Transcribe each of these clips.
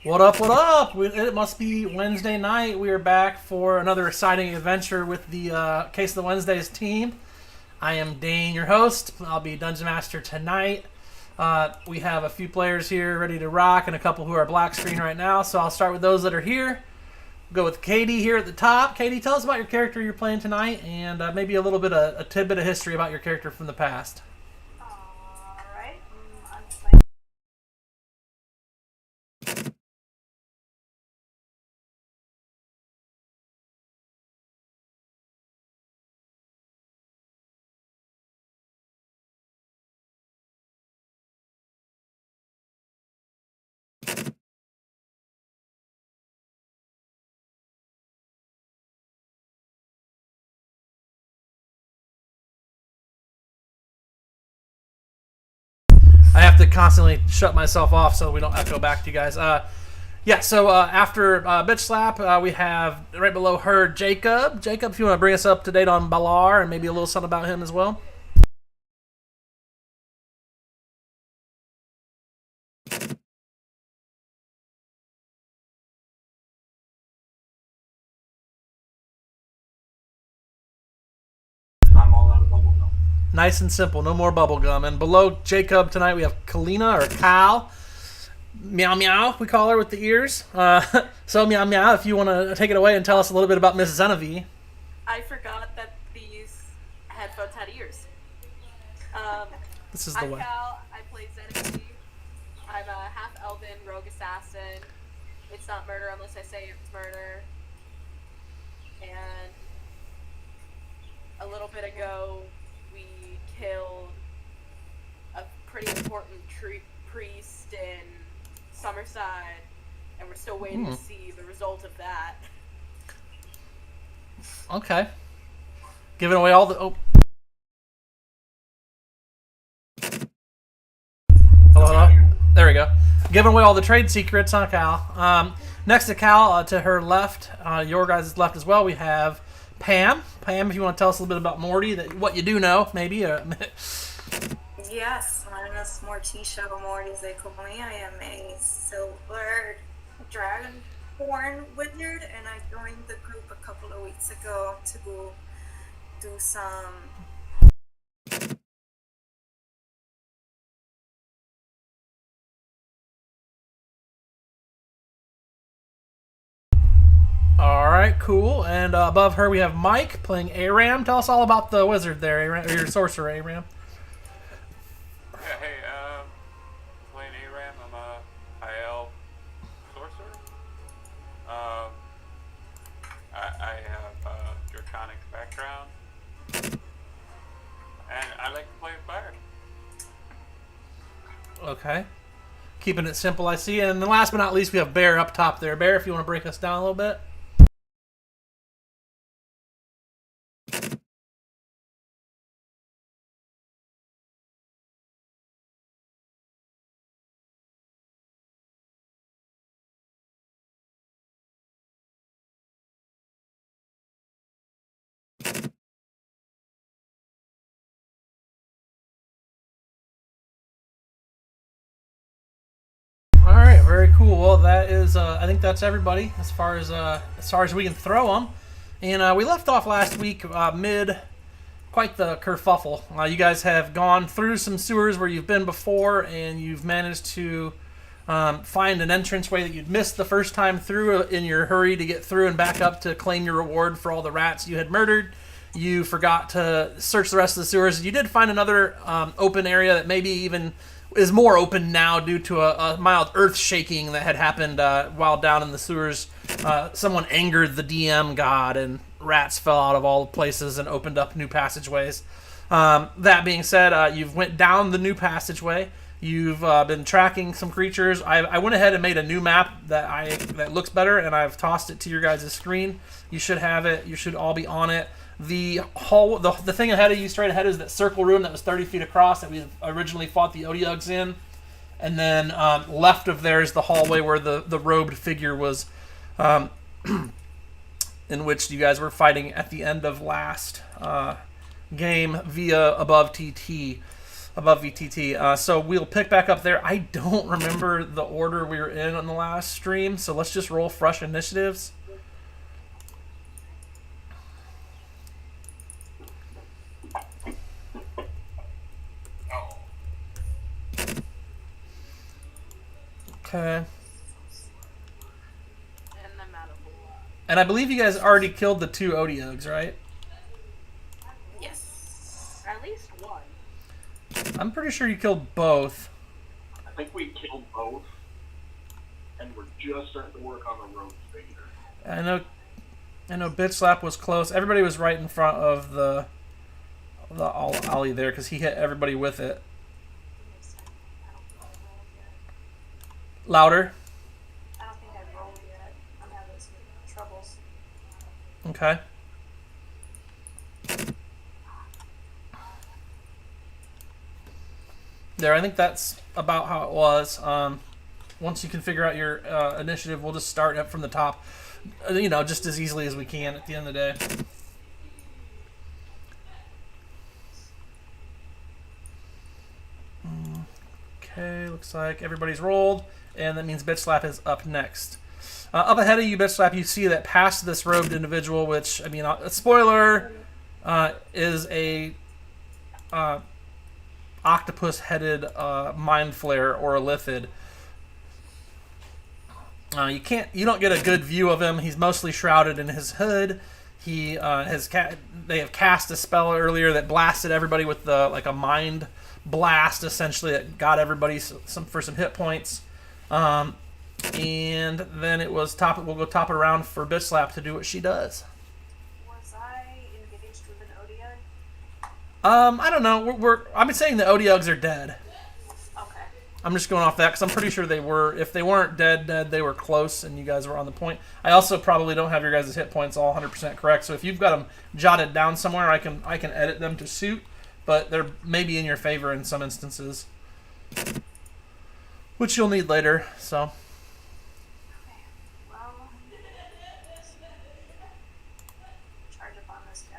What up, what up? It must be Wednesday night. We are back for another exciting adventure with the Case of the Wednesdays team. I am Dane, your host. I'll be Dungeon Master tonight. We have a few players here ready to rock and a couple who are black screen right now, so I'll start with those that are here. Go with Katie here at the top. Katie, tell us about your character you're playing tonight and maybe a little bit of a tidbit of history about your character from the past. Alright, I'm playing. I have to constantly shut myself off so we don't echo back to you guys. So after Bitch Slap, we have right below her Jacob. Jacob, if you want to bring us up to date on Balar and maybe a little something about him as well. I'm all out of bubble gum. Nice and simple, no more bubblegum. And below Jacob tonight we have Kalina or Cal. Meow meow, we call her with the ears. So meow meow, if you want to take it away and tell us a little bit about Miss Zenevieve. I forgot that these headphones had ears. This is the I'm way. Cal, I play Zenity. I'm a half elven rogue assassin. It's not murder unless I say it's murder. And a little bit ago, we killed a pretty important priest in Summerside, and we're still waiting to see the result of that. Okay. Giving away all the... Oh. Hello? There we go. Giving away all the trade secrets, huh, Cal? Next to Cal, to her left, your guys' left as well, we have Pam. Pam, if you want to tell us a little bit about Morty, what you do know, maybe. Yes, my name is Morticia Morty, as they call me. I am a silver dragonborn wizard, and I joined the group a couple of weeks ago to do some... All right, cool. And above her, we have Mike playing Aram. Tell us all about the wizard there, Aram, or your sorcerer, Aram. Yeah, hey, playing Aram, I'm a high elf sorcerer. I have a draconic background, and I like to play with fire. Okay. Keeping it simple, I see. And then last but not least, we have Bear up top there. Bear, if you want to break us down a little bit. All right, very cool. Well, that is, I think that's everybody as far as we can throw them. And we left off last week mid quite the kerfuffle. You guys have gone through some sewers where you've been before, and you've managed to find an entranceway that you'd missed the first time through in your hurry to get through and back up to claim your reward for all the rats you had murdered. You forgot to search the rest of the sewers. You did find another open area that maybe even is more open now due to a mild earth shaking that had happened while down in the sewers. Someone angered the DM god, and rats fell out of all places and opened up new passageways. That being said, you've went down the new passageway. You've been tracking some creatures. I went ahead and made a new map that looks better, and I've tossed it to your guys' screen. You should have it. You should all be on it. The thing ahead of you, straight ahead, is that circle room that was 30 feet across that we originally fought the Odiugs in. And then left of there is the hallway where the robed figure was, in which you guys were fighting at the end of last game via above TT. above VTT. So we'll pick back up there. I don't remember the order we were in on the last stream, so let's just roll fresh initiatives. Okay. And I'm out of blood. And I believe you guys already killed the 2 Odiogs, right? Yes. At least one. I'm pretty sure you killed both. I think we killed both, and we're just starting to work on the road fader. I know Bitch Slap was close. Everybody was right in front of the ollie there because he hit everybody with it. Louder. I don't think I've rolled yet. I'm having some troubles. Okay. There, I think that's about how it was. Once you can figure out your initiative, we'll just start up from the top. You know, just as easily as we can at the end of the day. Okay, looks like everybody's rolled, and that means Bitch Slap is up next. Up ahead of you, Bitch Slap, you see that past this robed individual, which, I mean, a spoiler, is a octopus-headed mind flayer or a lithid. You don't get a good view of him. He's mostly shrouded in his hood. They have cast a spell earlier that blasted everybody with like a mind blast, essentially, that got everybody some hit points. And then it was we'll go top it around for Bitch Slap to do what she does. Was I engaged with an Odia? I don't know. I've been saying the Odiogs are dead. Okay. I'm just going off that because I'm pretty sure they were. If they weren't dead, they were close, and you guys were on the point. I also probably don't have your guys' hit points all 100% correct. So if you've got them jotted down somewhere, I can edit them to suit. But they're maybe in your favor in some instances, which you'll need later. So. Okay. Well, charge up on this guy.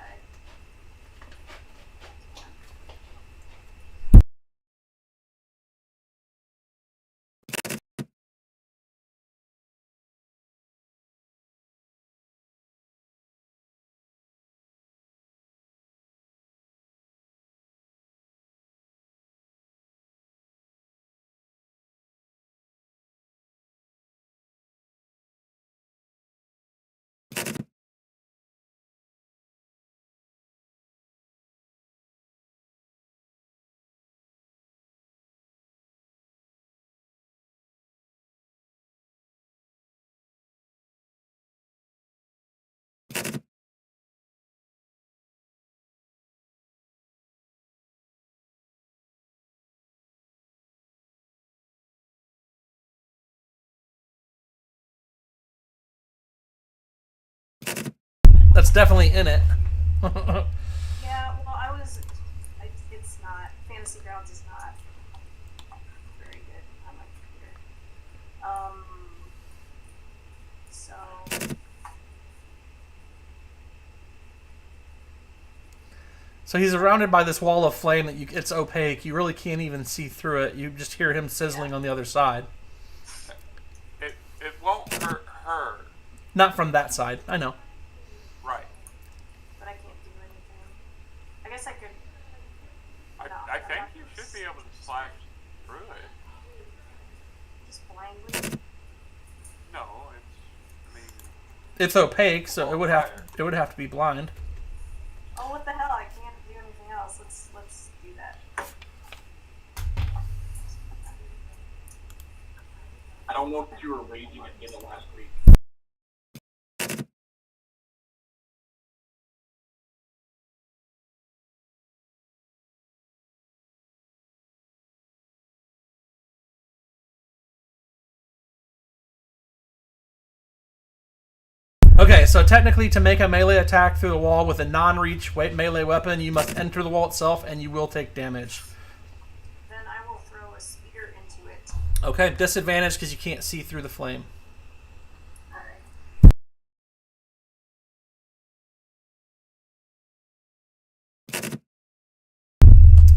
That's definitely in it. Yeah, well, it's not. Fantasy Grounds is not very good on my computer. So. So he's surrounded by this wall of flame it's opaque. You really can't even see through it. You just hear him sizzling on the other side. It won't hurt her. Not from that side. I know. Right. But I can't do anything. I guess I could. I think you should be able to slash through it. Just blindly. No, I mean, It's opaque, so it would have to be blind. Oh, what the hell! I can't do anything else. Let's do that. I don't know if you were raging again the last week. Okay, so technically to make a melee attack through the wall with a non-reach melee weapon, you must enter the wall itself and you will take damage. Then I will throw a spear into it. Okay, disadvantage because you can't see through the flame. Alright.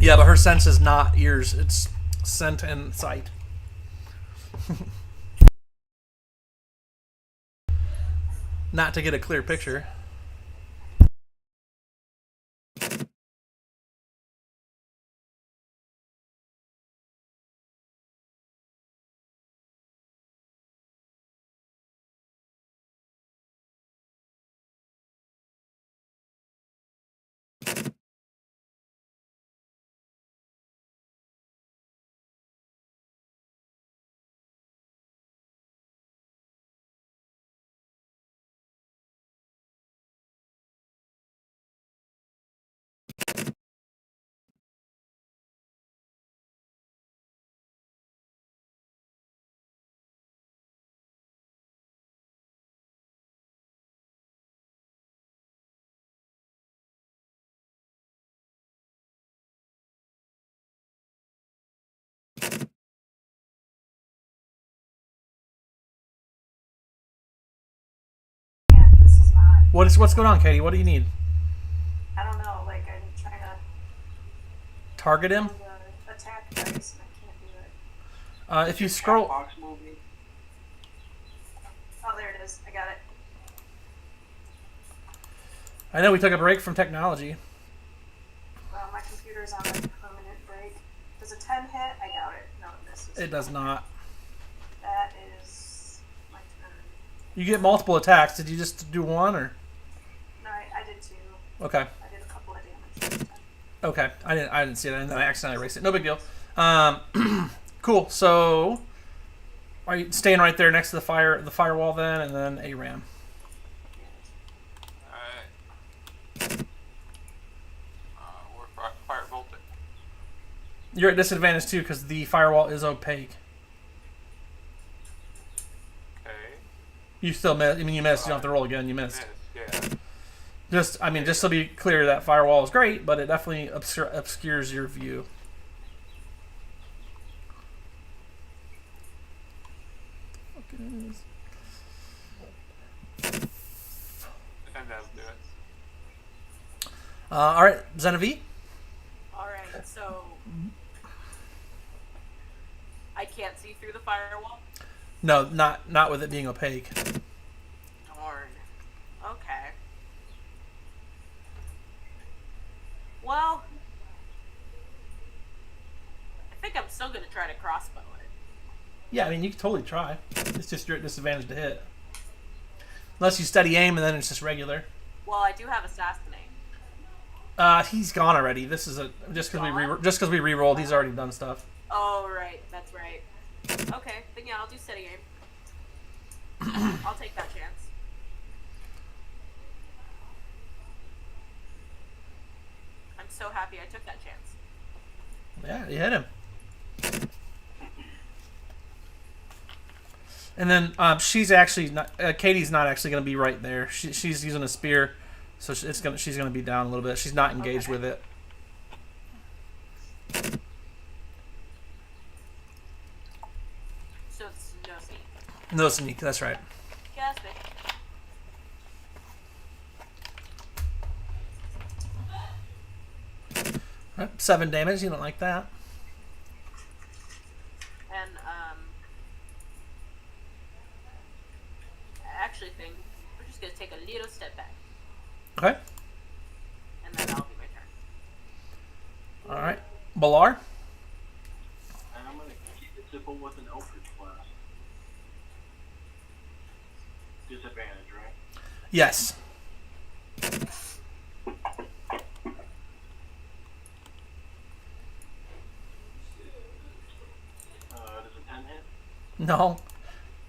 Yeah, but her sense is not ears. It's scent and sight. Not to get a clear picture. Yeah, this is not. What's going on, Katie? What do you need? I don't know. Like I'm trying to Target him? do the attack dice and I can't do it. If you scroll... Box movie. Oh, there it is. I got it. I know we took a break from technology. Well, my computer's on a permanent break. Does a 10 hit? I doubt it. No, it misses. It does not. That is my turn. You get multiple attacks. Did you just do one, or? No, I did two. Okay. I did a couple of damage. This time. Okay. I didn't see it, and then I accidentally erased it. No big deal. Cool. So, are you staying right there next to the firewall then, and then ARAM? Alright. We're fire bolted. You're at disadvantage too because the firewall is opaque. Okay. You still miss. I mean, you missed. You don't have to roll again. You missed. Yeah. Just to be clear, that firewall is great, but it definitely obscures your view. And that'll do it. All right, Zenevieve. Alright, so I can't see through the firewall? No, not with it being opaque. Darn. Okay. Well, I think I'm still gonna try to crossbow it. Yeah, I mean, you can totally try. It's just you're at disadvantage to hit. Unless you steady aim and then it's just regular. Well, I do have assassinate. He's gone already. This is just because we re-rolled. He's already done stuff. Oh, right, that's right. Okay, then yeah, I'll do steady aim. I'll take that chance. I'm so happy I took that chance. Yeah, you hit him. And then she's actually not. Katie's not actually going to be right there. She's using a spear, so she's gonna be down a little bit. She's not engaged with it. So it's no sneak. No sneak. That's right. Guess it. All right, 7 damage. You don't like that? And I actually think we're just gonna take a little step back, Okay. and then that'll be my turn. All right, Balar. And I'm gonna keep it simple with an Eldritch Blast. Disadvantage, right? Yes. Does a 10 hit? No.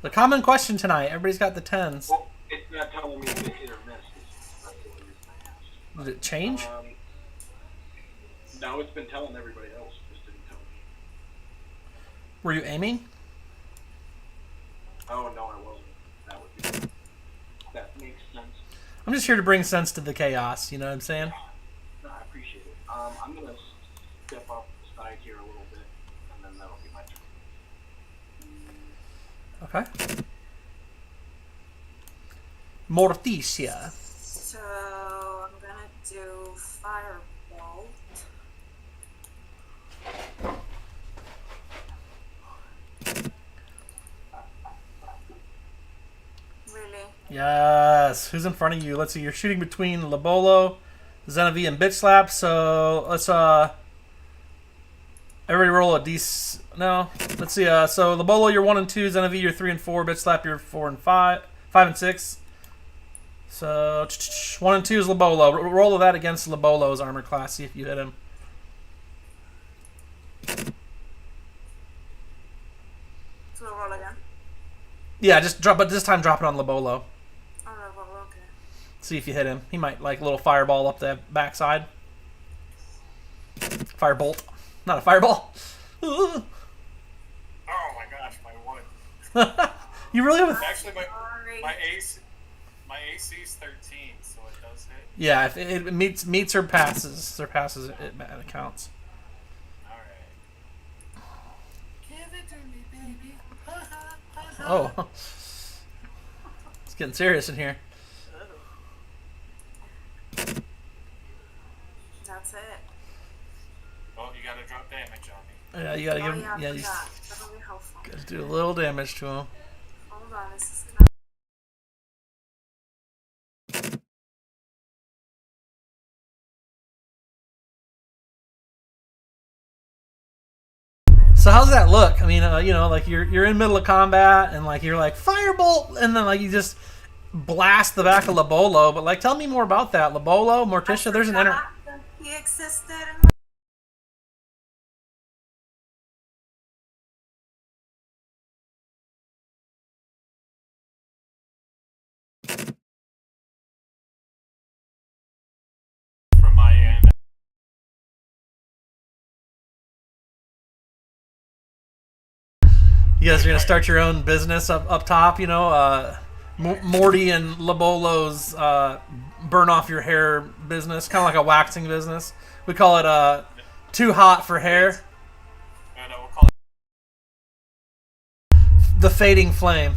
The common question tonight. Everybody's got the 10s. Well, it's not telling me if it hit or miss. That's the only reason I asked. Did it change? No, it's been telling everybody else. Just didn't tell me. Were you aiming? Oh, no, I wasn't. That makes sense. I'm just here to bring sense to the chaos. You know what I'm saying? No, I appreciate it. I'm gonna step off the side here a little bit, and then that'll be my turn. Okay. Morticia. So I'm gonna do firebolt. Yes. Who's in front of you? Let's see. You're shooting between Lobolo, Xenovi, and Bitch Slap. So let's everybody roll a d. No. Let's see. So Lobolo, you're 1 and 2. Xenovi, you're 3 and 4. Bitch Slap, you're 4 and 5. 5 and 6. So 1 and 2 is Lobolo. Roll that against Lobolo's armor class. See if you hit him. So we'll roll again. Yeah, just drop, but this time drop it on Lobolo. Oh, no, okay. See if you hit him. He might like a little fireball up the backside. Firebolt, not a fireball. Oh my gosh, my wood. You really have a Actually, Sorry. my AC's 13, so it does hit. yeah. If it meets or passes, it counts. All right. Give it to me, baby. Oh, it's getting serious in here. That's it. Well, you gotta drop damage on me. Yeah, you gotta Oh, give him. yeah, Yeah, I you forgot. That'll be helpful. gotta do a little damage to him. Hold on, this is gonna... So how's that look? I mean, you know, like you're in middle of combat and like you're like firebolt, and then like you just blast the back of Lobolo. But like, tell me more about that, Lobolo, Morticia. There's an inner. He existed in From my end. You guys are gonna start your own business up top, you know. Morty and Lobolo's burn off your hair business, kind of like a waxing business. We call it too hot for hair. And we'll call it The fading flame.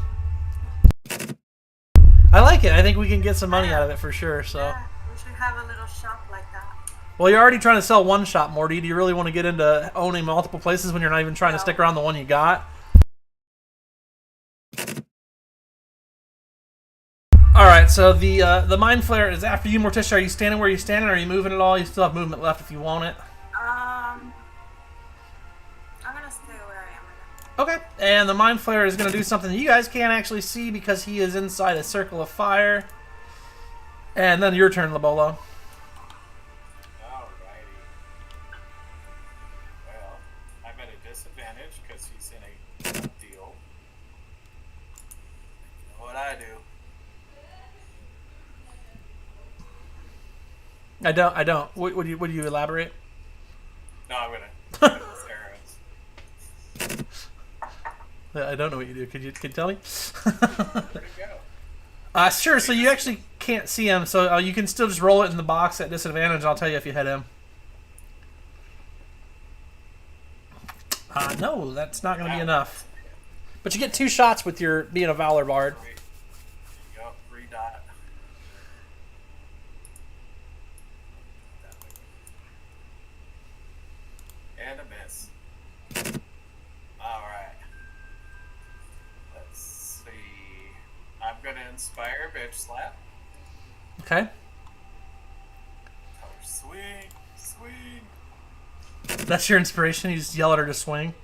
I like it. I think we can get some money out of it for sure. So, Yeah, we should have a little shop like that. well, you're already trying to sell one shop, Morty. Do you really want to get into owning multiple places when you're not even trying to stick around the one you got? All right. So the mind flare is after you, Morticia. Are you standing where you're standing? Or are you moving at all? You still have movement left if you want it. I'm gonna stay where I am right Okay, and the Mind Flayer is going to do something that you guys can't actually see because he is inside a circle of fire. And then your turn, Lobolo. Alrighty. Well, I'm at a disadvantage because he's in a deal. You know what I do? I don't. Would you elaborate? No, I'm gonna with arrows. I don't know what you do. Could you tell me? Where'd it go? Sure. So you actually can't see him, so you can still just roll it in the box at disadvantage. And I'll tell you if you hit him. No, that's not going to be enough. But you get 2 shots with your being a Valor Bard. Yup, 3 dot. And a miss. Alright. Let's see. I'm gonna inspire Bitch Slap. Okay. Tell her swing, swing. That's your inspiration. You just yell at her to swing.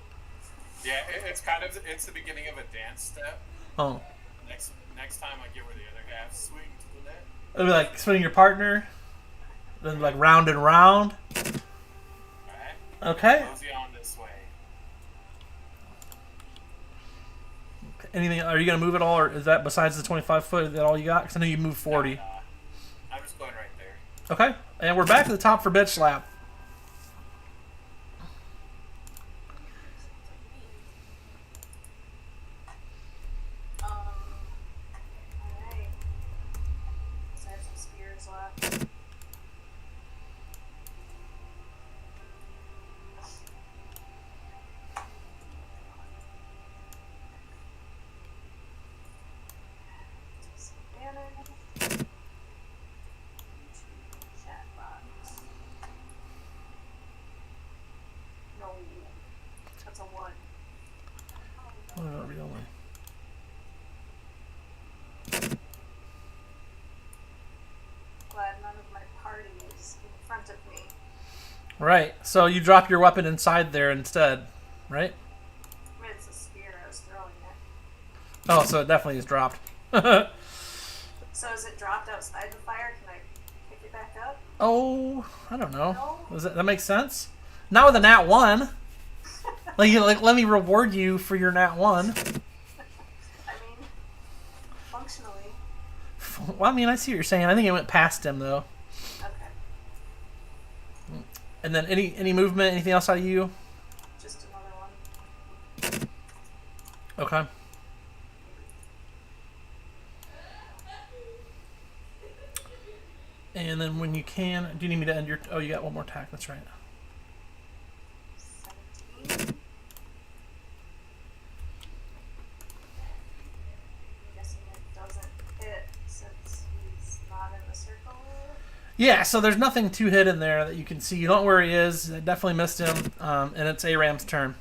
Yeah, it's kind of the beginning of a dance step. Oh. Next time I give her the other half, swing to the net. It'll be like swinging your partner. Then like round and round. Alright. Okay. Mosey on this way. Anything? Are you gonna move at all, or is that besides the 25 foot? Is that all you got? Because I know you moved 40. I'm just going right there. Okay. And we're back to the top for Bitch Slap. Alright. So I have some spears left. No. That's a 1. Oh, really? front of me. Right. So you drop your weapon inside there instead, right? I mean, it's a spear. I was throwing it. Oh, so it definitely is dropped. So is it dropped outside the fire? Can I pick it back up? Oh, I don't know. No. Does that make sense? Not with a nat 1. Like, let me reward you for your nat 1. I mean, functionally. Well, I mean, I see what you're saying. I think it went past him, though. Okay. And then any movement, anything else out of you? Just another one. Okay. And then when you can, do you need me to end your... Oh, you got one more attack. That's right. 17. I'm guessing it doesn't hit since he's not in the circle. Yeah, so there's nothing to hit in there that you can see. You don't know where he is. I definitely missed him. And it's Aram's turn.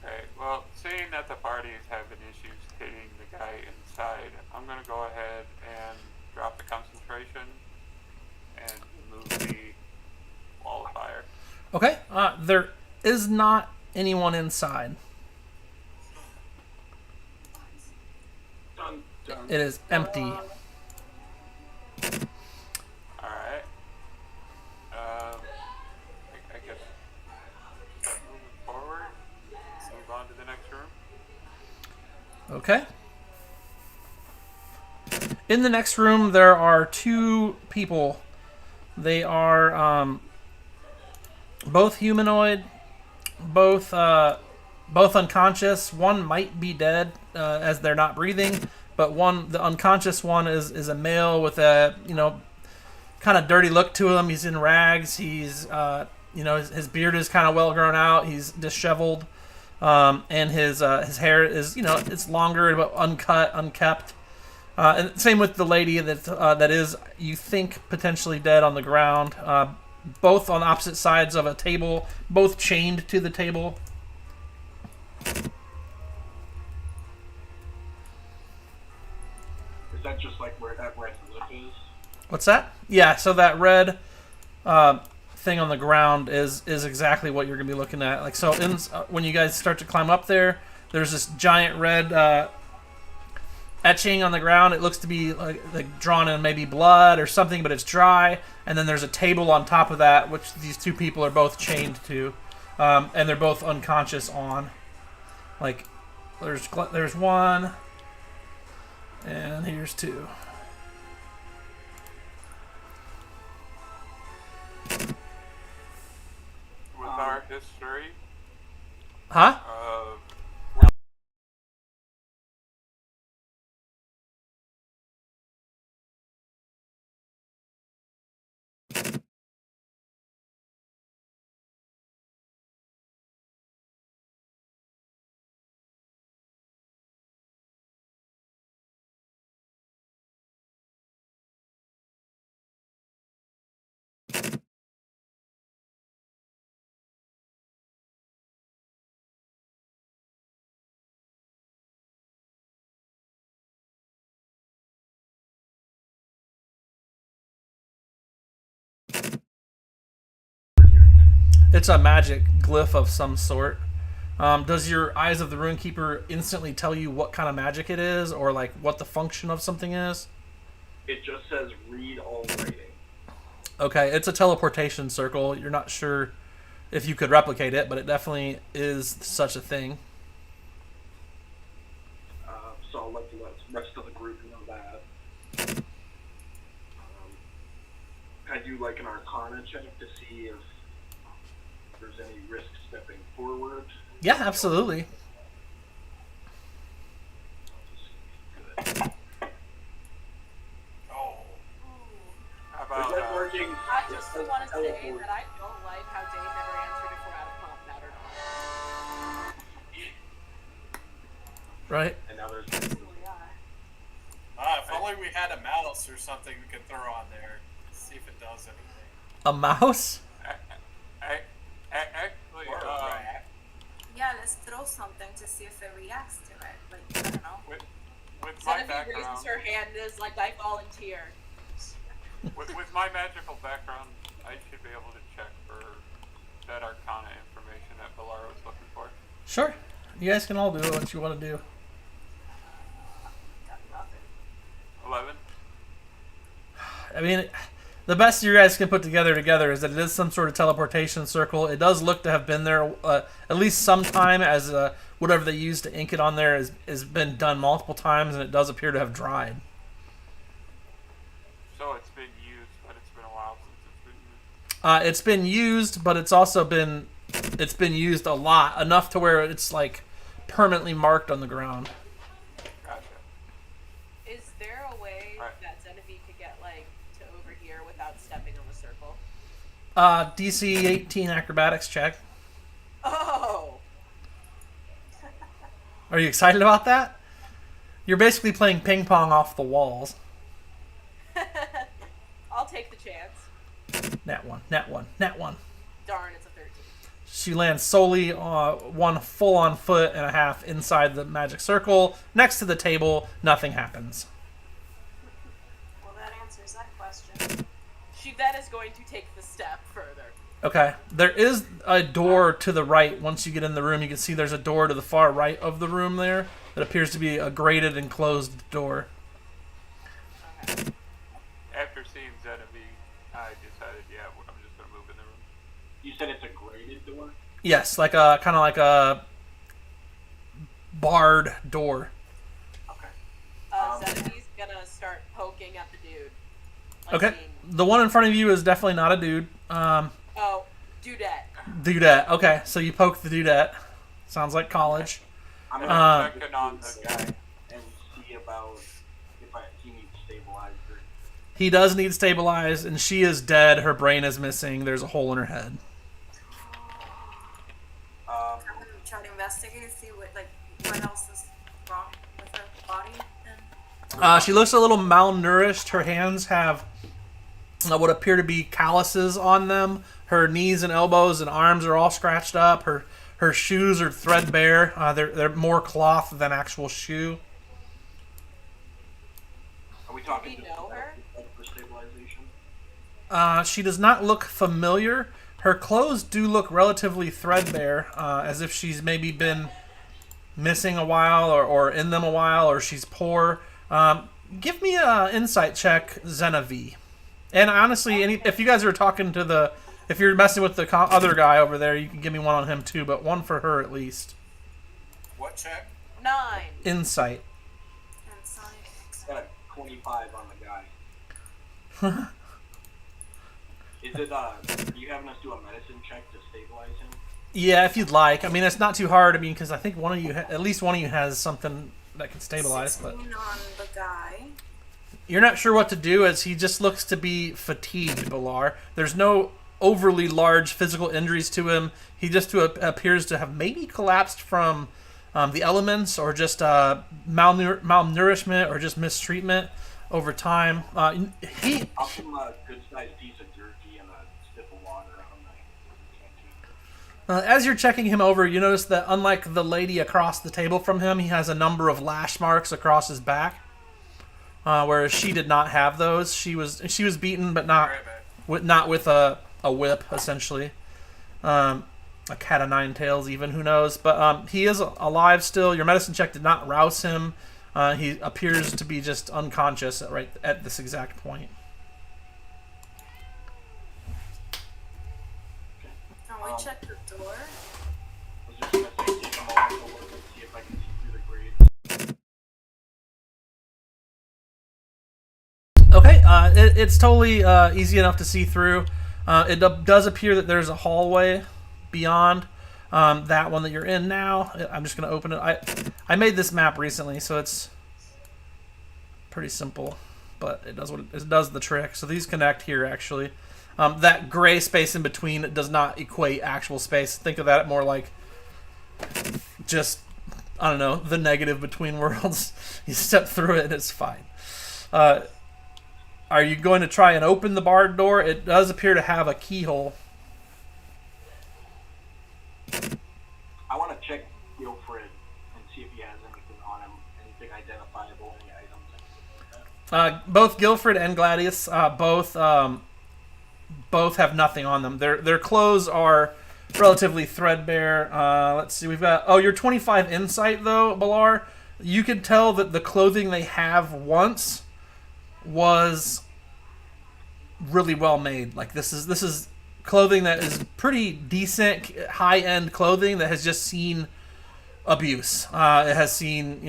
Okay, well, seeing that the party is having issues hitting the guy inside, I'm going to go ahead and drop the concentration and remove the wall of fire. Okay. There is not anyone inside. Dun, dun. It is empty. Alright. I guess moving forward, let's move on to the next room. Okay. In the next room, there are 2 people. They are both humanoid, both unconscious. One might be dead as they're not breathing, but the unconscious one is a male with a kind of dirty look to him. He's in rags. He's his beard is kind of well grown out. He's disheveled, and his hair is it's longer but uncut, unkept. And same with the lady that is, you think, potentially dead on the ground. Both on opposite sides of a table, both chained to the table. Is that just like where that red lip is? What's that? Yeah, so that red thing on the ground is exactly what you're going to be looking at. Like, so when you guys start to climb up there, there's this giant red etching on the ground. It looks to be like drawn in maybe blood or something, but it's dry. And then there's a table on top of that, which these 2 people are both chained to, and they're both unconscious on. Like, there's one, and here's 2. With our history, Huh? It's a magic glyph of some sort. Does your Eyes of the Runekeeper instantly tell you what kind of magic it is, or like what the function of something is? It just says read all writing. Okay, it's a teleportation circle. You're not sure if you could replicate it, but it definitely is such a thing. So I'll let the rest of the group know that. Can I do like an Arcana check to see if there's any risk stepping forward? Yeah, absolutely. Good. how Is about that working? I just Yes, want to say teleport. that I don't like how Dane never answered if we're out of combat or not. Right? And now there's If only we had a mouse or something we could throw on there. See if it does anything. A mouse? actually, Or a rat. Yeah, let's throw something to see if it reacts to it. Like, I don't know. with my Instead of he background, raises her hand and is like, I volunteer. With my magical background, I should be able to check for that Arcana information that Valar was looking for. Sure. You guys can all do what you want to do. Got nothing. 11. I mean, the best you guys can put together is that it is some sort of teleportation circle. It does look to have been there at least sometime, as whatever they used to ink it on there has been done multiple times, and it does appear to have dried. So it's been used, but it's been a while since it's been used. It's been used, but it's also been used a lot, enough to where it's like permanently marked on the ground. Gotcha. Is there a way Alright. that Genevieve could get like to over here without stepping on the circle? DC 18 acrobatics check. Oh. Are you excited about that? You're basically playing ping pong off the walls. I'll take the chance. Nat one, nat one, nat one. Darn, it's a 13. She lands solely one full-on foot and a half inside the magic circle. Next to the table, nothing happens. Well, that answers that question. She then is going to take the step further. Okay. There is a door to the right. Once you get in the room, you can see there's a door to the far right of the room there that appears to be a grated and closed door. Okay. After seeing Genevieve, I decided, yeah, I'm just going to move in the room. You said it's a grated door? Yes, like a kind of like a barred door. Okay. Genevieve's gonna start poking at the dude. Like Okay. being- The one in front of you is definitely not a dude. Oh, dudette. Dudette. Okay, so you poke the dudette. Sounds like college. I'm I'm gonna checking on the guy. and see about if he needs stabilizer. He does need stabilized, and she is dead. Her brain is missing. There's a hole in her head. Um, I'm gonna try to investigate and see what else is wrong with her body. And She looks a little malnourished. Her hands have what appear to be calluses on them. Her knees and elbows and arms are all scratched up. Her shoes are threadbare. They're more cloth than actual shoe. are we talking Do we just know her? for stabilization? She does not look familiar. Her clothes do look relatively threadbare, as if she's maybe been missing a while or in them a while, or she's poor. Give me an insight check, Genevieve. And honestly, if you guys are talking to if you're messing with the other guy over there, you can give me one on him too, but one for her at least. What check? 9. Insight. and science. Got a 25 on the guy. Is it, are you having us do a medicine check to stabilize him? Yeah, if you'd like. I mean, it's not too hard. I mean, because I think one of you, at least one of you, has something that can stabilize. But 16 on the guy. you're not sure what to do, as he just looks to be fatigued, Balar. There's no overly large physical injuries to him. He just appears to have maybe collapsed from the elements, or just malnourishment, or just mistreatment over time. I'll give him a good-sized piece of jerky and a sip of water on my canteen. As you're checking him over, you notice that unlike the lady across the table from him, he has a number of lash marks across his back, whereas she did not have those. She was beaten, but not with a whip, essentially. A cat of nine tails, even, who knows. But he is alive still. Your medicine check did not rouse him. He appears to be just unconscious right at this exact point. Can we check the door? I was just gonna say, take a moment to look and see if I can see through the grate. Okay, it's totally easy enough to see through. It does appear that there's a hallway beyond that one that you're in now. I'm just going to open it. I made this map recently, so it's pretty simple, but it does the trick. So these connect here, actually. That gray space in between does not equate actual space. Think of that more like just, I don't know, the negative between worlds. You step through it and it's fine. Are you going to try and open the barred door? It does appear to have a keyhole. I want to check Wilfred and see if he has anything on him, anything identifiable, any items, anything like Both Guilford and Gladius, both have nothing on them. Their clothes are relatively threadbare. Let's see, we've got you're 25 insight though, Balar. You can tell that the clothing they have once was really well made. Like this is clothing that is pretty decent, high end clothing that has just seen abuse. It has seen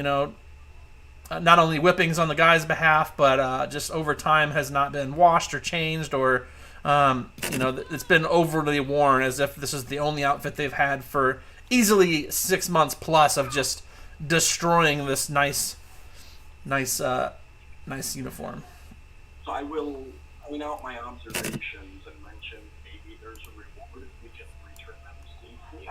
not only whippings on the guy's behalf, but just over time has not been washed or changed, or it's been overly worn as if this is the only outfit they've had for easily 6 months plus of just destroying this nice uniform. So I will point out my observations and mention maybe there's a reward if we can return them safely.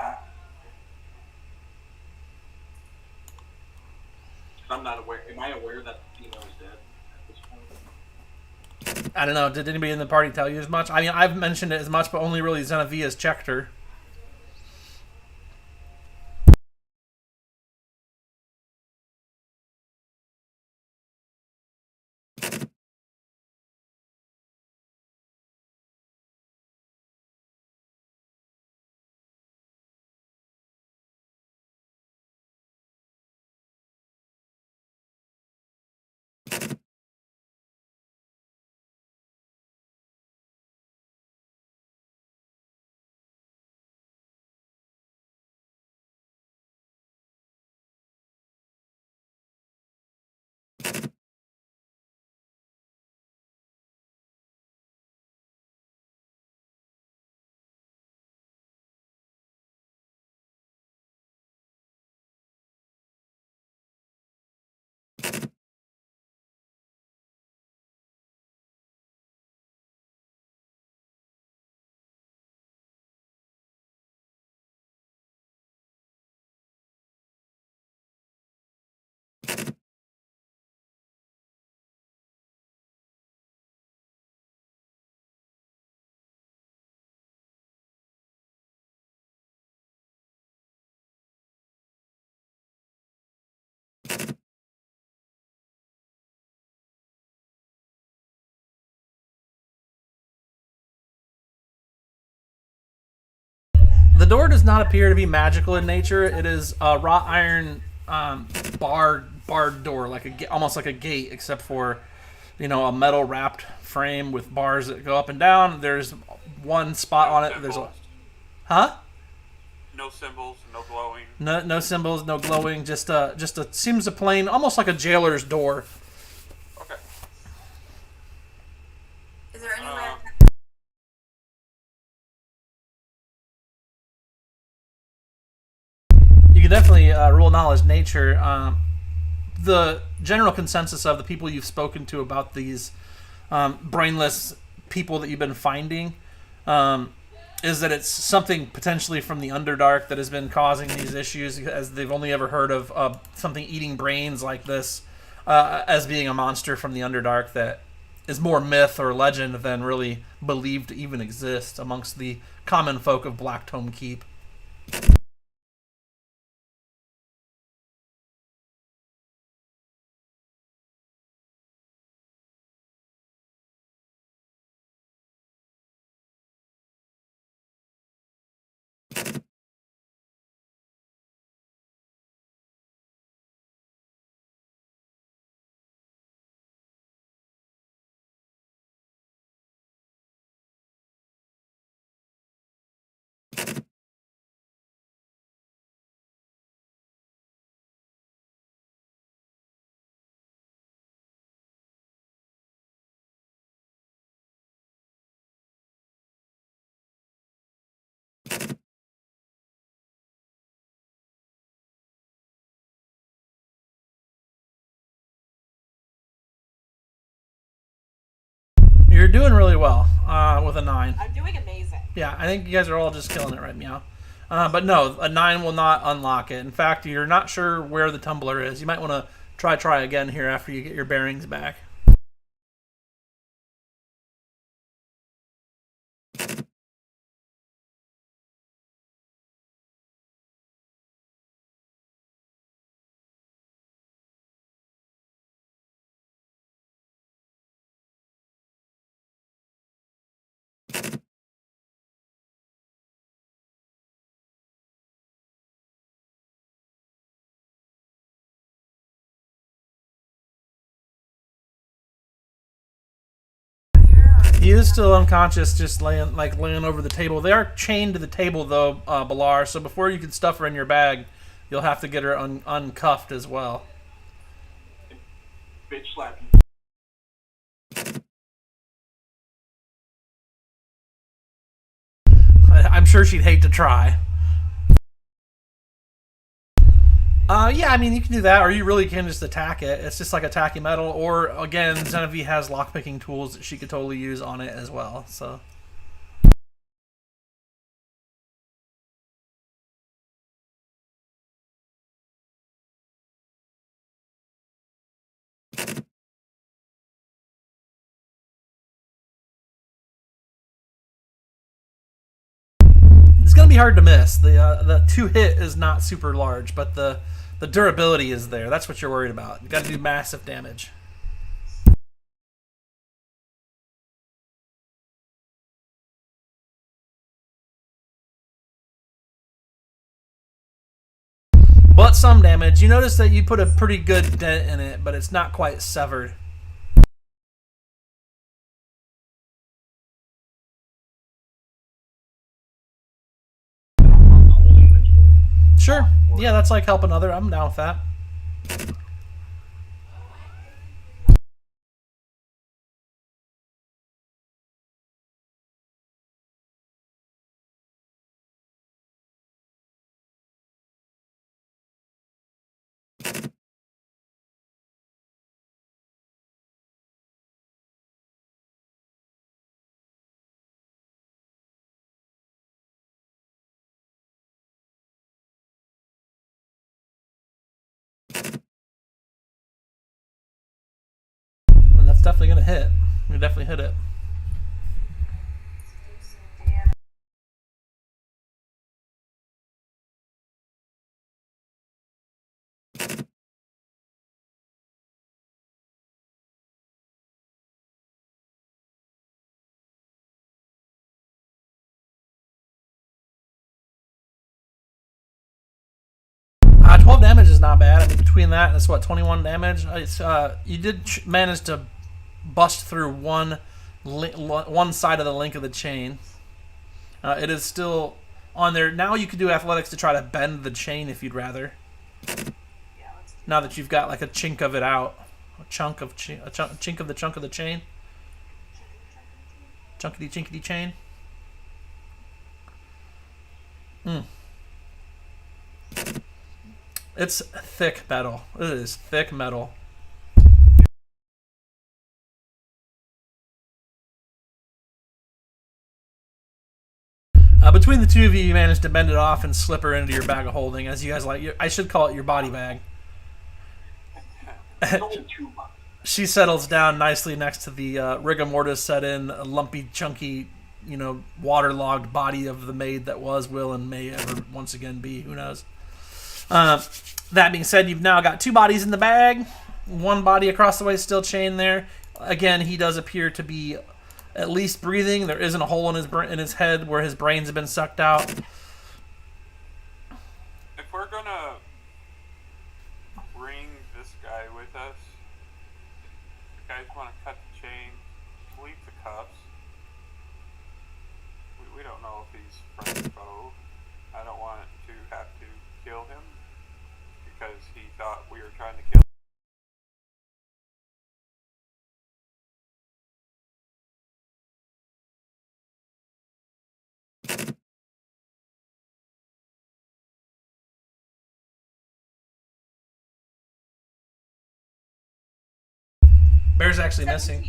I'm not aware. Am I aware that the female is dead at this point? I don't know. Did anybody in the party tell you as much? I mean, I've mentioned it as much, but only really Xenovia's checked her. The door does not appear to be magical in nature. It is a wrought iron barred door, almost like a gate, except for a metal wrapped frame with bars that go up and down. There's one spot on it. There's huh? No symbols, no glowing. No symbols, no glowing. Just seems a plain, almost like a jailer's door. Okay. Is there any way I can You can definitely roll knowledge nature. The general consensus of the people you've spoken to about these brainless people that you've been finding is that it's something potentially from the Underdark that has been causing these issues, as they've only ever heard of something eating brains like this as being a monster from the Underdark that is more myth or legend than really believed to even exist amongst the common folk of Blacktome Keep. You're doing really well with a 9. I'm doing amazing. Yeah, I think you guys are all just killing it right now. But no, a 9 will not unlock it. In fact, you're not sure where the tumbler is. You might want to try again here after you get your bearings back. He is still unconscious, just laying over the table. They are chained to the table though, Balar. So before you can stuff her in your bag, you'll have to get her uncuffed as well. Bitch slapping. I'm sure she'd hate to try. Yeah, I mean, you can do that, or you really can just attack it. It's just like attacking metal, or, again, Genevieve has lockpicking tools that she could totally use on it as well, so... It's going to be hard to miss. The 2-hit is not super large, but the durability is there. That's what you're worried about. You got to do massive damage. But some damage. You notice that you put a pretty good dent in it, but it's not quite severed. Sure. Yeah, that's like help another. I'm down with that. And that's definitely going to hit. You definitely hit it. Uh, 12 damage is not bad. I mean, between that and it's what, 21 damage? It's, you did manage to bust through one side of the link of the chain. It is still on there. Now you could do athletics to try to bend the chain if you'd rather. Now that you've got like a chink of it out. A chunk of the chunk of the chain. Chunkity chinkity chain. It's thick metal. It is thick metal. Between the two of you, you managed to bend it off and slip her into your bag of holding, as you guys like. I should call it your body bag. She settles down nicely next to the rigor mortis set in, lumpy, chunky, waterlogged body of the maid that was, will, and may ever once again be. Who knows? That being said, you've now got 2 bodies in the bag. 1 body across the way still chained there. Again, he does appear to be at least breathing. There isn't a hole in his head where his brains have been sucked out. If we're gonna bring this guy with us, if you guys want to cut the chain, leave the cuffs. We don't know if he's friend or foe. I don't want to have to kill him because he thought we were trying to kill him. Bear's actually missing.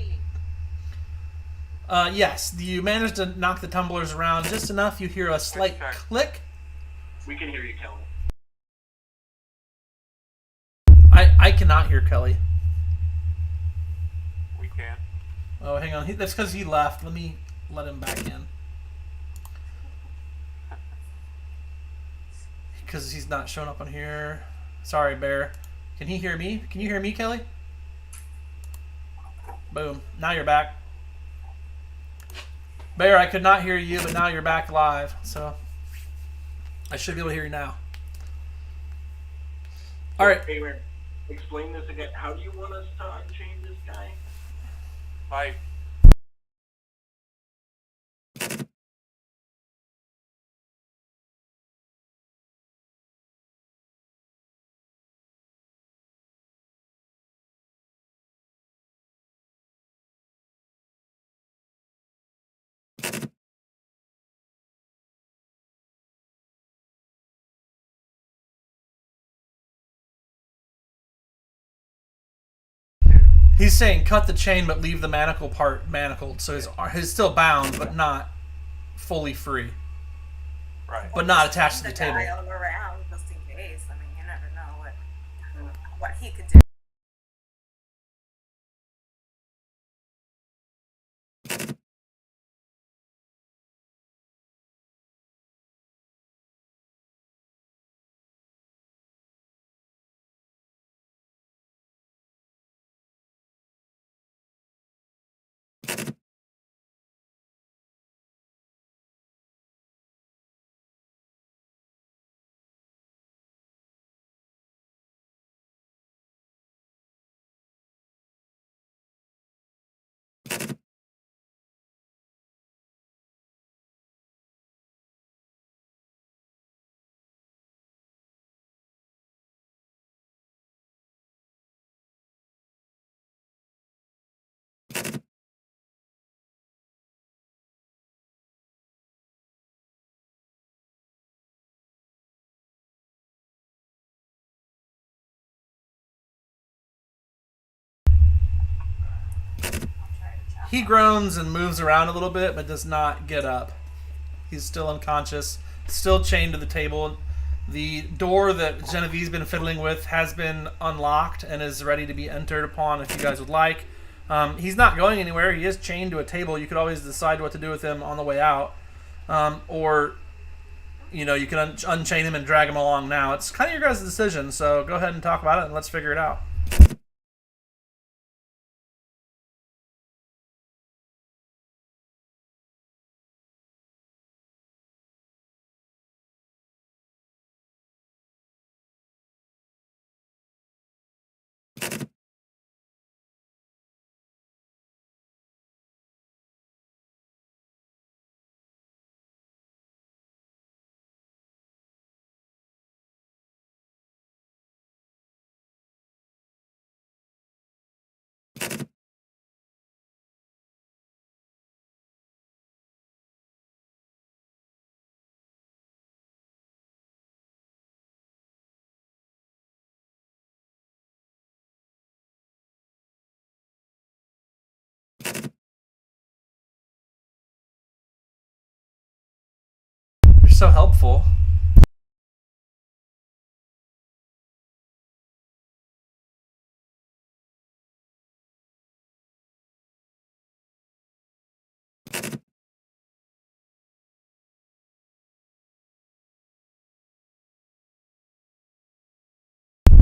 Yes, you managed to knock the tumblers around just enough. You hear a slight click. We can hear you, Kelly. I cannot hear Kelly. We can. Oh, hang on. That's because he left. Let me let him back in. Because he's not showing up on here. Sorry, Bear. Can he hear me? Can you hear me, Kelly? Boom. Now you're back. Bear, I could not hear you, but now you're back live. So I should be able to hear you now. All right. Hey, explain this again. How do you want us to unchain this guy? Like, He's saying cut the chain but leave the manacle part manacled, so he's still bound but not fully free, Right. but not attached to the table. Guy all around just in case. I mean, you never know what he could do. He groans and moves around a little bit, but does not get up. He's still unconscious, still chained to the table. The door that Genevieve's been fiddling with has been unlocked and is ready to be entered upon if you guys would like. He's not going anywhere. He is chained to a table. You could always decide what to do with him on the way out. Or, you know, you can unchain him and drag him along now. It's kind of your guys' decision, so go ahead and talk about it and let's figure it out. You're so helpful.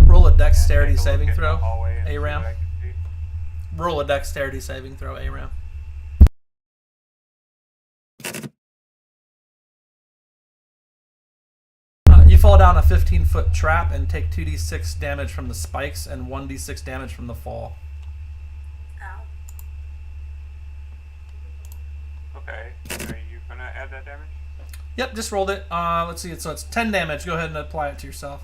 Roll a dexterity saving throw, Aram. Roll a dexterity saving throw, Aram. You fall down a 15-foot trap and take 2d6 damage from the spikes and 1d6 damage from the fall. Ow. Okay. Are you gonna add that damage? Yep, just rolled it. Let's see. So it's 10 damage. Go ahead and apply it to yourself.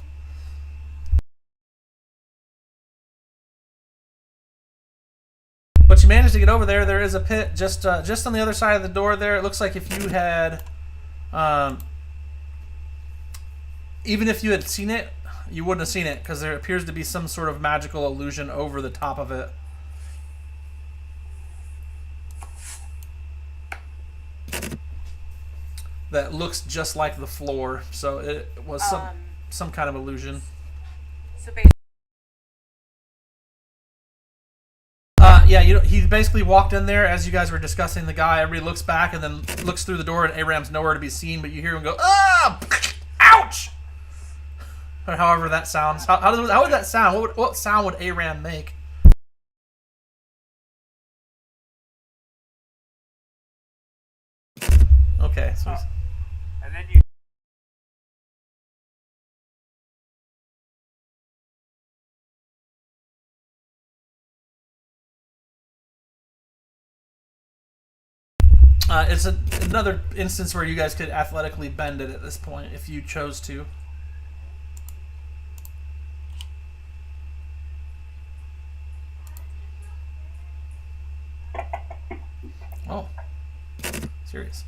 But you managed to get over there. There is a pit just on the other side of the door there. It looks like if you had... even if you had seen it, you wouldn't have seen it because there appears to be some sort of magical illusion over the top of it. That looks just like the floor, so it was some kind of illusion. So basically, Yeah, he basically walked in there as you guys were discussing the guy. Everybody looks back and then looks through the door, and Aram's nowhere to be seen. But you hear him go, "Ah, ouch!" Or however that sounds. How would that sound? What sound would Aram make? Okay, so And then you. it's another instance where you guys could athletically bend it at this point if you chose to. Oh, serious.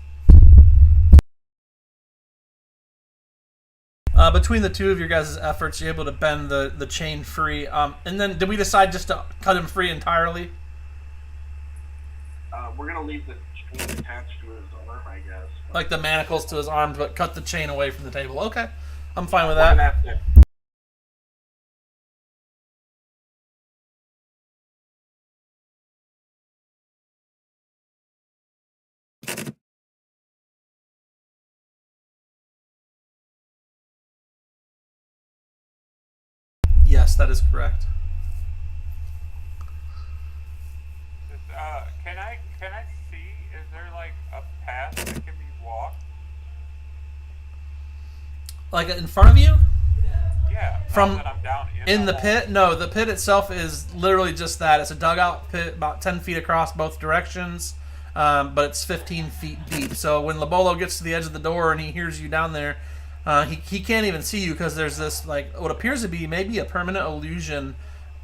between the two of your guys' efforts, you're able to bend the chain free. And then, did we decide just to cut him free entirely? We're gonna leave the chain attached to his arm, I guess. Like the manacles to his arms, but cut the chain away from the table. Okay, I'm fine with We're that. gonna have to. Yes, that is correct. Can I see? Is there like a path that can be walked? Like in front of you? Yeah. From now that I'm down in the hole. pit? No, the pit itself is literally just that. It's a dugout pit about 10 feet across both directions, but it's 15 feet deep. So when Lobolo gets to the edge of the door and he hears you down there, he can't even see you because there's this, like, what appears to be maybe a permanent illusion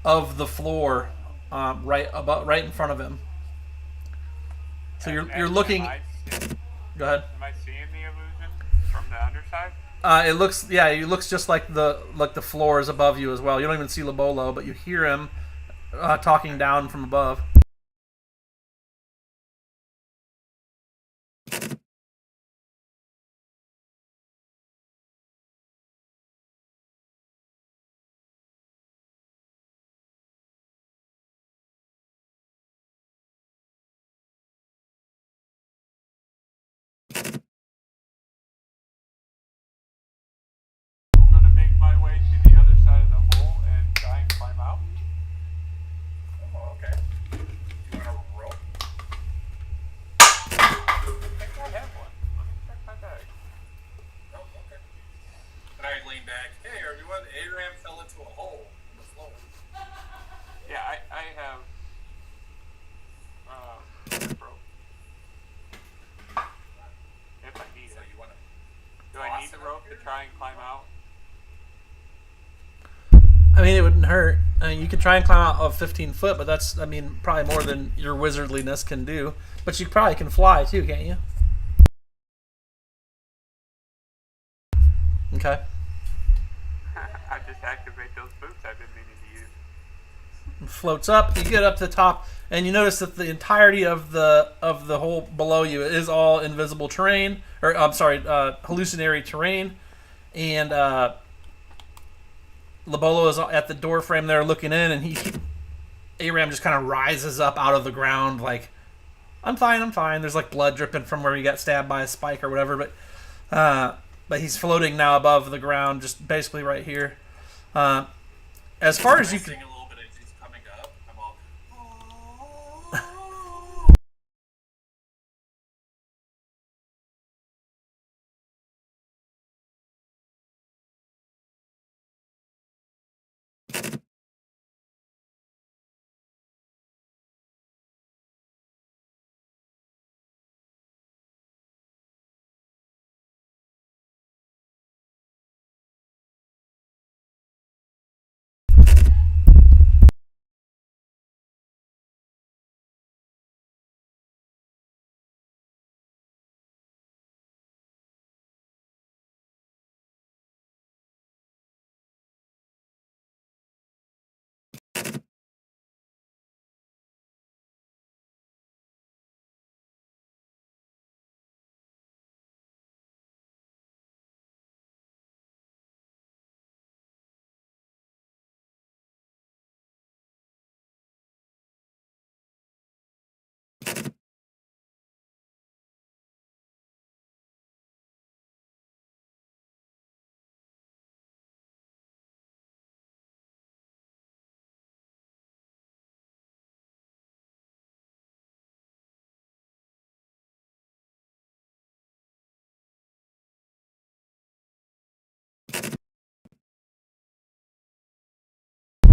of the floor right in front of him. So you're looking. Go ahead. Am I seeing the illusion from the underside? It looks just like the floor is above you as well. You don't even see Lobolo, but you hear him talking down from above. I'm gonna make my way to the other side of the hole and try and climb out. Oh, okay. You want to roll? I think I have one. Let me check my bag. Oh, okay. And I lean back. Hey, everyone, Aram fell into a hole in the floor. Yeah, I have rope. If I need So it. you want to... Do I need the rope to try and climb out? I mean, it wouldn't hurt. I mean, you could try and climb out of 15 foot, but that's, I mean, probably more than your wizardliness can do. But you probably can fly too, can't you? Okay. I just activate those boots I've been meaning to use. Floats up. You get up to the top, and you notice that the entirety of the hole below you is all invisible terrain, or I'm sorry, hallucinatory terrain, and Lobolo is at the door frame there looking in, and Aram just kind of rises up out of the ground like, I'm fine. There's like blood dripping from where he got stabbed by a spike or whatever, but he's floating now above the ground, just basically right here. As far as you can. Sing a little bit as he's coming up. I'm all...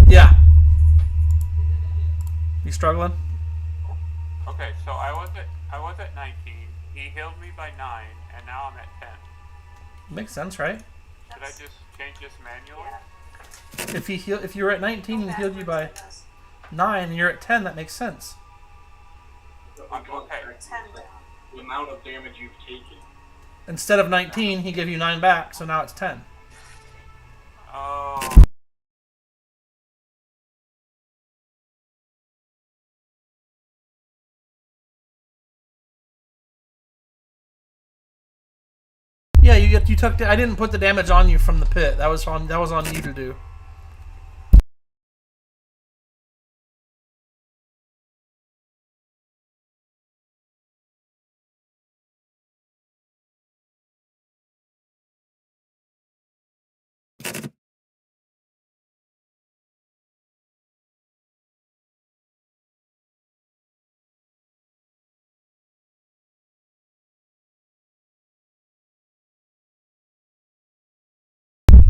Yeah. You struggling? Okay, so I was at 19. He healed me by 9, and now I'm at 10. Makes sense, right? Should I just change this manually? Yeah. If you were at 19 and he healed you by 9 and you're at 10, that makes sense. Okay. 10 down. The amount of damage you've taken. Instead of 19, he gave you 9 back, so now it's 10. Oh. Yeah, you took. I didn't put the damage on you from the pit. That was on you to do.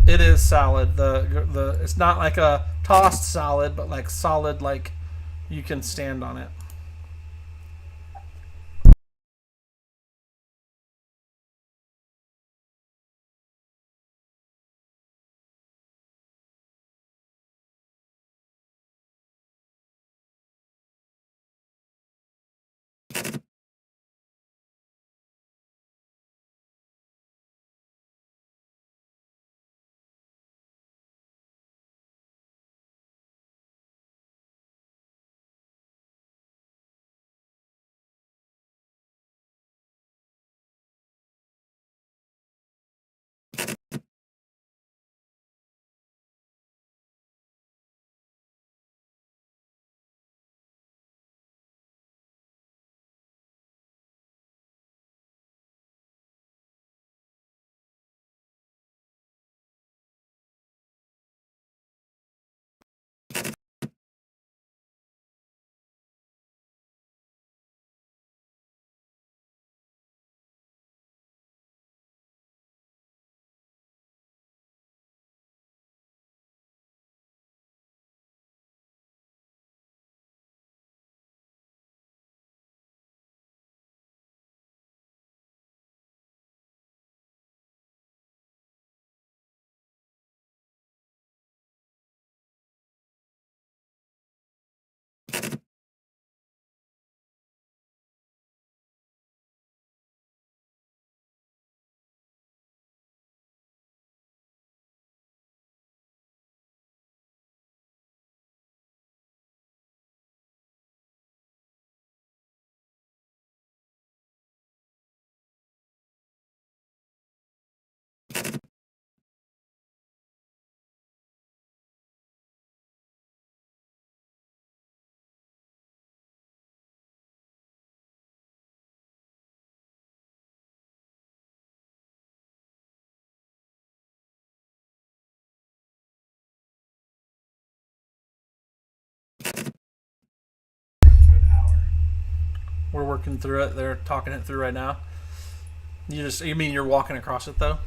It is solid. The it's not like a tossed solid, but like solid, like you can stand on it. We're working through it. They're talking it through right now. You mean you're walking across it though?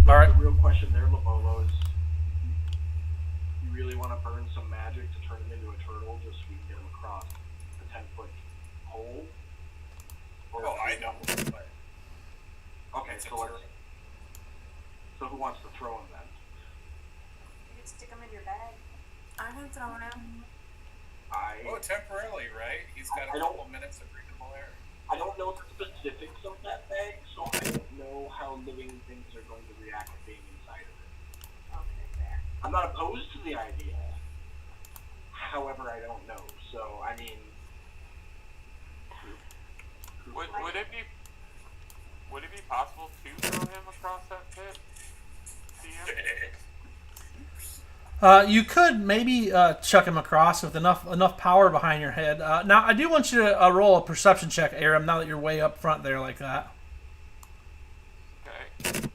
All right. The real question there, Lobolo, is you really want to burn some magic to turn him into a turtle just so we can get him across the 10-foot hole? Or Oh, I know. Okay, so let's. So who wants to throw him then? You can stick them in your bag. I can throw him. Oh, temporarily, right? He's got a couple minutes of breathable air. I don't know the specifics of that bag, so I don't know how living things are going to react to being inside of it. Okay, fair. I'm not opposed to the idea. However, I don't know. So, I mean... Would it be possible to throw him across that pit? You could maybe chuck him across with enough power behind your head. Now, I do want you to roll a perception check, Aram, now that you're way up front there like that. Okay.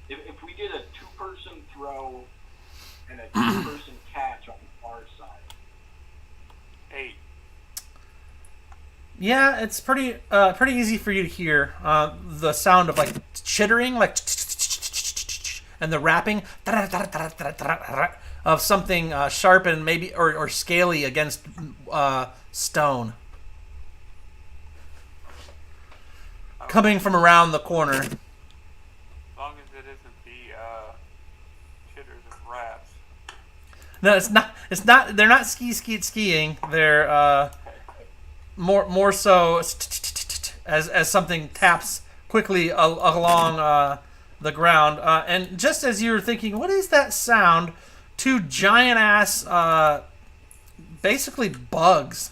If we did a two-person throw and a two-person catch on our side... 8. Yeah, it's pretty easy for you to hear the sound of like chittering, like and the rapping of something sharp and maybe or scaly against stone. coming from around the corner. As long as it isn't the chitters of rats. No, it's not. It's not. They're not skiing. They're more so as something taps quickly along the ground. And just as you were thinking, what is that sound? Two giant ass, basically bugs,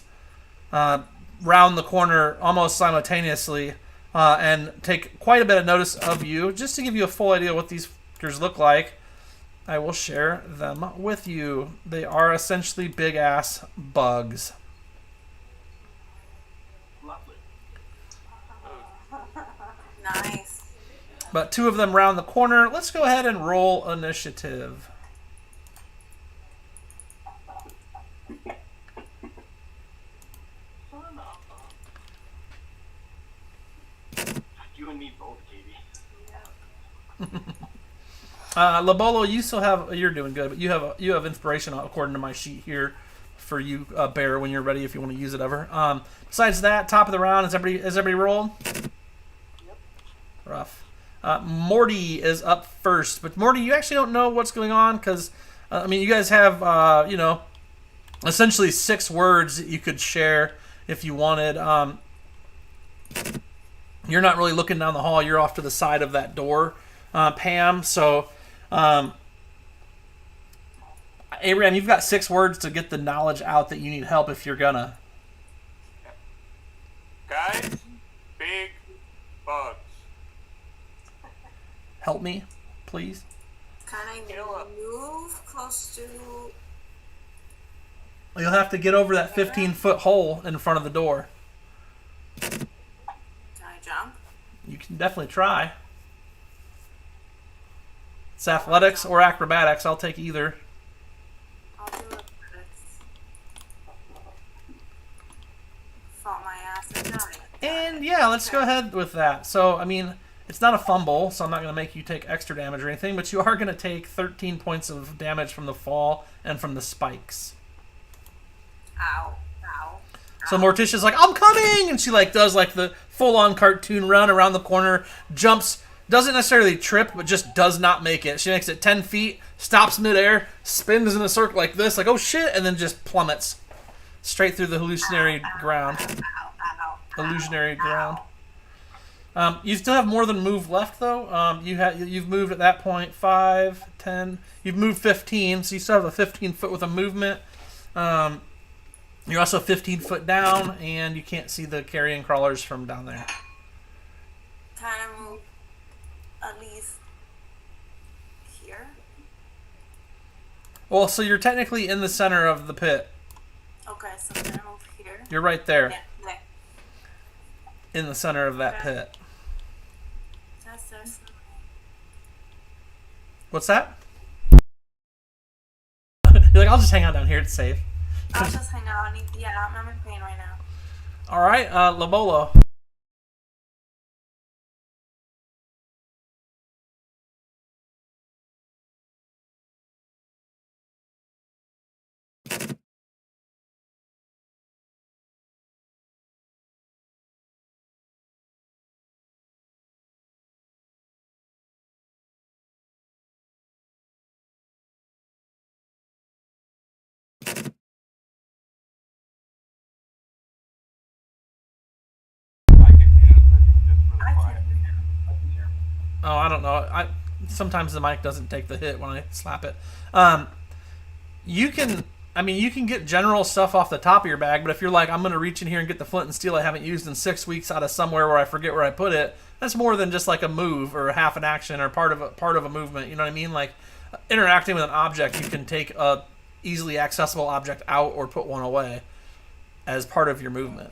round the corner almost simultaneously, and take quite a bit of notice of you. Just to give you a full idea what these creatures look like, I will share them with you. They are essentially big ass bugs. Lovely. Nice. But two of them round the corner. Let's go ahead and roll initiative. You and me both, Katie. Lobolo, you still have. You're doing good, but you have inspiration according to my sheet here for you, Bear, when you're ready if you want to use it ever. Besides that, top of the round, is everybody rolled? Yep. Rough. Morty is up first, but Morty, you actually don't know what's going on because I mean, you guys have essentially 6 words that you could share if you wanted. You're not really looking down the hall. You're off to the side of that door, Pam. So, Abraham, you've got 6 words to get the knowledge out that you need help if you're gonna. Guys, big bugs. Help me, please. Can I move close to? You'll have to get over that 15-foot hole in front of the door. Can I jump? You can definitely try. It's athletics or acrobatics. I'll take either. I'll do athletics. Fought my ass and done it. And yeah, let's go ahead with that. So, I mean, it's not a fumble, so I'm not going to make you take extra damage or anything, but you are going to take 13 points of damage from the fall and from the spikes. Ow. Ow. So Morticia's like, I'm coming! And she does the full-on cartoon run around the corner, jumps, doesn't necessarily trip, but just does not make it. She makes it 10 feet, stops midair, spins in a circle like this, like, oh shit, and then just plummets straight through the hallucinatory ground. Illusionary ground. You still have more than move left, though. You've moved at that point 5, 10. You've moved 15, so you still have a 15 foot with a movement. You're also 15 foot down, and you can't see the carrion crawlers from down there. Can I move at least here? Well, so you're technically in the center of the pit. Okay, so can I move here? You're right there, Yeah, there. in the center of that Okay. pit. That's What's that? You're like, I'll just hang out down here. It's safe. I'll just hang out. I'm in pain right now. All right, Lobolo. I can, but it's just really I quiet. can. I can hear. Oh, I don't know. Sometimes the mic doesn't take the hit when I slap it. You can get general stuff off the top of your bag, but if you're like, I'm going to reach in here and get the flint and steel I haven't used in 6 weeks out of somewhere where I forget where I put it, that's more than just like a move or half an action or part of a movement. You know what I mean? Like interacting with an object, you can take a easily accessible object out or put one away as part of your movement.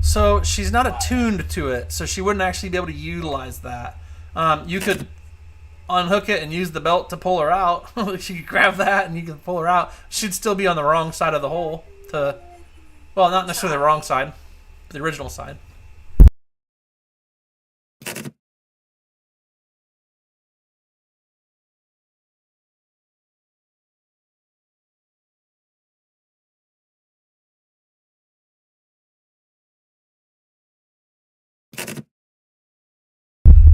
So she's not attuned to it, so she wouldn't actually be able to utilize that. You could unhook it and use the belt to pull her out. She could grab that and you can pull her out. She'd still be on the wrong side of the hole. Well, not necessarily the wrong side, but the original side.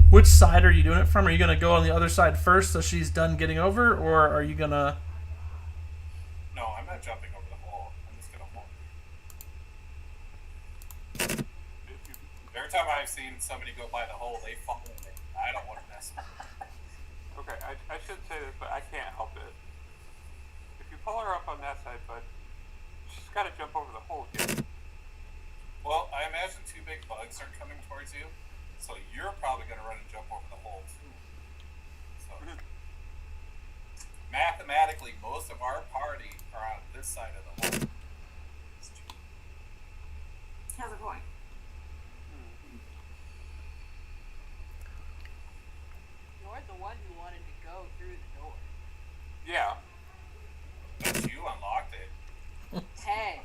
Which side are you doing it from? Are you going to go on the other side first so she's done getting over, or are you going to... No, I'm not jumping over the hole. I'm just gonna hold. Every time I've seen somebody go by the hole, they fall in it. I don't want to mess with it. Okay, I should say this, but I can't help it. If you pull her up on that side, bud, she's got to jump over the hole again. Well, I imagine two big bugs are coming towards you, so you're probably going to run and jump over the hole too. So, mathematically, most of our party are on this side of the hole. Has a point. You're the one who wanted to go through the door. Yeah. But you unlocked it. Hey.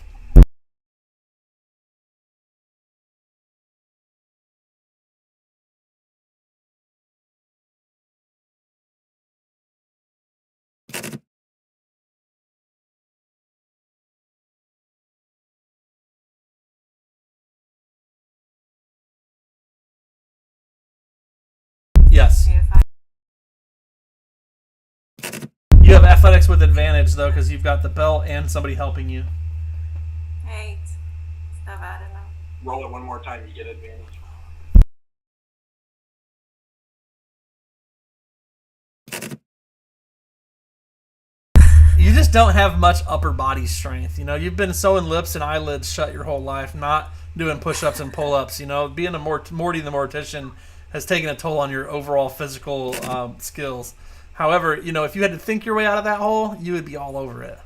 Yes. See if I You have athletics with advantage, though, because you've got the belt and somebody helping you. 8. Not bad enough. Roll it one more time, you get advantage. You just don't have much upper body strength. You know, you've been sewing lips and eyelids shut your whole life, not doing push-ups and pull-ups. You know, being a Morty the Mortician has taken a toll on your overall physical skills. However, you know, if you had to think your way out of that hole, you would be all over it.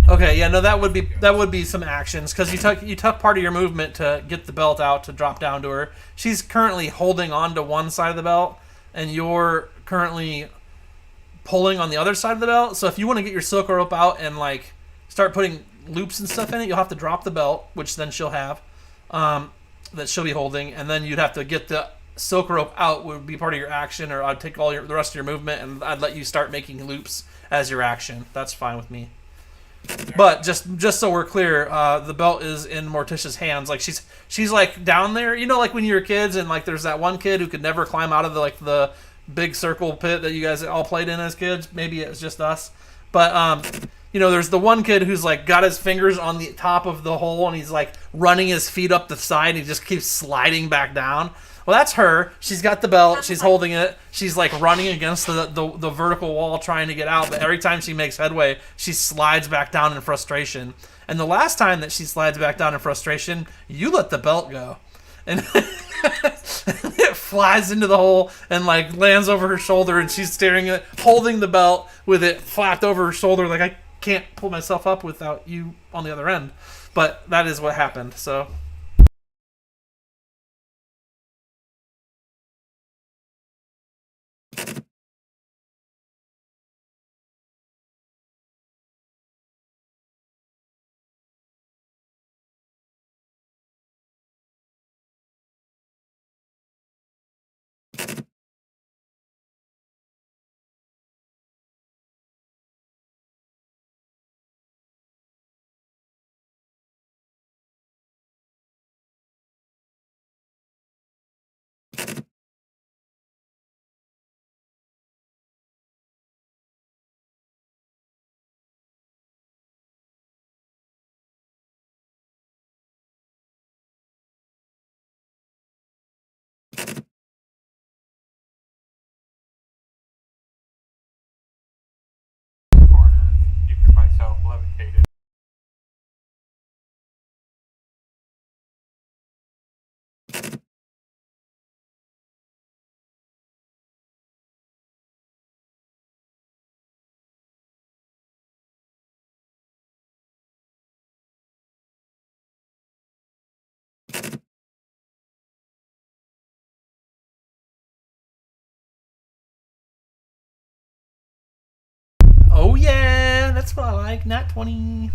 Okay, yeah, no, that would be some actions because you took part of your movement to get the belt out to drop down to her. She's currently holding on to one side of the belt, and you're currently pulling on the other side of the belt. So if you want to get your silk rope out and like start putting loops and stuff in it, you'll have to drop the belt, which then she'll have, that she'll be holding, and then you'd have to get the silk rope out. Would be part of your action, or I'd take the rest of your movement and I'd let you start making loops as your action. That's fine with me. But just so we're clear, the belt is in Morticia's hands. Like she's like down there. You know, like when you were kids and like there's that one kid who could never climb out of the big circle pit that you guys all played in as kids. Maybe it was just us. But you know, there's the one kid who's like got his fingers on the top of the hole and he's like running his feet up the side and he just keeps sliding back down. Well, that's her. She's got the belt. She's holding it. She's like running against the vertical wall trying to get out. But every time she makes headway, she slides back down in frustration. And the last time that she slides back down in frustration, you let the belt go. And it flies into the hole and like lands over her shoulder. And she's staring at it, holding the belt with it flapped over her shoulder. Like, I can't pull myself up without you on the other end. But that is what happened. So... Corner, keeping myself levitated. Oh yeah, that's what I like. Nat 20.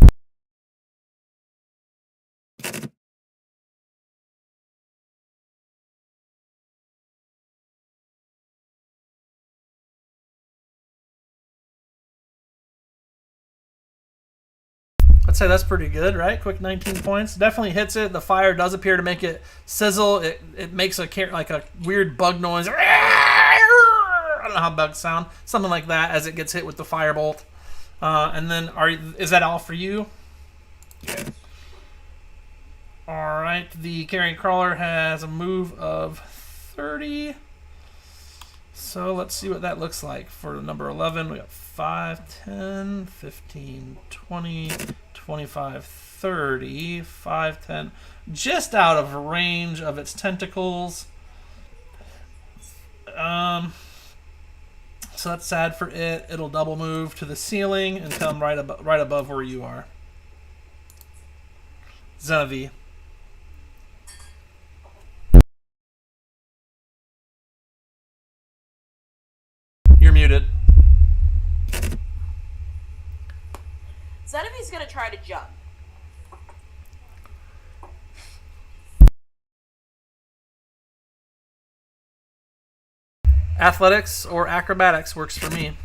I'd say that's pretty good, right? Quick 19 points. Definitely hits it. The fire does appear to make it sizzle. It makes like a weird bug noise. I don't know how bugs sound. Something like that as it gets hit with the firebolt. And then is that all for you? Yes. All right. The carrion crawler has a move of 30. So let's see what that looks like for number 11. We got 5, 10, 15, 20, 25, 30, 5, 10. Just out of range of its tentacles. So that's sad for it. It'll double move to the ceiling and come right above where you are. Xenavi. You're muted. Xenavi's gonna try to jump. Athletics or acrobatics works for me.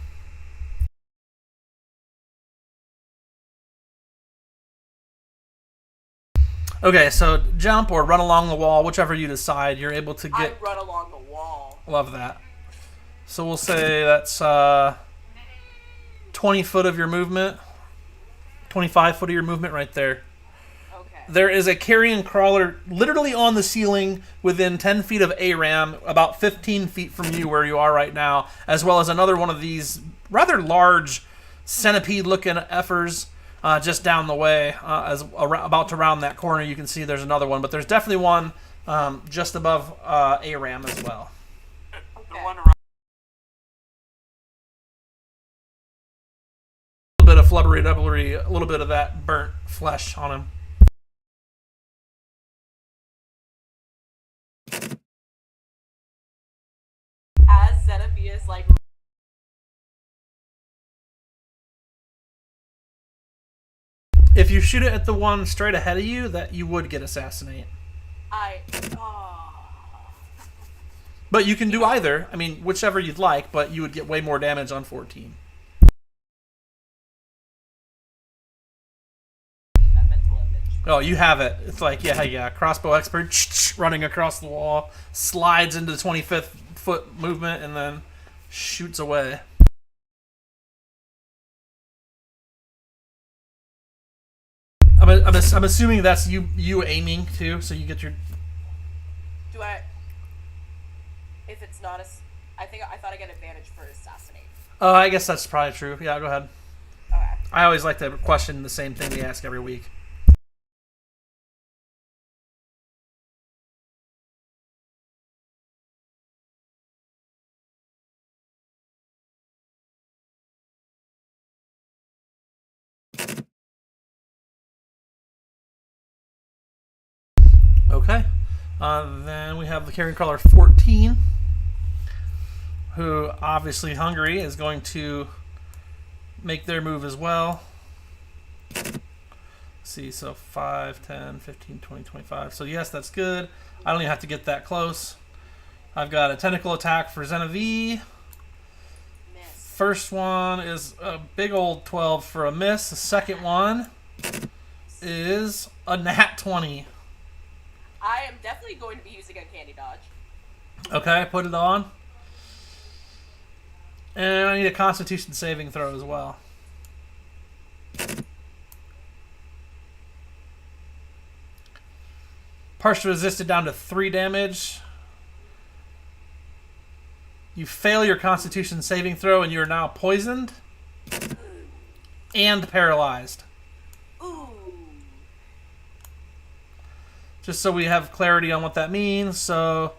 Okay, so jump or run along the wall, whichever you decide. You're able to get. I run along the wall. Love that. So we'll say that's 20 foot of your movement, 25 foot of your movement right there. Okay. There is a carrion crawler literally on the ceiling within 10 feet of ARAM, about 15 feet from you where you are right now, as well as another one of these rather large centipede-looking effers just down the way. About to round that corner, you can see there's another one, but there's definitely one just above ARAM as well. The one around A little bit of flubbery, a little bit of that burnt flesh on him. As Xenophi is like, If you shoot it at the one straight ahead of you, that you would get assassinate. But you can do either. I mean, whichever you'd like, but you would get way more damage on 14. that mental image. Oh, you have it. It's like, yeah, crossbow expert running across the wall, slides into the 25th foot movement, and then shoots away. I'm assuming that's you aiming too, so you get your. Do I? If it's not I thought I get advantage for assassinate. I guess that's probably true. Yeah, go ahead. Okay. I always like to question the same thing we ask every week. Okay. Then we have the carrion crawler 14, who obviously hungry is going to make their move as well. Let's see, so 5, 10, 15, 20, 25. So yes, that's good. I don't even have to get that close. I've got a tentacle attack for Xenavi. Miss. First one is a big old 12 for a miss. The second one is a nat 20. I am definitely going to be using a candy dodge. Okay, put it on. And I need a Constitution saving throw as well. Partial resisted down to 3 damage. You fail your Constitution saving throw and you are now poisoned and paralyzed. Ooh. Just so we have clarity on what that means. So,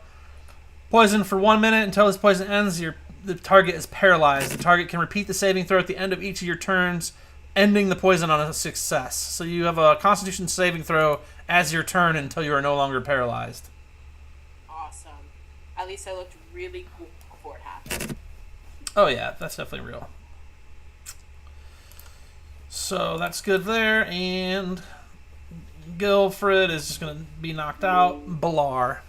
poison for 1 minute until this poison ends. The target is paralyzed. The target can repeat the saving throw at the end of each of your turns, ending the poison on a success. So you have a Constitution saving throw as your turn until you are no longer paralyzed. Awesome. At least I looked really cool before it happened. Oh yeah, that's definitely real. So that's good there, and Gilfred is just going to be knocked out. Balar.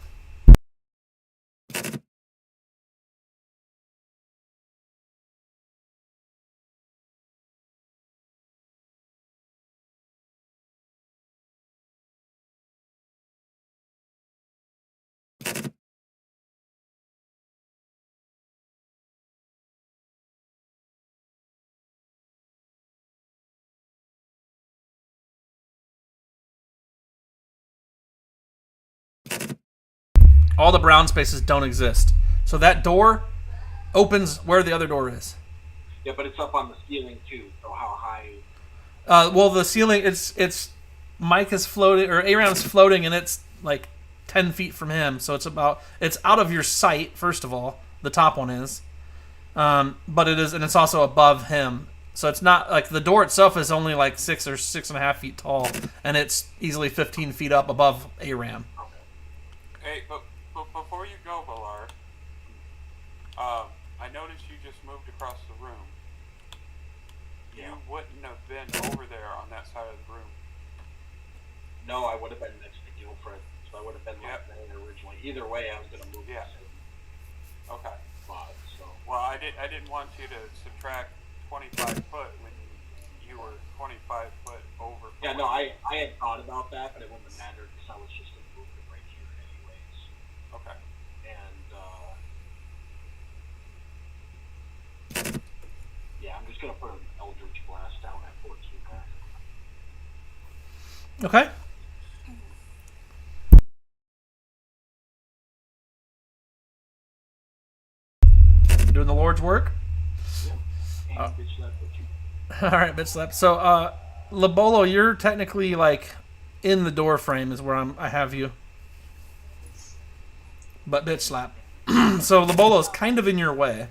All the brown spaces don't exist. So that door opens where the other door is. Yeah, but it's up on the ceiling too. So how high? Well, the ceiling, it's Mike is floating, or Aram's floating, and it's like 10 feet from him. So it's out of your sight, first of all. The top one is. But it is, and it's also above him. So it's not like the door itself is only like 6 or 6.5 feet tall, and it's easily 15 feet up above Aram. Hey, but before you go, Valar, I noticed you just moved across the room. Yeah. You wouldn't have been over there on that side of the room. No, I would have been next to Gilfred, so I would have been Yep. left there originally. Either way, I was gonna move Yeah. the same Okay. spot. So Well, I didn't want you to subtract 25 foot when you were 25 foot over. yeah, no, I had thought about that, but it wouldn't have mattered because I was just gonna move it right here anyways. Okay. And yeah, I'm just gonna put an Eldritch Blast down at 14 back. Okay. Doing the Lord's work. Yeah. And bitch that for two. All right, bitch slap. So, Labolo, you're technically like in the door frame is where I have you. But bitch slap. So Labolo is kind of in your way.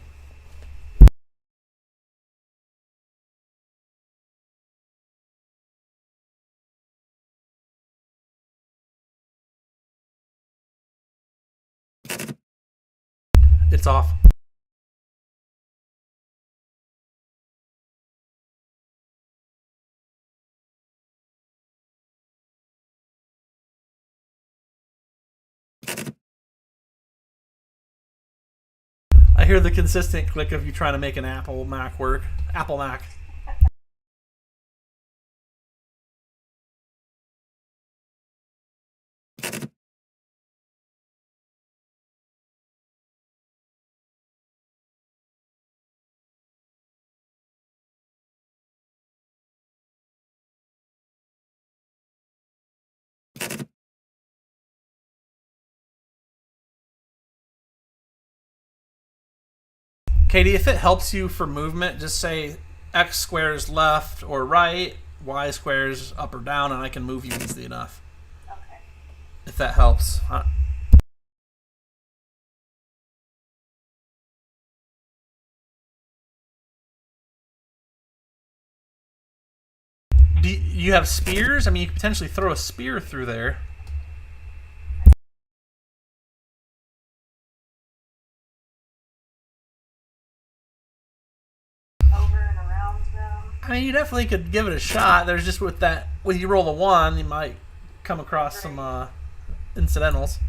It's off. I hear the consistent click of you trying to make an Apple Mac work. Apple Mac. Katie, if it helps you for movement, just say X squares left or right, Y squares up or down, and I can move you easily enough. Okay. If that helps. Do you have spears? I mean, you could potentially throw a spear through there. Over and around them. I mean, you definitely could give it a shot. There's just with that, when you roll a 1, you might come across some incidentals.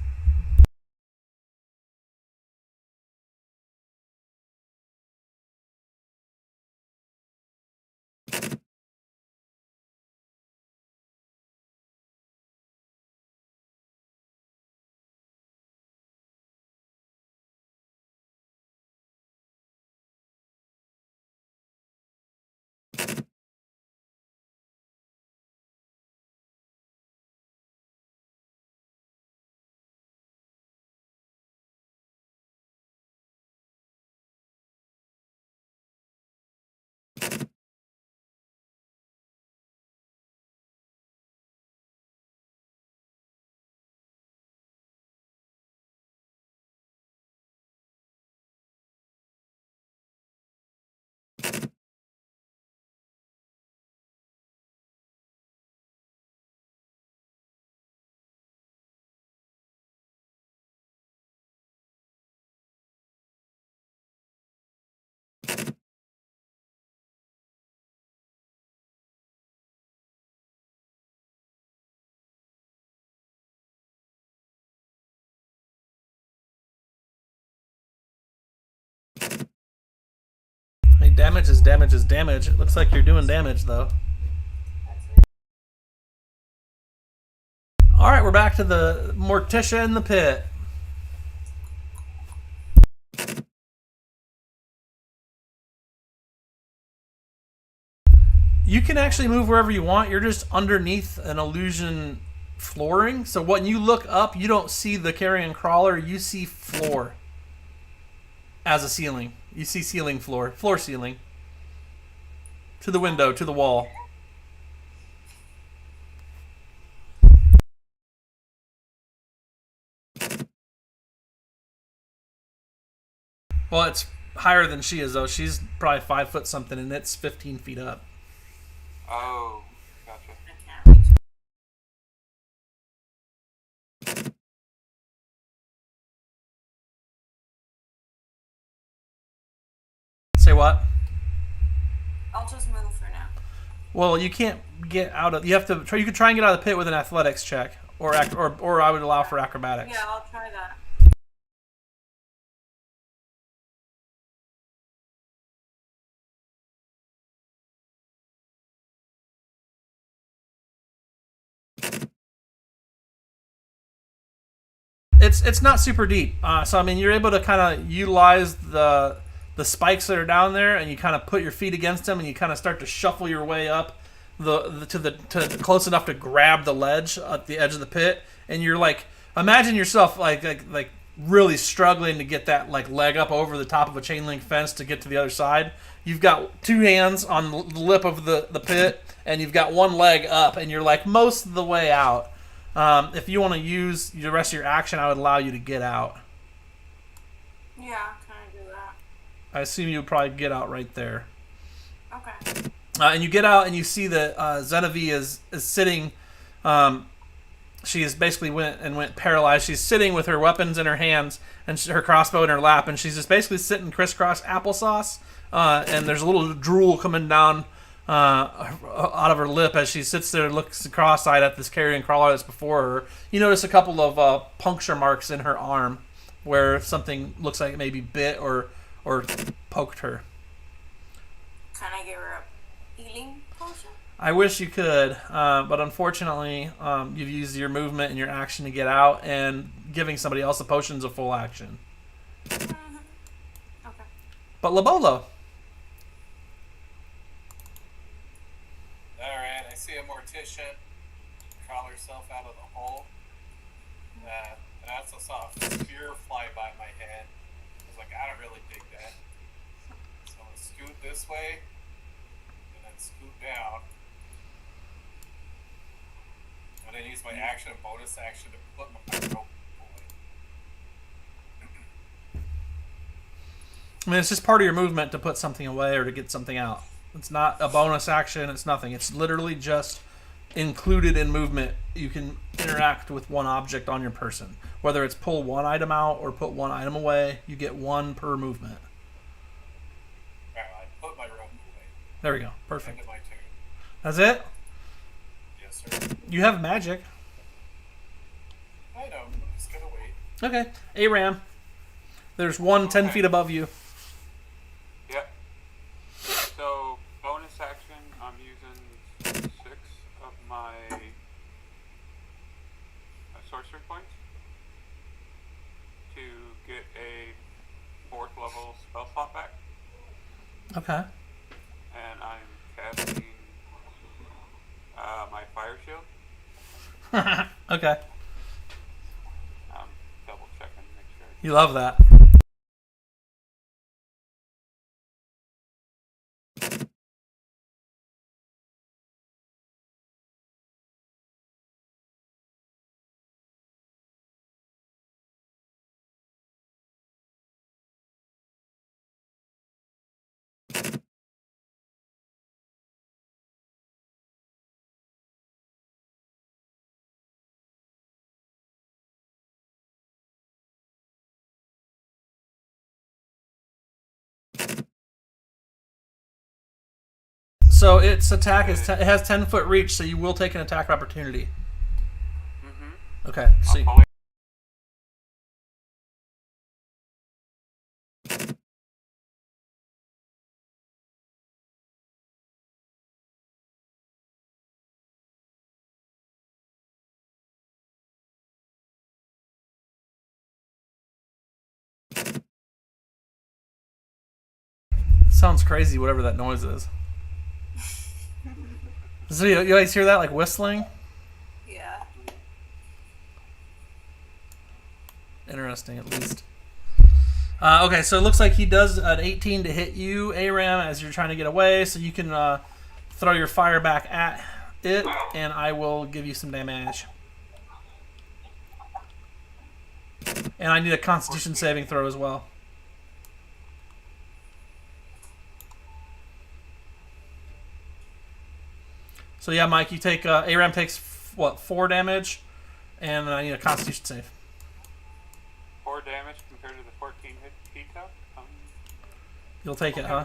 Hey, damage is damage is damage. It looks like you're doing damage, though. Alright, we're back to the Morticia in the pit. You can actually move wherever you want. You're just underneath an illusion flooring. So when you look up, you don't see the carrion crawler. You see floor as a ceiling. You see ceiling floor ceiling to the window, to the wall. Well, it's higher than she is though. She's probably 5 foot something, and it's 15 feet up. Oh, gotcha. I can't reach. Say what? I'll just move for now. Well, you can't get out of. You have to try. You could try and get out of the pit with an athletics check, or I would allow for acrobatics. Yeah, I'll try that. It's not super deep, so I mean you're able to kind of utilize the spikes that are down there, and you kind of put your feet against them, and you kind of start to shuffle your way up to close enough to grab the ledge at the edge of the pit, and you're like, imagine yourself like really struggling to get that like leg up over the top of a chain link fence to get to the other side. You've got 2 hands on the lip of the pit, and you've got 1 leg up, and you're like most of the way out. If you want to use the rest of your action, I would allow you to get out. Yeah, can I do that? I assume you would probably get out right there. Okay. And you get out and you see that Zenevie is sitting. She is basically went paralyzed. She's sitting with her weapons in her hands and her crossbow in her lap, and she's just basically sitting crisscross applesauce. And there's a little drool coming down out of her lip as she sits there and looks cross-eyed at this carrion crawler that's before her. You notice a couple of puncture marks in her arm where something looks like it maybe bit or poked her. Can I give her a healing potion? I wish you could, but unfortunately, you've used your movement and your action to get out, and giving somebody else a potion's a full action. Mm-hmm. Okay. But Labolo. Alright, I see a mortician crawl herself out of the hole. And I also saw a spear fly by my head. I was like, I don't really dig that. So I'm going to scoot this way, and then scoot down. And then use my action and bonus action to put my rope away. I mean, it's just part of your movement to put something away or to get something out. It's not a bonus action. It's nothing. It's literally just included in movement. You can interact with one object on your person. Whether it's pull 1 item out or put 1 item away, you get 1 per movement. Alright, I put my rope away. There we go. End Perfect. of my turn. That's it? Yes, sir. You have magic. I know. I'm just going to wait. Okay. Aram. There's one 10 feet above you. Yep. So, bonus action, I'm using 6 of my sorcery points to get a 4th level spell slot back. Okay. And I'm casting my fire shield. Okay. I'm double checking to make sure. You love that. So its attack is it has 10-foot reach, so you will take an attack of opportunity. Mm-hmm. Okay. So sounds crazy, whatever that noise is. So you guys hear that, like whistling? Yeah. Interesting, at least. Okay, so it looks like he does an 18 to hit you, Aram, as you're trying to get away. So you can throw your fire back at it, and I will give you some damage. And I need a Constitution saving throw as well. So yeah, Mike, you take Aram takes what 4 damage, and I need a Constitution save. 4 damage compared to the 14 hit he took. You'll take it, huh?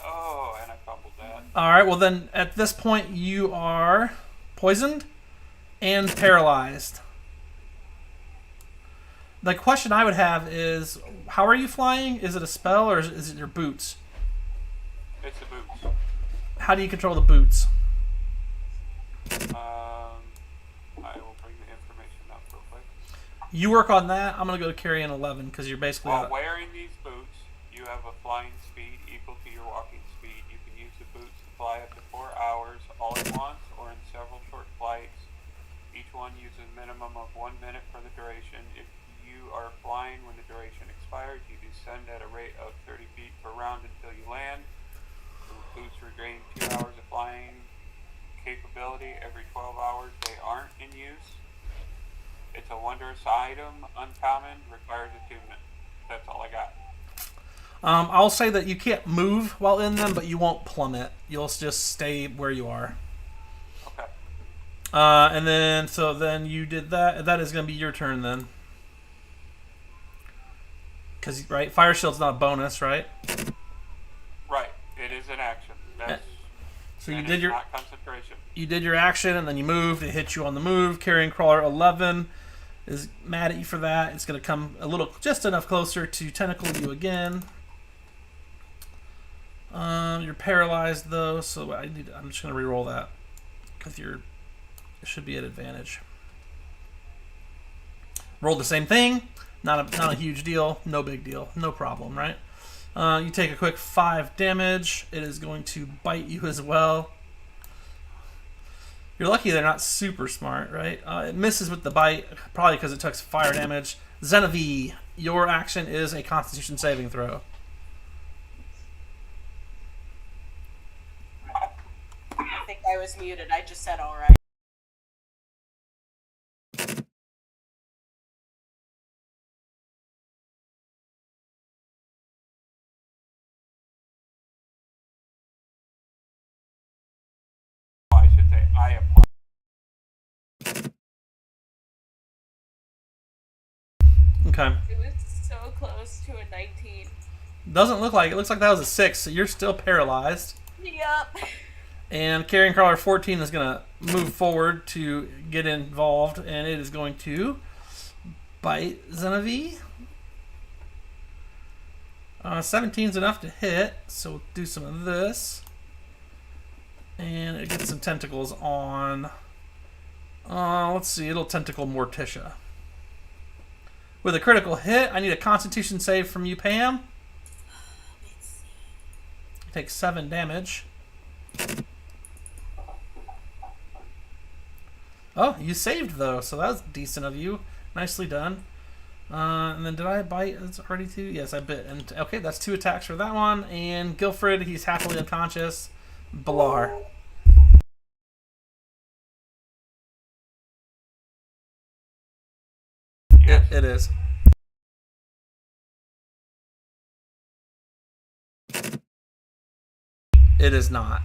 Oh, and I fumbled that. All right. Well, then at this point you are poisoned and paralyzed. The question I would have is, how are you flying? Is it a spell or is it your boots? It's the boots. How do you control the boots? I will bring the information up real quick. You work on that. I'm gonna go to carry an 11 because you're basically. While wearing these boots, you have a flying speed equal to your walking speed. You can use the boots to fly up to 4 hours all at once or in several short flights. Each one uses a minimum of 1 minute for the duration. If you are flying when the duration expires, you descend at a rate of 30 feet per round until you land. The boots regain 2 hours of flying capability every 12 hours they aren't in use. It's a wondrous item, uncommon, requires attunement. That's all I got. I'll say that you can't move while in them, but you won't plummet. You'll just stay where you are. Okay. And then, so then you did that. That is going to be your turn then. Because, right, Fire Shield's not a bonus, right? Right. It is an action. That's, so you and did it's your not concentration. you did your action, and then you moved. It hit you on the move. Carrying Crawler 11 is mad at you for that. It's going to come a little, just enough closer to tentacle you again. You're paralyzed though, so I'm just going to reroll that because it should be at advantage. Rolled the same thing. Not a huge deal. No big deal. No problem, right? You take a quick 5 damage. It is going to bite you as well. You're lucky they're not super smart, right? It misses with the bite, probably because it took fire damage. Xenovi, your action is a Constitution saving throw. I think I was muted. I just said all right. I should say I apply. Okay. It was so close to a 19. Doesn't look like it. Looks like that was a 6, so you're still paralyzed. Yep. And Carrying Crawler 14 is going to move forward to get involved, and it is going to bite Xenovi. 17's enough to hit, so we'll do some of this. And it gets some tentacles on. Let's see, it'll tentacle Morticia. With a critical hit, I need a Constitution save from you, Pam. Take 7 damage. Oh, you saved though, so that was decent of you. Nicely done. And then did I bite? It's already 2. Yes, I bit. And okay, that's 2 attacks for that one. And Guilfred, he's happily unconscious. Blar. Yes. It is. It is not.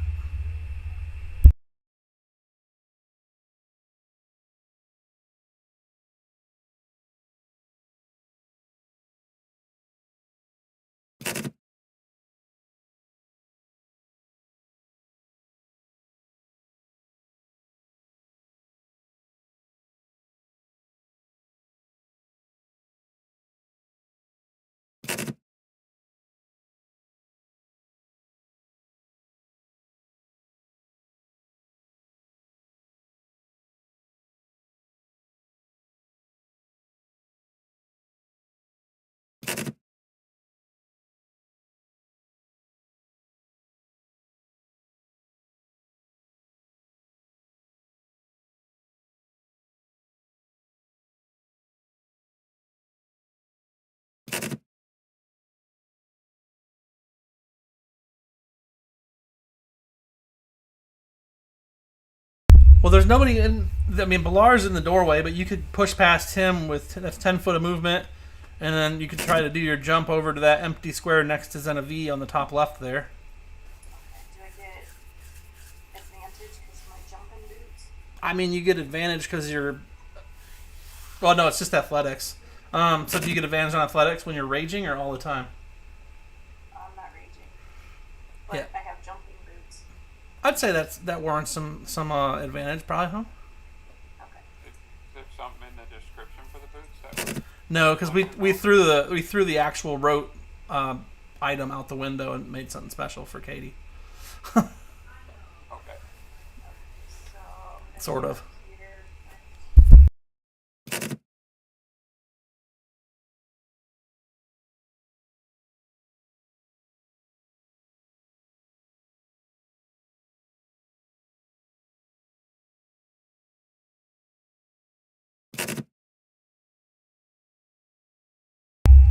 Well, there's nobody in. I mean, Bilar's in the doorway, but you could push past him with that's 10 foot of movement, and then you could try to do your jump over to that empty square next to Zenavi on the top left there. Do I get advantage because of my jumping boots? I mean, you get advantage because you're. Well, no, it's just athletics. So do you get advantage on athletics when you're raging or all the time? I'm not raging. But Yeah. I have jumping boots. I'd say that warrants some advantage, probably, huh? Okay. Is there something in the description for the boots that would... No, because we threw the actual rote item out the window and made something special for Katie. Okay. So Sort of. here,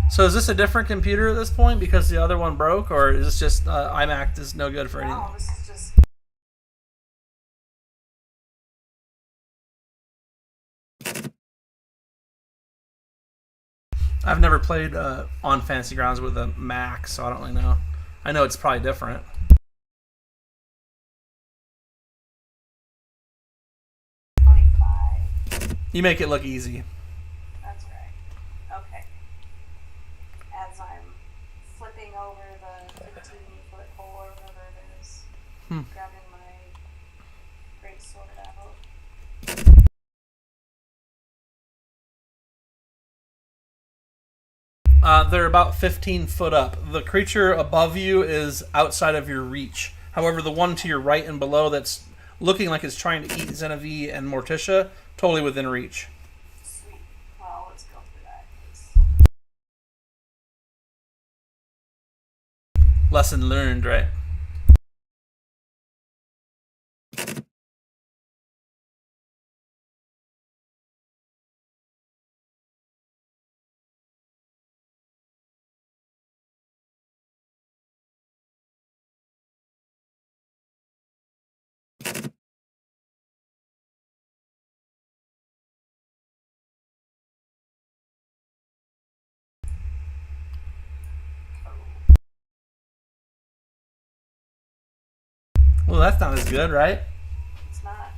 So is this a different computer at this point because the other one broke, or is this just iMac is no good for anything? no, this is just I've never played on Fantasy Grounds with a Mac, so I don't really know. I know it's probably different. 25. You make it look easy. That's right. Okay. As I'm flipping over the 15-foot hole or whatever it is, grabbing my great sword out. They're about 15 foot up. The creature above you is outside of your reach. However, the one to your right and below that's looking like it's trying to eat Zenavi and Morticia, totally within reach. Sweet. Well, let's go for that. 'Cause Lesson learned, right? Well, that's not as good, right? it's not.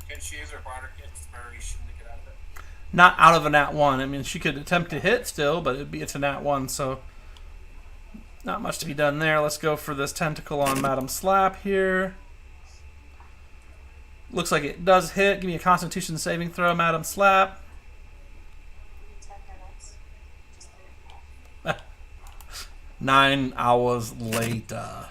Can she use her bardic inspiration to get out of it? Not out of a nat 1. I mean, she could attempt to hit still, but it's a nat 1, so not much to be done there. Let's go for this tentacle on Madam Slap here. Looks like it does hit. Give me a Constitution saving throw, Madam Slap. 10 minutes. Just kidding. 9 hours later.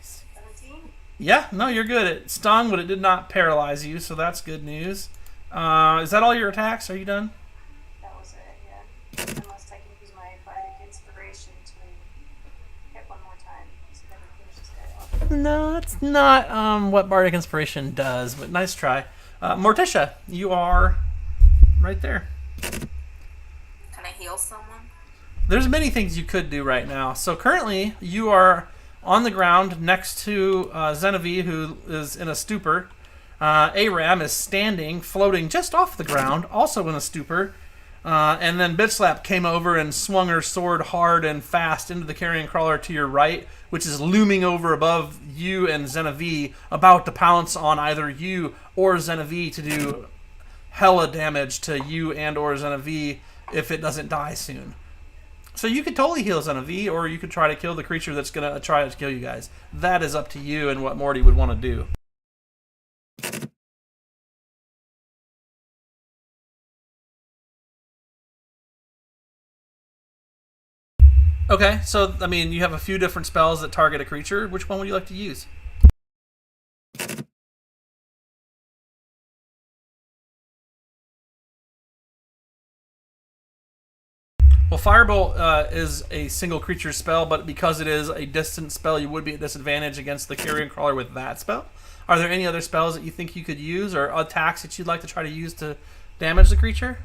17? Yeah, no, you're good. It stung, but it did not paralyze you, so that's good news. Is that all your attacks? Are you done? That was it, yeah. Unless I can use my bardic inspiration to hit one more time. So that it finishes it off. No, that's not what Bardic Inspiration does, but nice try. Morticia, you are right there. Can I heal someone? There's many things you could do right now. So currently, you are on the ground next to Zenavi, who is in a stupor. Aram is standing, floating just off the ground, also in a stupor. And then Bitch Slap came over and swung her sword hard and fast into the carrion crawler to your right, which is looming over above you and Zenavi, about to pounce on either you or Zenavi to do hella damage to you and or Zenavi if it doesn't die soon. So you could totally heal Zenavi, or you could try to kill the creature that's going to try to kill you guys. That is up to you and what Morty would want to do. Okay, so, I mean, you have a few different spells that target a creature. Which one would you like to use? Well, Firebolt is a single creature spell, but because it is a distant spell, you would be at disadvantage against the Carrion Crawler with that spell. Are there any other spells that you think you could use, or attacks that you'd like to try to use to damage the creature?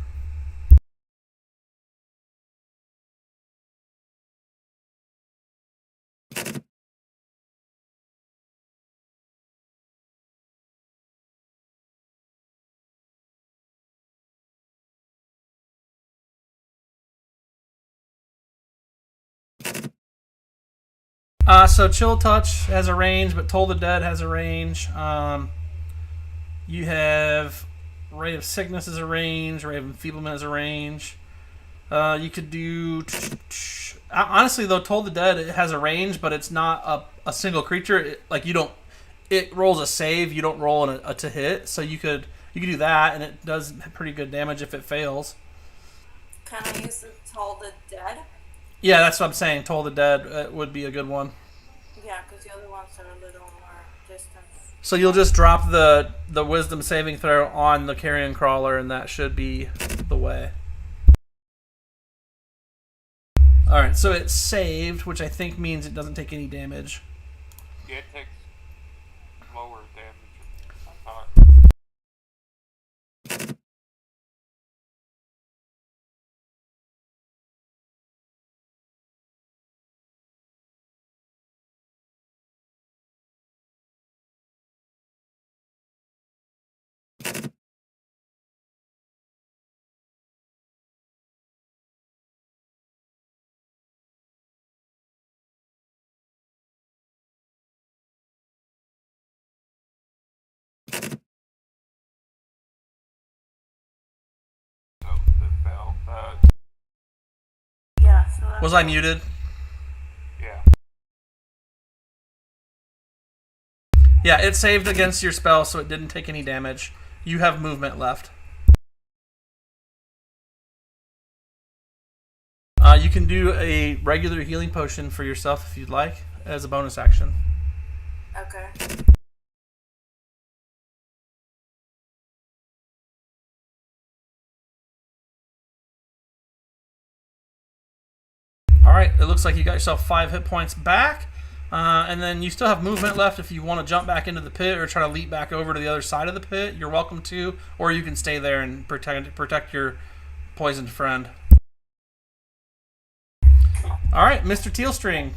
So Chill Touch has a range, but Toll the Dead has a range. You have Ray of Sickness as a range. Ray of Enfeeblement as a range. You could do... Honestly, though, Toll the Dead it has a range, but it's not a single creature. You don't... It rolls a save. You don't roll a to hit. So you could do that, and it does pretty good damage if it fails. Can I use the Toll the Dead? Yeah, that's what I'm saying. Toll the Dead would be a good one. Yeah, because the other ones are a little more distance. So you'll just drop the Wisdom saving throw on the Carrion Crawler, and that should be the way. Alright, so it's saved, which I think means it doesn't take any damage. Yeah, it takes lower damage, I thought. So, it fell. Yeah, so that's Was I muted? Yeah. Yeah, it saved against your spell, so it didn't take any damage. You have movement left. You can do a regular healing potion for yourself if you'd like, as a bonus action. okay. Alright, it looks like you got yourself 5 hit points back. And then you still have movement left if you want to jump back into the pit or try to leap back over to the other side of the pit. You're welcome to, or you can stay there and protect your poisoned friend. Alright, Mr. Tealstring.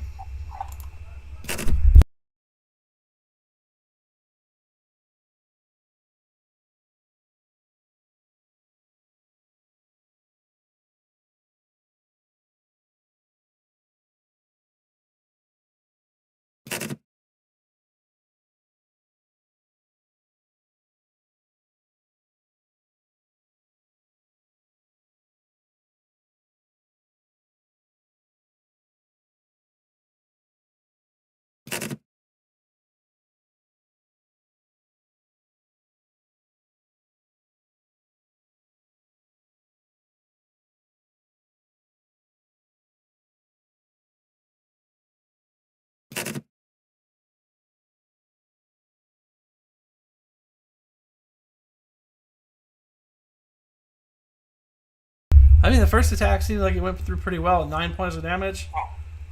I mean, the first attack seemed like it went through pretty well. 9 points of damage.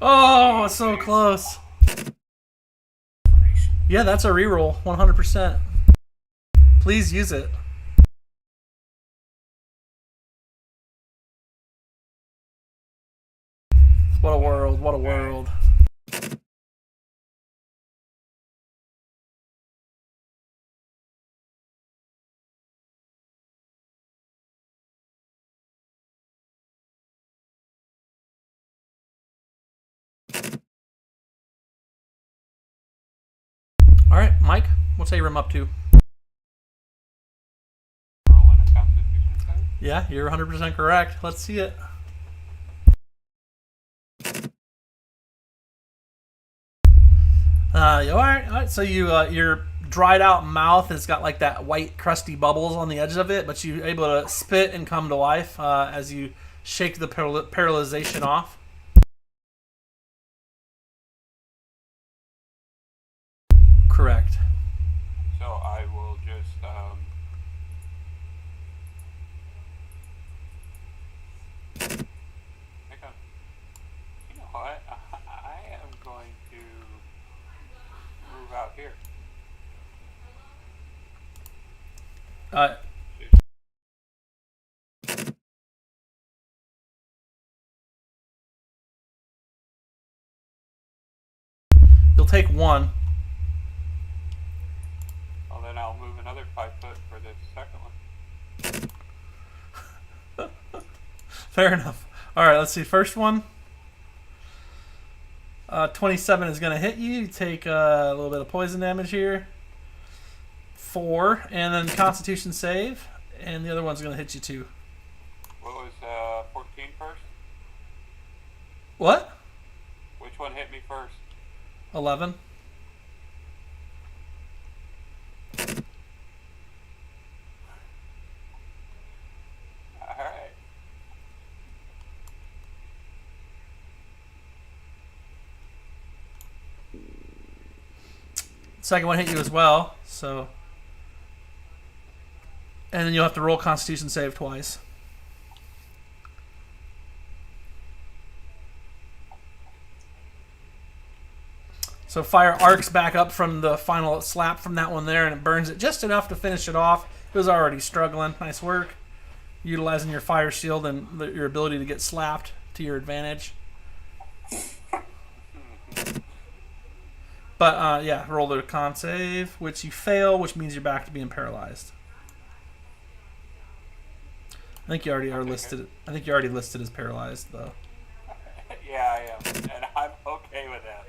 Oh, so close. Yeah, that's a reroll. 100%. Please use it. What a world. What a world. Alright, Mike, what's Aram up to? Rolling a constitution save? Yeah, you're 100% correct. Let's see it. Alright. So your dried out mouth has got like that white crusty bubbles on the edge of it, but you're able to spit and come to life as you shake the paralyzation off. Correct. So I will just, pick up. You know what? I am going to move out here. You'll take 1. Well, then I'll move another 5 foot for this second one. Fair enough. Alright, let's see. First one. 27 is going to hit you. You take a little bit of poison damage here. 4, and then Constitution save, and the other one's going to hit you too. What was 14 first? What? Which one hit me first? 11. Alright. Second one hit you as well, so. And then you'll have to roll Constitution save twice. So fire arcs back up from the final slap from that one there, and it burns it just enough to finish it off. It was already struggling. Nice work. Utilizing your fire shield and your ability to get slapped to your advantage. But yeah, roll the con save, which you fail, which means you're back to being paralyzed. I think you already are listed. I think you're already listed as paralyzed, though. Yeah, I am, and I'm okay with that.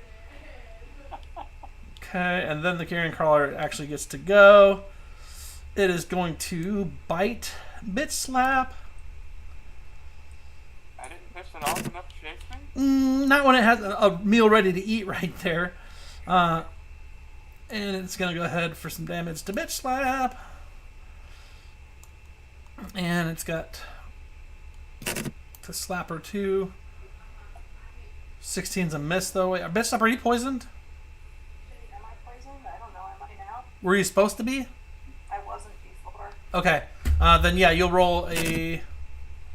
Okay, and then the carrion crawler actually gets to go. It is going to bite, bit slap. I didn't piss it off enough to chase me? Not when it has a meal ready to eat right there. And it's going to go ahead for some damage to bitch slap. And it's got to slapper too. 16's a miss though. Wait, bitch slap, are you poisoned? Am I poisoned? I don't know. Am I now? Were you supposed to be? I wasn't before. Okay. Then yeah, you'll roll a.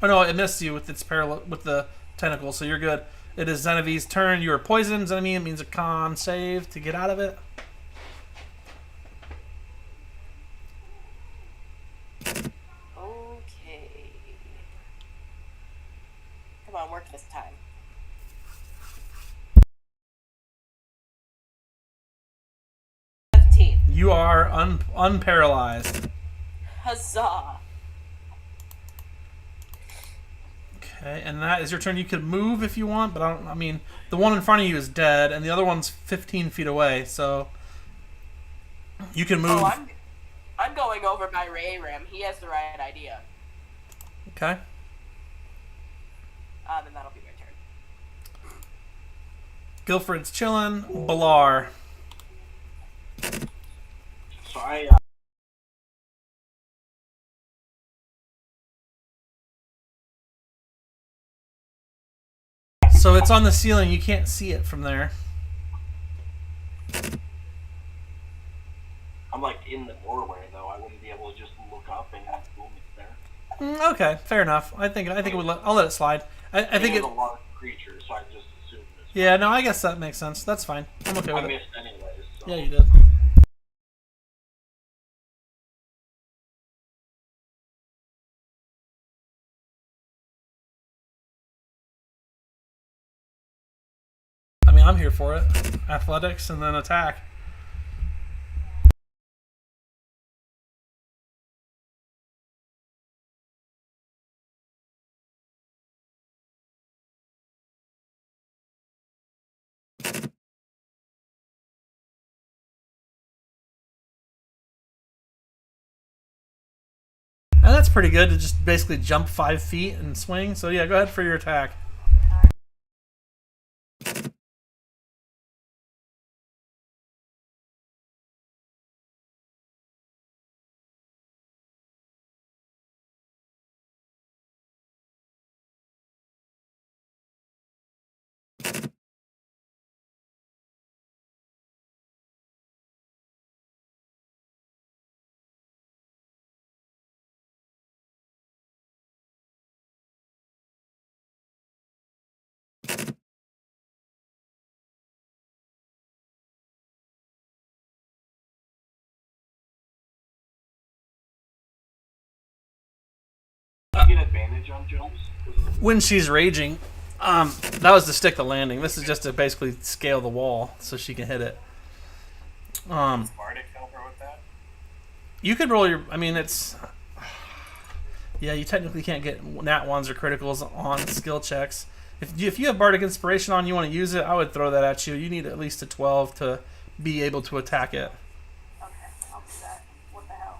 Oh no, it missed you with its with the tentacle, so you're good. It is Zenevieve's turn. You are poisoned, Zenevie. It means a con save to get out of it. Okay. Come on, work this time. You are unparalyzed. Huzzah! Okay, and that is your turn. You could move if you want, but I mean, the one in front of you is dead, and the other one's 15 feet away, so you can move. Oh, I'm going over by Ray Ram. He has the right idea. Okay. Then that'll be my turn. Guilfred's chilling. Balar. So I So it's on the ceiling. You can't see it from there. I'm like in the doorway though. I wouldn't be able to just look up and boom, it's there. Okay, fair enough. I think it would. I'll let it slide. I think It's it. a large creature, so I just assumed this. Yeah, no, I guess that makes sense. That's fine. I'm okay I with it. missed anyways. So. Yeah, you did. I mean, I'm here for it. Athletics and then attack. And that's pretty good to just basically jump 5 feet and swing. So yeah, go ahead for your attack. You get advantage on jumps. When she's raging, that was to stick the landing. This is just to basically scale the wall so she can hit it. Does Bardic help her with that? You could roll your. I mean, it's. Yeah, you technically can't get nat ones or criticals on skill checks. If you have Bardic Inspiration on, you want to use it, I would throw that at you. You need at least a 12 to be able to attack it. Okay, I'll do that. What the hell?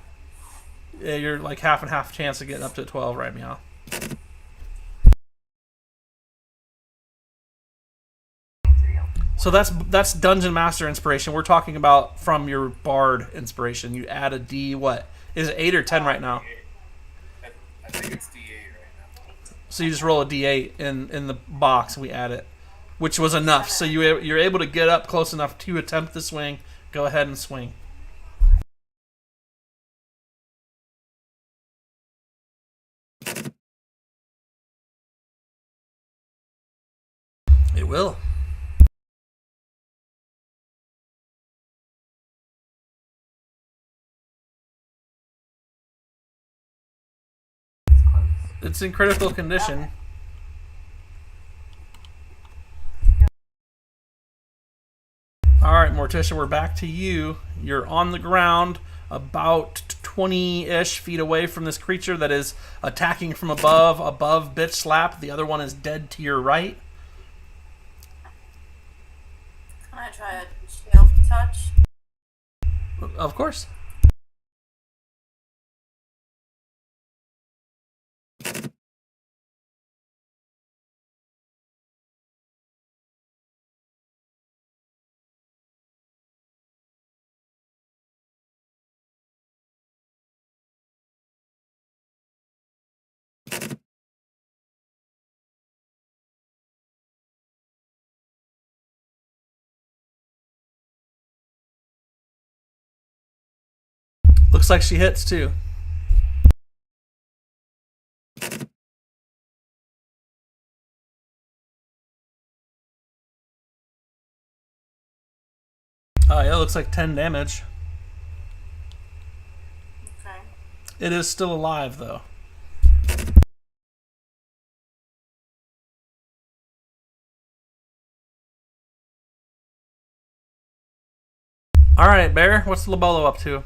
Yeah, you're like half and half chance of getting up to 12 right now. So that's Dungeon Master Inspiration. We're talking about from your Bard Inspiration. You add a D. What is it? 8 or 10 right now? I think it's D8 right now. So you just roll a D8 in the box. We add it, which was enough. So you're able to get up close enough to attempt the swing. Go ahead and swing. It will. It's in critical condition. Alright, Morticia, we're back to you. You're on the ground, about 20-ish feet away from this creature that is attacking from above Bitch Slap. The other one is dead to your right. Can I try a shield touch? Of course. Looks like she hits too. Oh yeah, it looks like 10 damage. Okay. It is still alive though. Alright, Bear, what's Lobolo up to?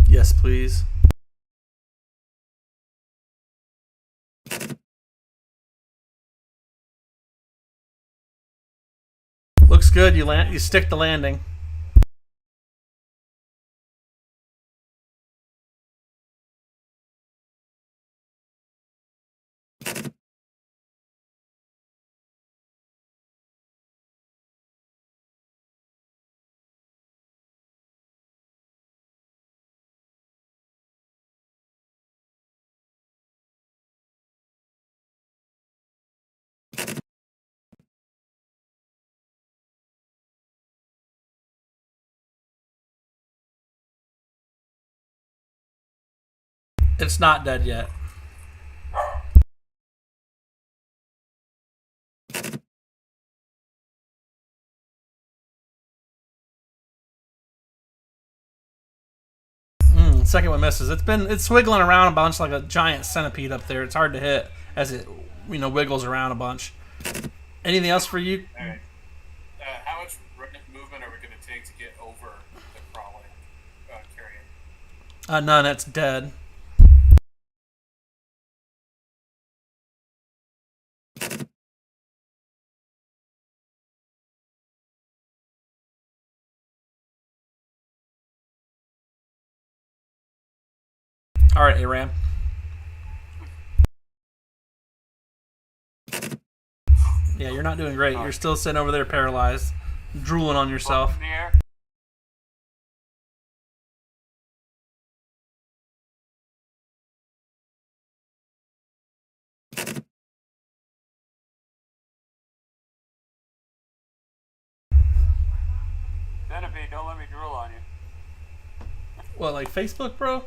Yes, please. Looks good. You stick the landing. It's not dead yet. Second one misses. It's swiggling around a bunch like a giant centipede up there. It's hard to hit as it wiggles around a bunch. Anything else for you? All right. How much movement are we going to take to get over the crawling carrion? None. It's dead. All right, Aram. Yeah, you're not doing great. You're still sitting over there paralyzed, drooling on yourself. Up in the air. Centipede, don't let me drool on you. What, like Facebook, bro?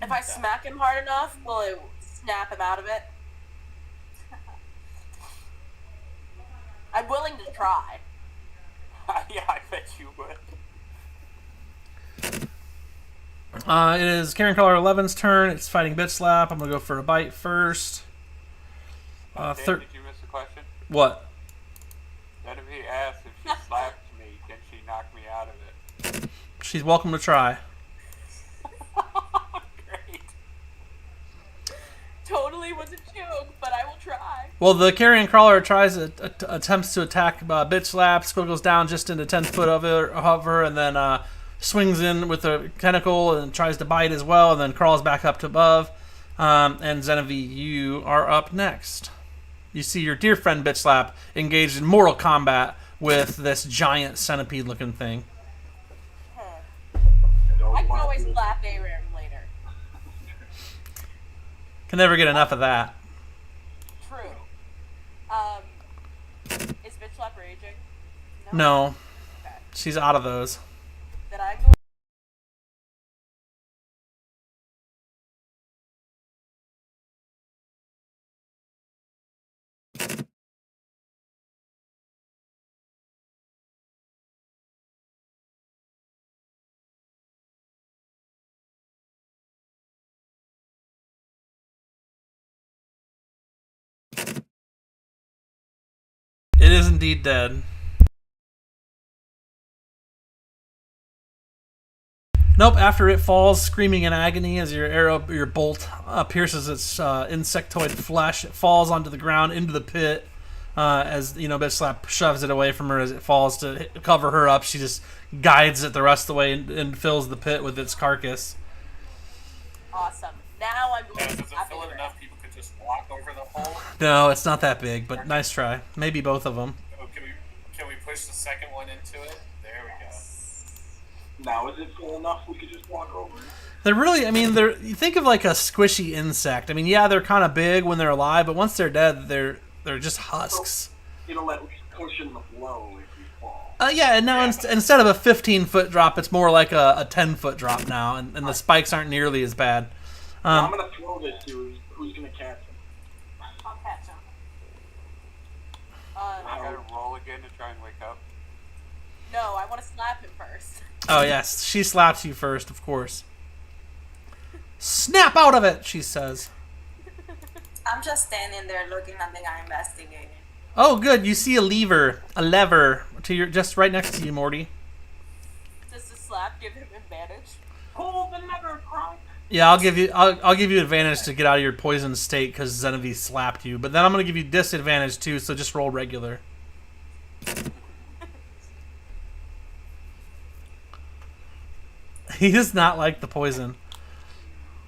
If I smack him hard enough, will it snap him out of it? I'm willing to try. Yeah, I bet you would. It is Karen Color 11's turn. It's fighting Bitch Slap. I'm going to go for a bite first. Dave, did you miss the question? What? Genevieve asked if she slapped me, can she knock me out of it? She's welcome to try. Great. Totally was a joke, but I will try. Well, the carrion crawler attempts to attack Bitch Slap. Squiggles down just into 10 foot of her, and then swings in with a tentacle and tries to bite as well, and then crawls back up to above. And Genevieve, you are up next. You see your dear friend Bitch Slap engaged in mortal combat with this giant centipede-looking thing. I can always slap Aram later. Can never get enough of that. True. Is Bitch Slap raging? No, Okay. she's out of those. Then I'm going. It is indeed dead. Nope, after it falls, screaming in agony as your bolt pierces its insectoid flesh, it falls onto the ground into the pit. As Bitch Slap shoves it away from her as it falls to cover her up. She just guides it the rest of the way and fills the pit with its carcass. Awesome. Now I'm going Does to it slap fill it Aram. enough people could just walk over the hole? No, it's not that big, but nice try. Maybe both of them. Oh, can we push the second one into it? There we go. Now is it full enough we could just walk over it? They're really, you think of like a squishy insect. Yeah, they're kind of big when they're alive, but once they're dead, they're just husks. It'll let push in the flow if you fall. Yeah, and now instead of a 15-foot drop, it's more like a 10-foot drop now, and the spikes aren't nearly as bad. I'm going to throw this to who's going to catch him. I'll catch him. I gotta roll again to try and wake up. No, I want to slap him first. Oh, yes, she slaps you first, of course. Snap out of it, she says. I'm just standing there looking at the guy investigating. Oh, good. You see a lever to your just right next to you, Morty. Does the slap give him advantage? Pull the lever, Kronk! Yeah, I'll give you advantage to get out of your poisoned state because Genevieve slapped you. But then I'm gonna give you disadvantage too, so just roll regular. He does not like the poison.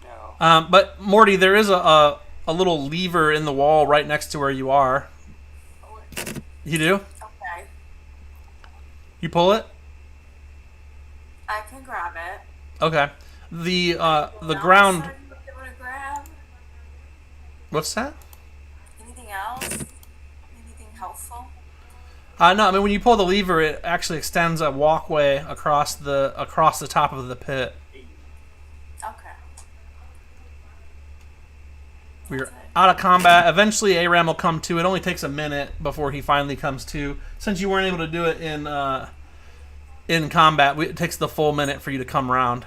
No. But Morty, there is a little lever in the wall right next to where you are. You do? Okay. You pull it? I can grab it. Okay. The Anything ground. else I would be able to grab? What's that? Anything else? Anything helpful? No, when you pull the lever, it actually extends a walkway across the top of the pit. Okay. We're out of combat. Eventually, Aram will come to. It only takes a minute before he finally comes to. Since you weren't able to do it in combat, it takes the full minute for you to come around.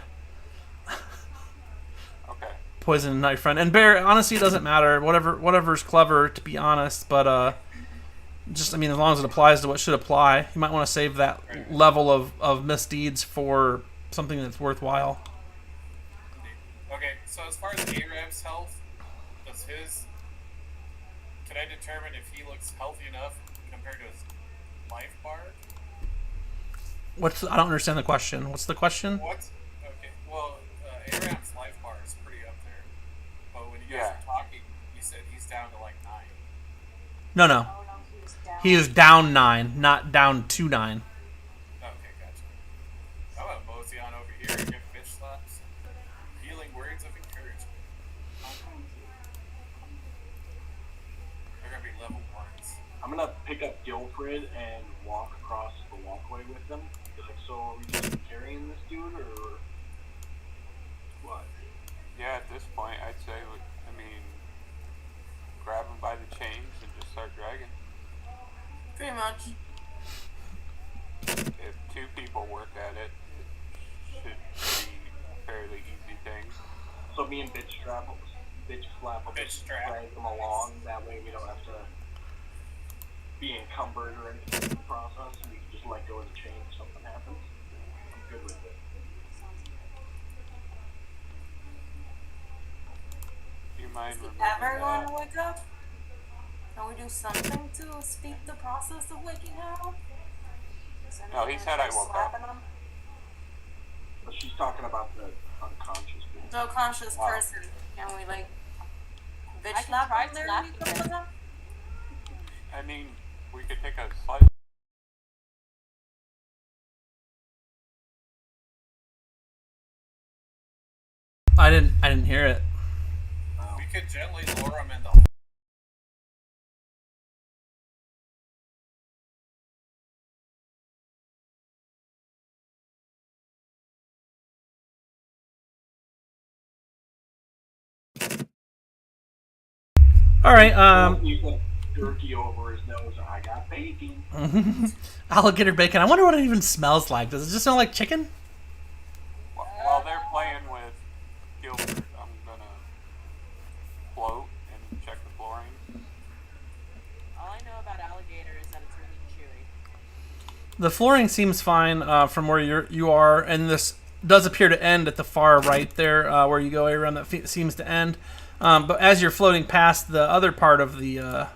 Okay. Poison knife friend and Bear. Honestly, it doesn't matter. Whatever's clever, to be honest. But just as long as it applies to what should apply, you might want to save that level of misdeeds for something that's worthwhile. Okay, so as far as Aram's health, can I determine if he looks healthy enough compared to his life bar? I don't understand the question. What's the question? What? Okay, well, Aram's life bar is pretty up there. But when you guys were talking, you said he's down to like 9. No. Oh, no, he was down. He is down 9, not down to 9. Okay, gotcha. I'm gonna mosey on over here and give bitch slaps. Healing words of encouragement. They're gonna be level 1s. I'm going to pick up Gilfred and walk across the walkway with them. So are we just carrying this dude, or what? Yeah, at this point, I'd say, grab him by the chains and just start dragging. Pretty much. If 2 people work at it, it should be a fairly easy thing. So me and Bitch Strap bitch slap will Bitch just strap. drag them along. That way we don't have to be encumbered or anything in the process. We can just let go of the chain if something happens. I'm good with it. Do you mind Is he removing ever going that? to wake up? Can we do something to speed the process of waking her up? Is No, he anyone said I try woke up. slapping him? But she's talking about the unconscious bitch. The conscious Wow. person. Can we like bitch I can slap try him there slapping and him. him? I mean, we could take a slight. I didn't hear it. We could gently lure him in the hole. All right. You put jerky over his nose. I got bacon. Alligator bacon. I wonder what it even smells like. Does it just smell like chicken? While they're playing with Gilbert, I'm gonna float and check the flooring. All I know about alligator is that it's really chewy. The flooring seems fine from where you are, and this does appear to end at the far right there, where you go around. That seems to end. But as you're floating past the other part of the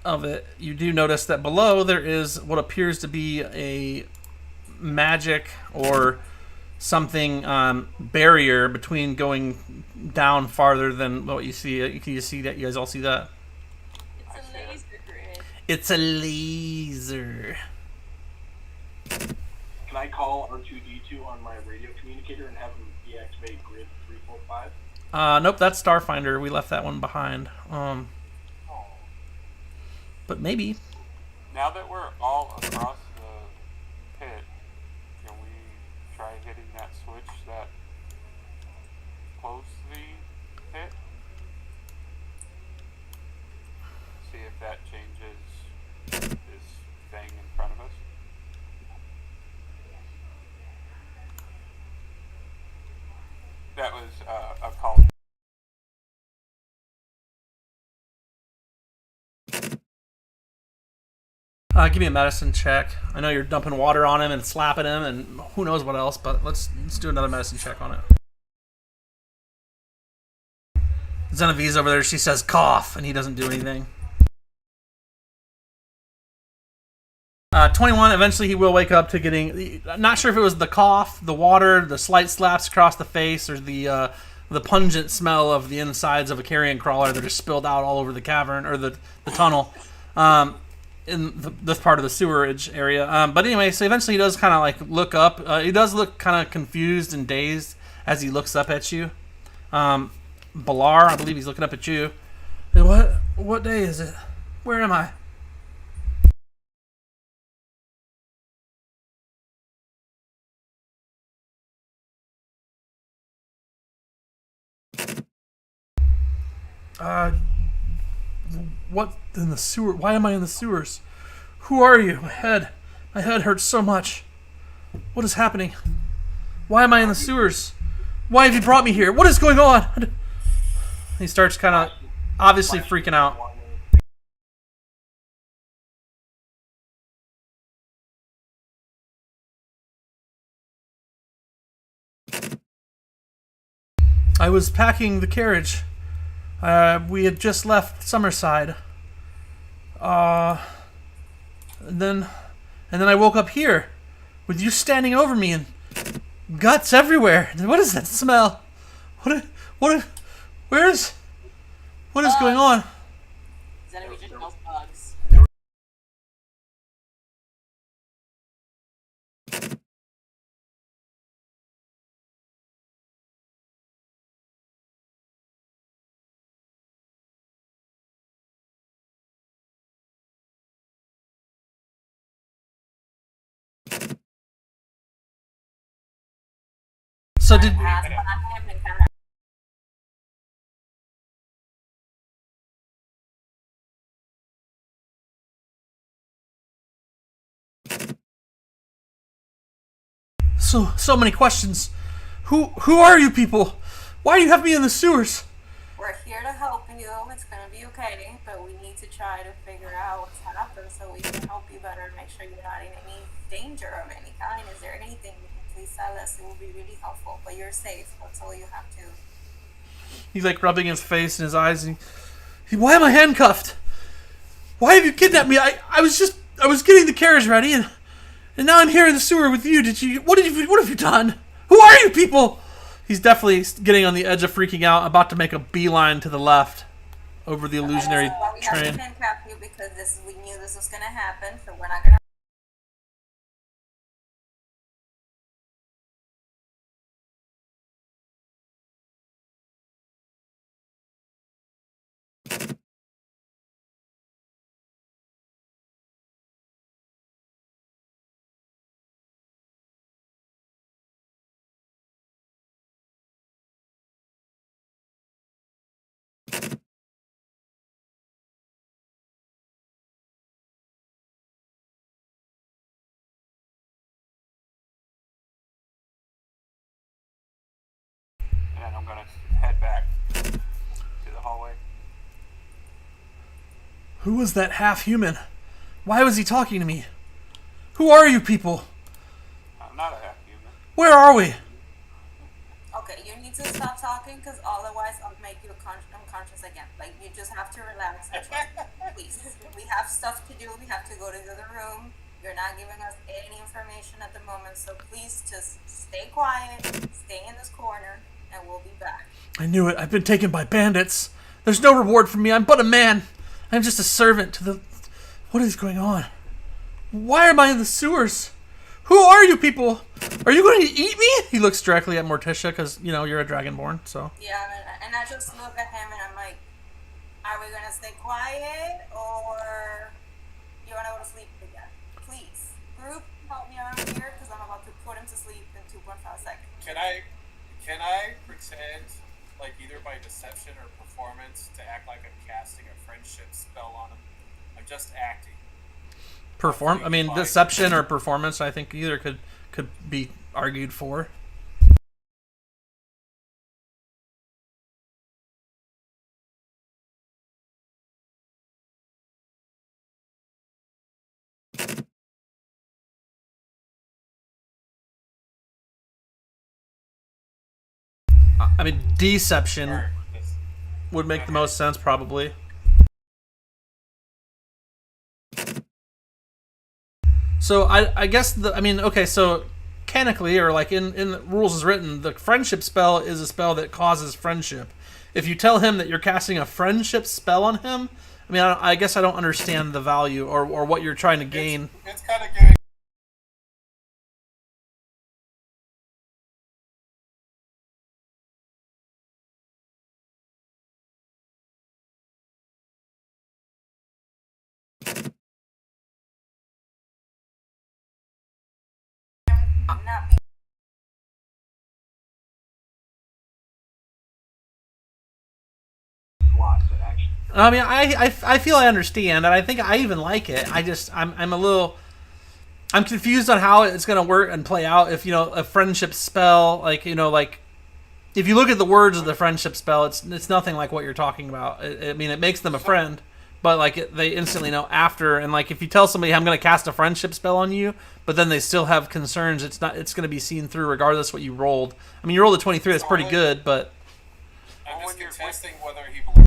of it, you do notice that below there is what appears to be a magic or something barrier between going down farther than what you see. Can you see that? You guys all see that? It's I a see it. laser grid. It's a laser. Can I call R2D2 on my radio communicator and have him deactivate grid 345? Nope, that's Starfinder. We left that one behind. But maybe. Now that we're all across the pit, can we try hitting that switch that closed the pit? See if that changes this thing in front of us. That was a call. Give me a medicine check. I know you're dumping water on him and slapping him and who knows what else, but let's do another medicine check on it. Genevieve's over there. She says cough, and he doesn't do anything. 21. Eventually, he will wake up to getting. Not sure if it was the cough, the water, the slight slaps across the face, or the pungent smell of the insides of a carrion crawler that are spilled out all over the cavern or the tunnel. In this part of the sewerage area. But anyway, so eventually he does kind of like look up. He does look kind of confused and dazed as he looks up at you. Balar, I believe he's looking up at you. Hey, what day is it? Where am I? What in the sewer? Why am I in the sewers? Who are you? My head hurts so much. What is happening? Why am I in the sewers? Why have you brought me here? What is going on? He starts kind of obviously freaking out. I was packing the carriage. We had just left Summerside. And then I woke up here with you standing over me and guts everywhere. What is that smell? What is going on? Xenobi just smells bugs. So did Pass on him and kind of so many questions. Who are you people? Why do you have me in the sewers? We're here to help you. It's gonna be okay, but we need to try to figure out what's happened so we can help you better and make sure you're not in any danger of any kind. Is there anything you can please tell us? It will be really helpful. But you're safe. That's all you have to. He's like rubbing his face and his eyes. And why am I handcuffed? Why have you kidnapped me? I was getting the carriage ready, and now I'm here in the sewer with you. What have you done? Who are you people? He's definitely getting on the edge of freaking out, about to make a beeline to the left over the illusionary Well, we have to train. handcuff you because we knew this was gonna happen, so we're not gonna. And then I'm gonna head back to the hallway. Who was that half-human? Why was he talking to me? Who are you people? I'm not a half human. Where are we? Okay, you need to stop talking because otherwise I'll make you unconscious again. Like, you just have to relax and trust me. Please. We have stuff to do. We have to go to the other room. You're not giving us any information at the moment, so please just stay quiet, stay in this corner, and we'll be back. I knew it. I've been taken by bandits. There's no reward for me. I'm but a man. I'm just a servant to the... What is going on? Why am I in the sewers? Who are you people? Are you going to eat me? He looks directly at Morticia because, you're a dragonborn, so... Yeah, and I just look at him and I'm like, are we gonna stay quiet or you wanna go to sleep again? Please, group, help me around here because I'm about to put him to sleep in 2.5 seconds. Can I pretend, like either by deception or performance, to act like I'm casting a friendship spell on him? I'm just acting. Deception or performance, I think either could be argued for. Deception Or would make the most sense, probably. So I guess so mechanically, or like in the rules is written, the friendship spell is a spell that causes friendship. If you tell him that you're casting a friendship spell on him, I guess I don't understand the value or what you're trying to gain. It's kind of giving Not be Slots to action. I feel I understand, and I think I even like it. I'm confused on how it's going to work and play out. If a friendship spell, like if you look at the words of the friendship spell, it's nothing like what you're talking about. It makes them a friend, but they instantly know after. And if you tell somebody I'm going to cast a friendship spell on you, but then they still have concerns, it's going to be seen through regardless what you rolled. You rolled a 23, that's pretty good, but I'm Well, just when you're- contesting whether he believes.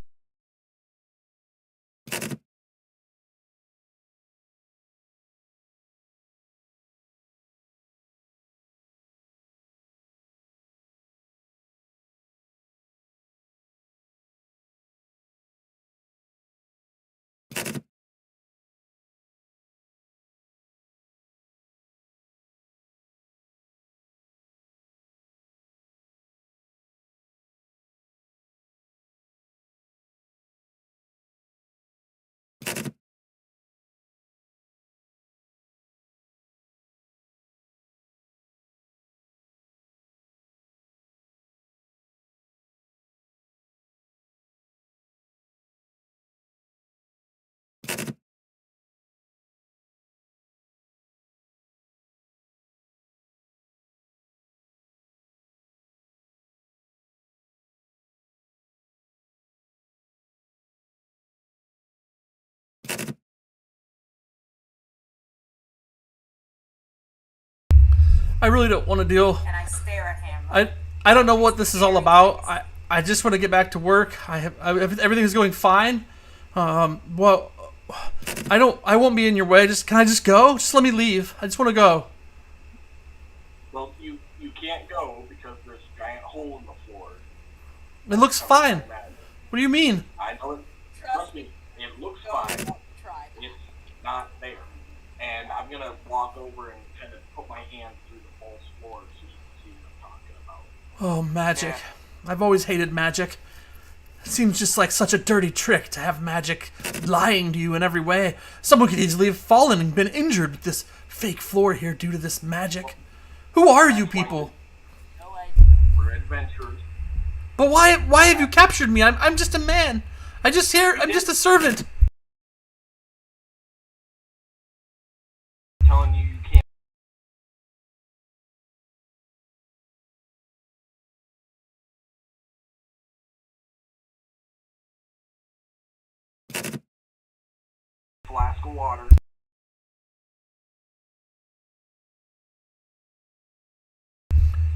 I really don't want to deal. And I stare at him. Like, I don't know what this is all about. I just want to get back to work. Everything is going fine. Well, I won't be in your way. Can I just go? Just let me leave. I just want to go. Well, you can't go because there's a giant hole in the floor. It looks fine. What do you mean? I know it. Trust me, it looks fine. Try. It's not there. And I'm gonna walk over and kind of put my hand through the false floor so you can see what I'm talking about. Oh, magic. I've always hated magic. It seems just like such a dirty trick to have magic lying to you in every way. Someone could easily have fallen and been injured with this fake floor here due to this magic. Who are you people? No idea. We're adventurers. But why have you captured me? I'm just a man. I'm just a servant. Telling you can't. Flask of water.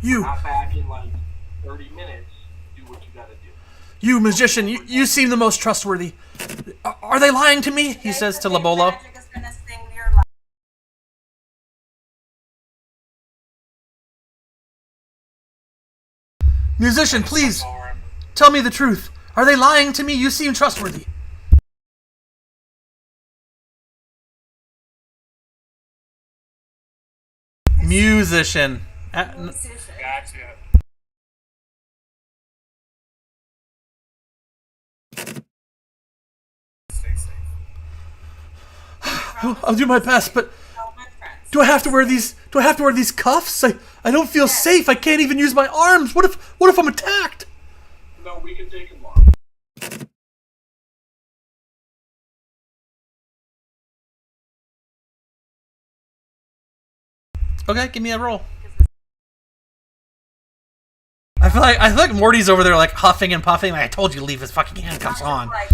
You, Not back in like 30 minutes. Do what you gotta do. you magician, you seem the most trustworthy. Are they lying to me? He says to Lobolo. Magic is gonna sing your life. Musician, please, For him. tell me the truth. Are they lying to me? You seem trustworthy. Musician. Musician. Gotcha. Stay safe. I'll do my best, but All my friends. do I have to wear these? Do I have to wear these cuffs? I don't feel safe. I can't even use my arms. What if I'm attacked? No, we can take him off. Okay, give me a roll. I feel like Morty's over there like huffing and puffing. Like I told you to leave his fucking handcuffs on. Like,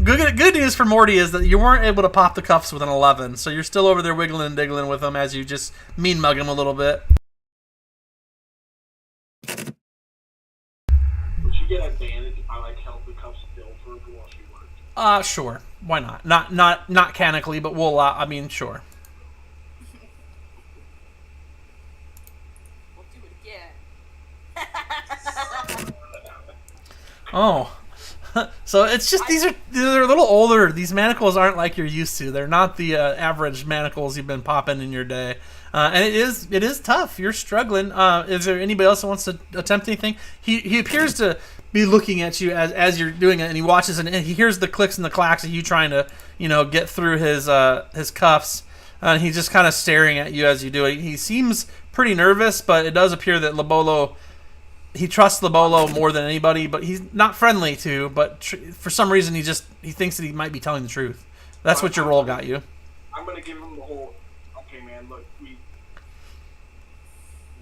Good news for Morty is that you weren't able to pop the cuffs with an 11, so you're still over there wiggling and diggling with him as you just mean mug him a little bit. Would you get advantage if I like held the cuffs still for her while she worked? Sure. Why not? Not canonically, but we'll. I mean, sure. We'll do it again. Oh. So it's just they're a little older. These manacles aren't like you're used to. They're not the average manacles you've been popping in your day, and it is tough. You're struggling. Is there anybody else that wants to attempt anything? He appears to be looking at you as you're doing it, and he watches and he hears the clicks and the clacks of you trying to get through his cuffs, and he's just kind of staring at you as you do it. He seems pretty nervous, but it does appear that he trusts Lobolo more than anybody, but he's not friendly to. But for some reason, he thinks that he might be telling the truth. That's what your role got you. I'm gonna give him the whole. Okay, man. Look,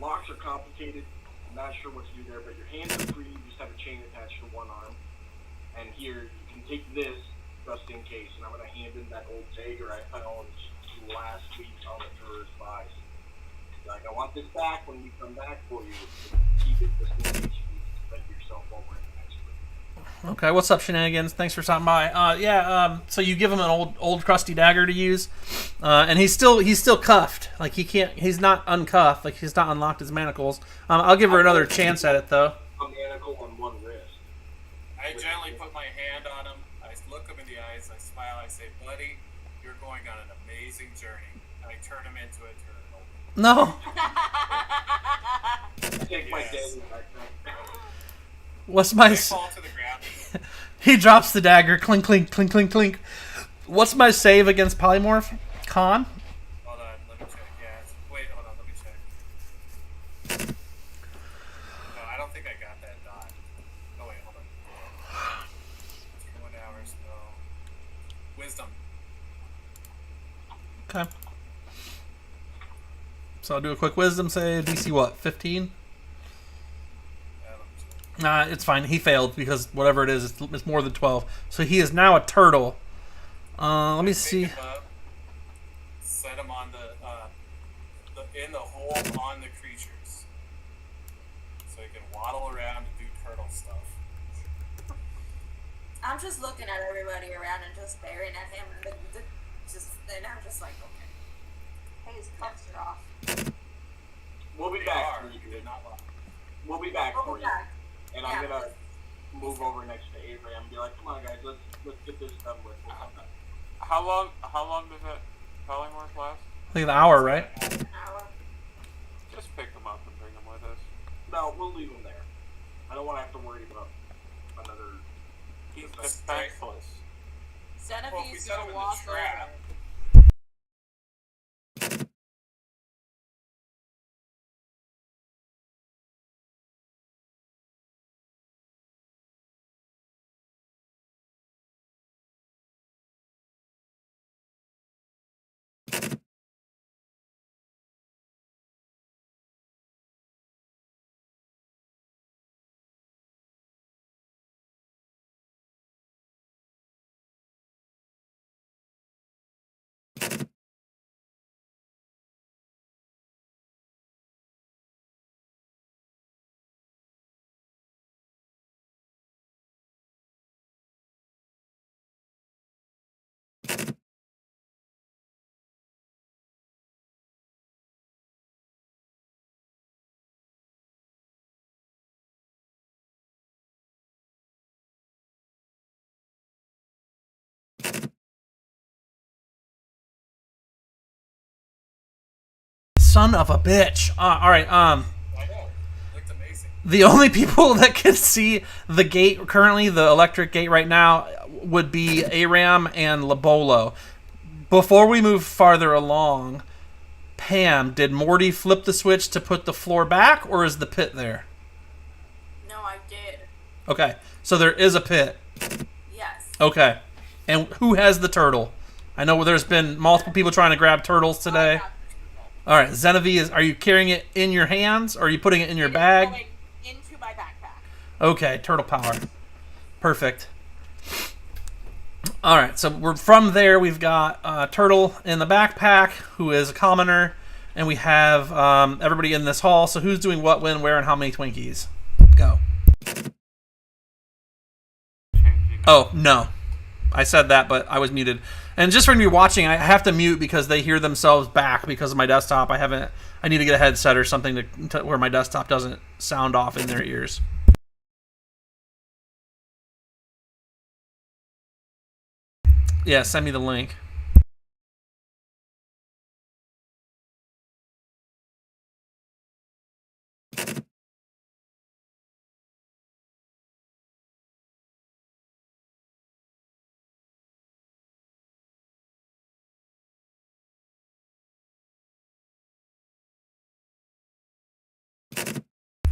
locks are complicated. I'm not sure what to do there, but your hands are free. You just have a chain attached to one arm. And here, you can take this just in case. And I'm gonna hand him that old dagger I found last week on the tourist buys. Like, I want this back when we come back for you. Keep it just in case you spend yourself over in the next week. Okay, what's up, Shenanigans? Thanks for stopping by. So you give him an old crusty dagger to use, and he's still cuffed. Like he's not uncuffed. Like he's not unlocked his manacles. I'll give her another chance at it though. A manacle on one wrist. I gently put my hand on him. I look him in the eyes. I smile. I say, "Buddy, you're going on an amazing journey." And I turn him into a turtle. No. Take my Yes. dagger back then. What's my? I fall to the ground. He drops the dagger. Clink, clink, clink, clink, clink. What's my save against polymorph? Con? Hold on, let me check. Yeah, wait, hold on, let me check. No, I don't think I got that dot. Oh wait, hold on. 21 hours, no. Wisdom. Okay. So I'll do a quick wisdom save. DC what? 15? Let me check. Nah, it's fine. He failed because whatever it is, it's more than 12. So he is now a turtle. Let me see. Pick him up, in the hole on the creatures. So he can waddle around and do turtle stuff. I'm just looking at everybody around and just staring at him, and and I'm just like, okay. Hey, his cuffs are off. We'll be They back are. for you. They're not locked. We'll be back We'll for be you. back. And Yeah, I'm gonna move over next to Avery and be like, come on guys, let's get this done with. We'll come back. How long does that polymorph last? I think an hour, right? An hour. Just pick them up and bring them with us. No, we'll leave him there. I don't want to have to worry about another. He's defense. defenseless. Well, if we Genevieve's set him gonna in the walk trap. over. Son of a bitch. All right. I know. Looked amazing. The only people that can see the gate currently, the electric gate right now, would be Aram and Labolo. Before we move farther along, Pam, did Morty flip the switch to put the floor back, or is the pit there? No, I did. Okay, so there is a pit. Yes. Okay, and who has the turtle? I know there's been multiple people trying to grab turtles today. All right, Genevieve, are you carrying it in your hands, or are you putting it in your It is bag? going into my backpack. Okay, turtle power. Perfect. All right, so we're from there. We've got Turtle in the backpack, who is a commoner, and we have everybody in this hall. So who's doing what, when, where, and how many Twinkies? Go. Changing. Oh, no. I said that, but I was muted. And just for you watching, I have to mute because they hear themselves back because of my desktop. I need to get a headset or something to where my desktop doesn't sound off in their ears. Yeah, send me the link.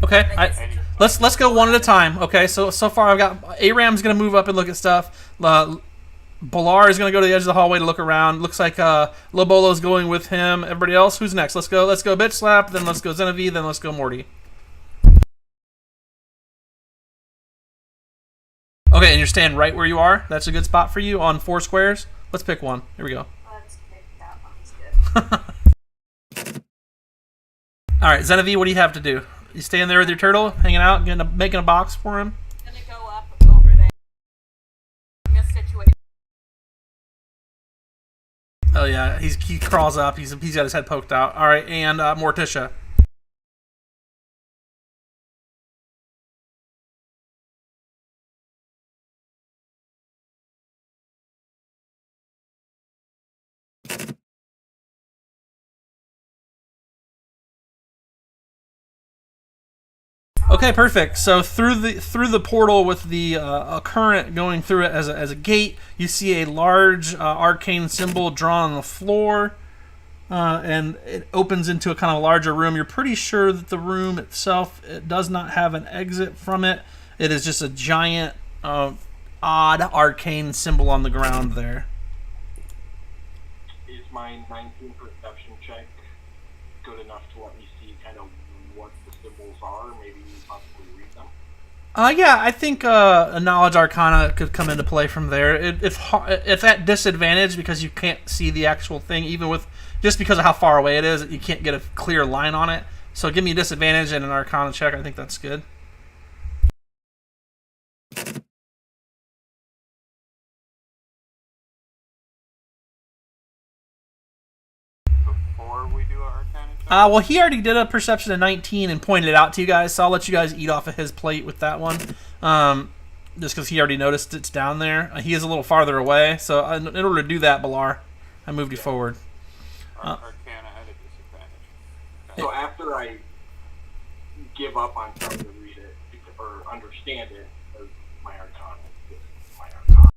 Okay, let's go one at a time. Okay, so far I've got Aram's gonna move up and look at stuff. Balar is gonna go to the edge of the hallway to look around. Looks like Lobolo's going with him. Everybody else, who's next? Let's go Bitch Slap. Then let's go Genevieve. Then let's go Morty. Okay, and you're staying right where you are. That's a good spot for you on 4 squares. Let's pick one. Here we go. Let's pick that one. It's good. All right, Genevieve, what do you have to do? You staying there with your turtle, hanging out, making a box for him? I'm gonna go up over there. I'm gonna situate. Oh yeah, he crawls up. He's got his head poked out. All right, and Morticia. Okay, perfect. So through the portal with the a current going through it as a gate, you see a large arcane symbol drawn on the floor, and it opens into a kind of larger room. You're pretty sure that the room itself does not have an exit from it. It is just a giant, odd arcane symbol on the ground there. Is my 19 perception check good enough to let me see kind of what the symbols are, maybe possibly read them? Yeah, I think a knowledge arcana could come into play from there. If at disadvantage because you can't see the actual thing, even with just because of how far away it is, you can't get a clear line on it. So give me a disadvantage and an arcana check. I think that's good. Before we do our arcana check? Well, he already did a perception of 19 and pointed it out to you guys, so I'll let you guys eat off of his plate with that one. Just because he already noticed it's down there. He is a little farther away, so in order to do that, Balar, I moved you forward. Arcana at a disadvantage. So after I give up on trying to read it or understand it, as my arcana is my arcana.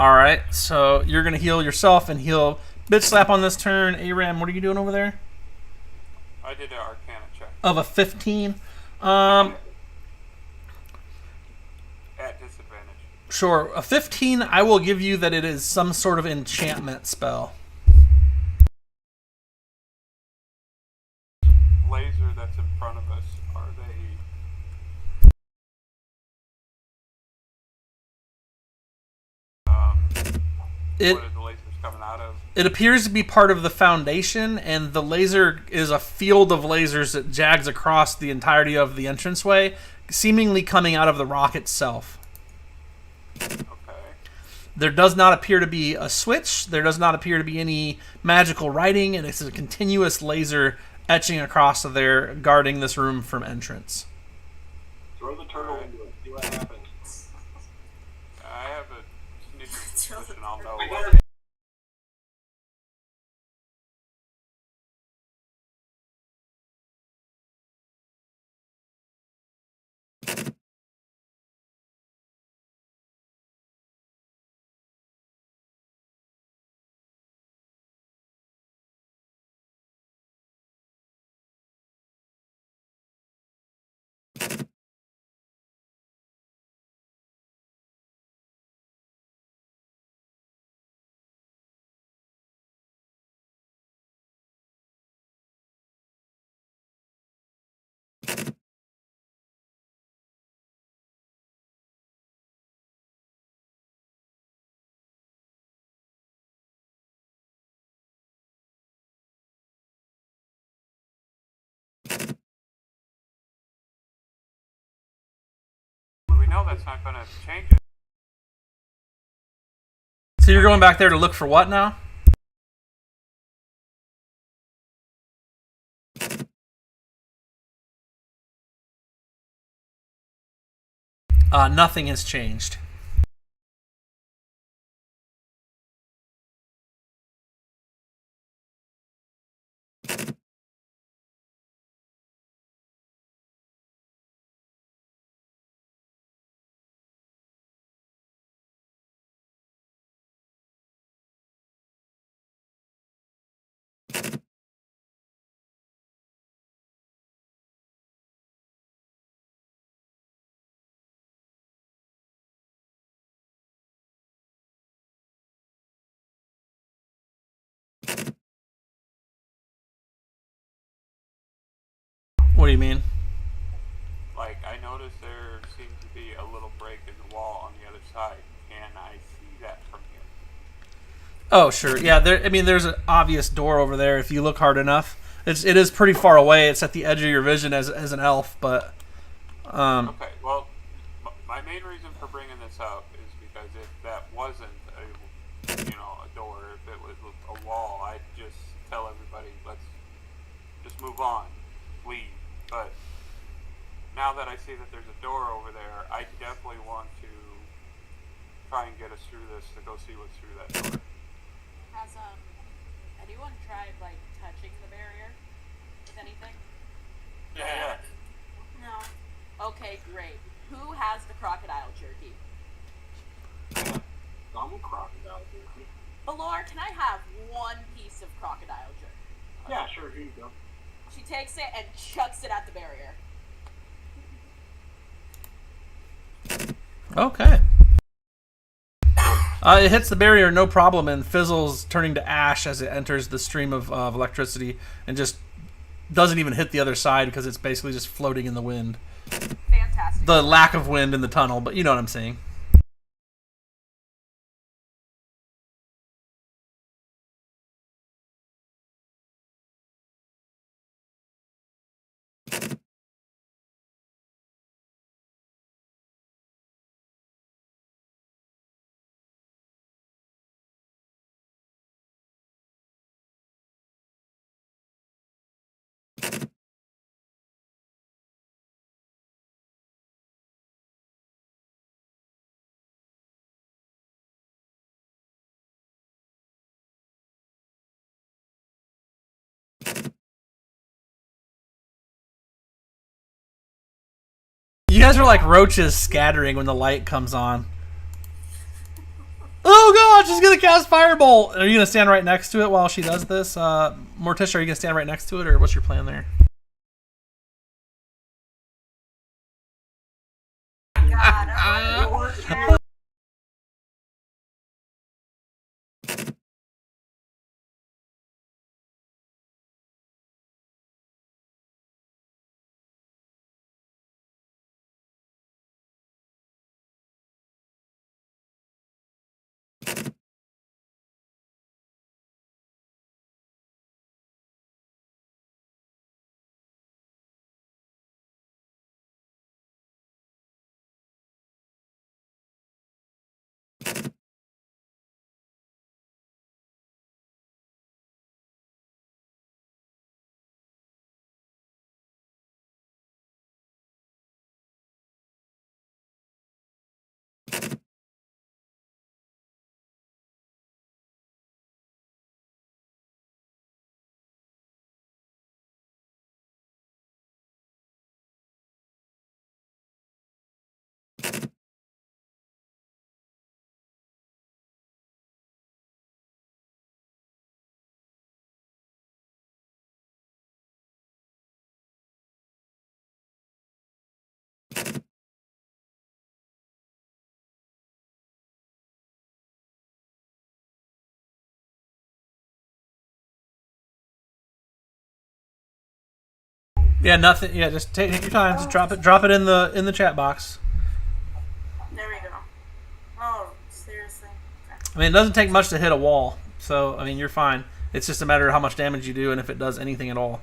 Alright, so you're going to heal yourself and heal Bitch Slap on this turn. Aram, what are you doing over there? I did an arcana check. Of a 15. At disadvantage. Sure, a 15, I will give you that it is some sort of enchantment spell. Laser that's in front of us, are they... what are the lasers coming out of? It appears to be part of the foundation, and the laser is a field of lasers that jags across the entirety of the entranceway, seemingly coming out of the rock itself. Okay. There does not appear to be a switch. There does not appear to be any magical writing, and it's a continuous laser etching across there, guarding this room from entrance. Throw the turtle into it. See what happens. I have a sneaky suspicion I'll know I what. got We know that's not going to change it. So you're going back there to look for what now? Nothing has changed. What do you mean? Like, I noticed there seems to be a little break in the wall on the other side. Can I see that from here? Oh, sure. Yeah, there's an obvious door over there if you look hard enough. It is pretty far away. It's at the edge of your vision as an elf, but... Okay, well, my main reason for bringing this up is because if that wasn't a door, if it was a wall, I'd just tell everybody, let's just move on, leave. But now that I see that there's a door over there, I definitely want to try and get us through this to go see what's through that door. Has anyone tried like touching the barrier with anything? Yeah. No. Okay, great. Who has the crocodile jerky? some crocodile jerky. Balar, can I have one piece of crocodile jerky? Yeah, sure, here you go. She takes it and chucks it at the barrier. Okay. It hits the barrier, no problem, and fizzles, turning to ash as it enters the stream of electricity, and just doesn't even hit the other side because it's basically just floating in the wind. Fantastic. The lack of wind in the tunnel, but you know what I'm saying. You guys are like roaches scattering when the light comes on. Oh god, she's gonna cast Firebolt! Are you gonna stand right next to it while she does this? Morticia, are you gonna stand right next to it, or what's your plan there? God, Yeah, nothing. Yeah, just take your time. Just drop it in the chat box. there we go. Oh, seriously? Okay. I mean, it doesn't take much to hit a wall, so I mean, you're fine. It's just a matter of how much damage you do and if it does anything at all.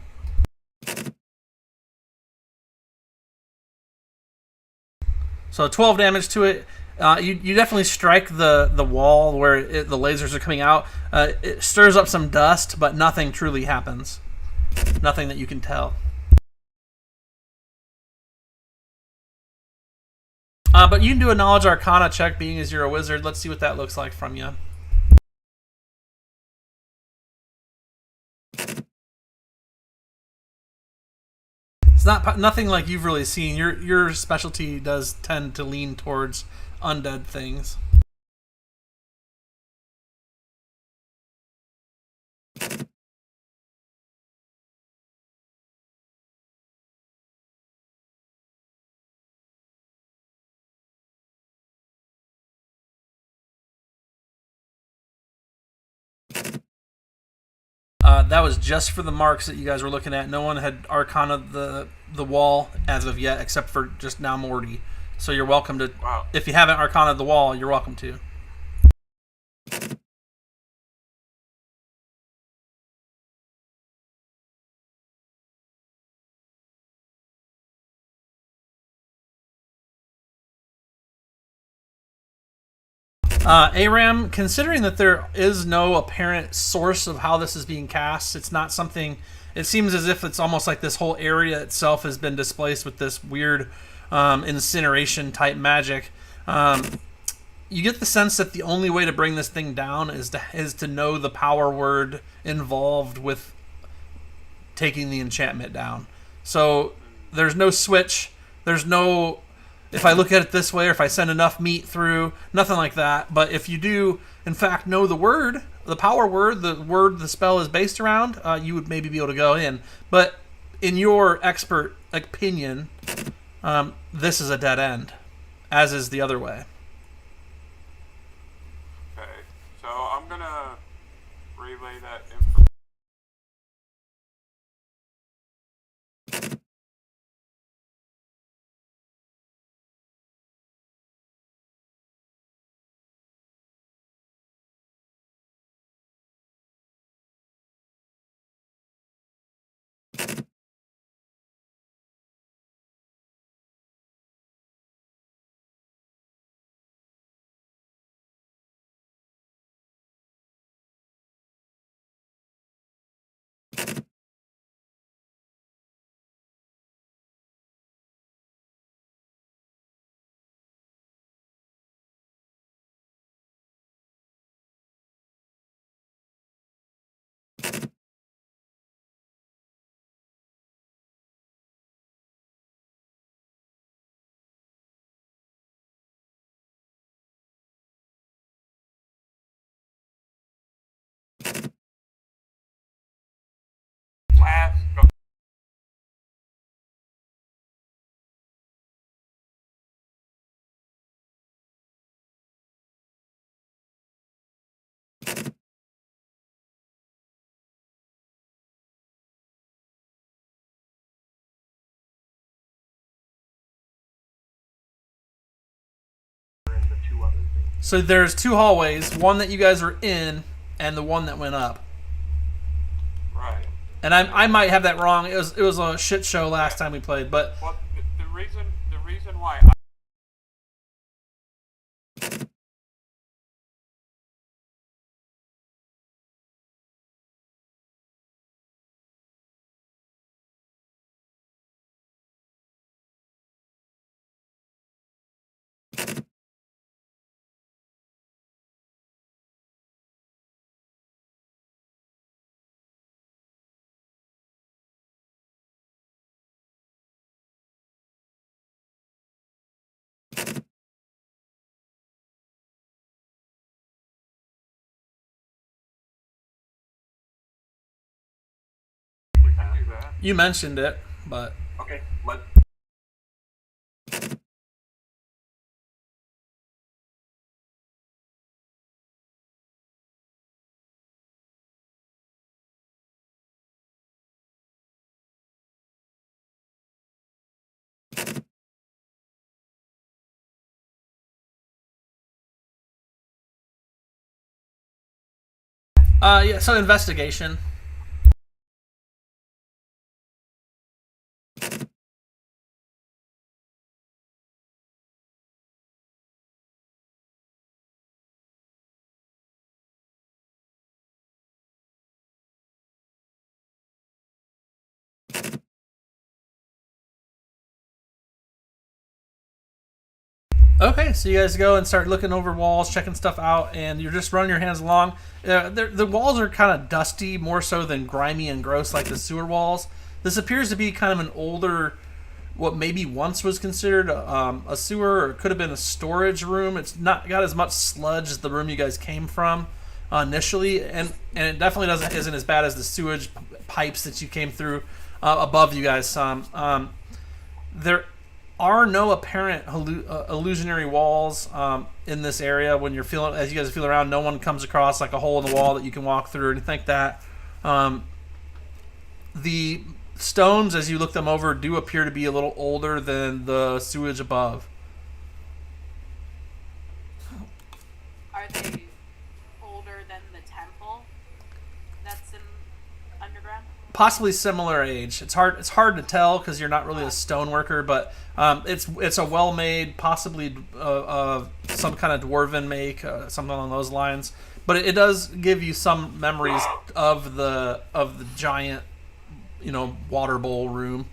So 12 damage to it. You definitely strike the wall where the lasers are coming out. It stirs up some dust, but nothing truly happens. Nothing that you can tell. But you can do a Knowledge Arcana check, being as you're a wizard. Let's see what that looks like from you. It's nothing like you've really seen. Your specialty does tend to lean towards undead things. That was just for the marks that you guys were looking at. No one had Arcana the wall as of yet, except for just now Morty. So you're welcome to. Wow. If you haven't Arcana the wall, you're welcome to. Aram, considering that there is no apparent source of how this is being cast, it's not something. It seems as if it's almost like this whole area itself has been displaced with this weird incineration type magic. You get the sense that the only way to bring this thing down is to know the power word involved with taking the enchantment down. So there's no switch. There's no, if I look at it this way, or if I send enough meat through, nothing like that. But if you do, in fact, know the word, the power word, the word the spell is based around, you would maybe be able to go in. But in your expert opinion, this is a dead end, as is the other way. Okay, so I'm gonna relay that information. Last go. And the two other things. So there's two hallways, one that you guys are in, and the one that went up. Right. And I might have that wrong. It was a shit show last time we played, but Well, the reason why we can do that. you mentioned it. But Okay, let. yeah. So investigation. Okay, so you guys go and start looking over walls, checking stuff out, and you're just running your hands along. The walls are kind of dusty, more so than grimy and gross like the sewer walls. This appears to be kind of an older, what maybe once was considered a sewer, or it could have been a storage room. It's not got as much sludge as the room you guys came from initially, and it definitely isn't as bad as the sewage pipes that you came through above you guys some. There are no apparent illusionary walls in this area. When you're feeling, as you guys feel around, no one comes across like a hole in the wall that you can walk through or anything like that. The stones, as you look them over, do appear to be a little older than the sewage above. Are they older than the temple that's in underground? Possibly similar age. It's hard to tell because you're not really a stone worker, but it's a well made, possibly some kind of dwarven make, something along those lines. But it does give you some memories of the giant, water bowl room.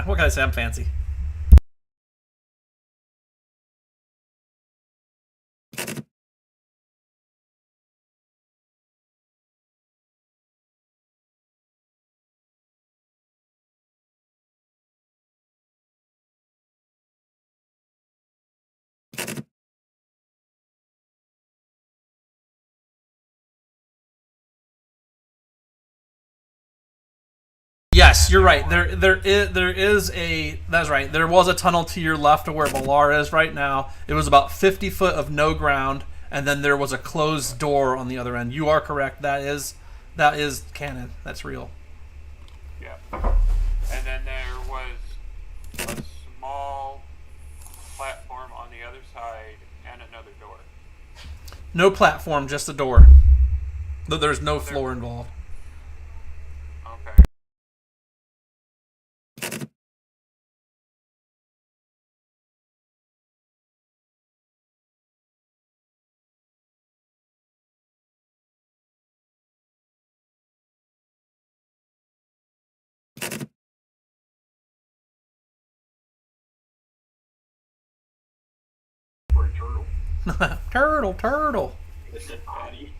What can I say? I'm fancy. Yes, you're right. There is a. That's right. There was a tunnel to your left of where Balar is right now. It was about 50 foot of no ground, and then there was a closed door on the other end. You are correct. That is canon. That's real. Yeah. And then there was a small platform on the other side and another door. No platform, just a door. Though there's no floor involved. Okay. For a turtle. Turtle. Body.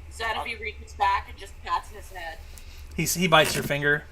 Instead, if he reaches back and just pats his head. He bites your finger.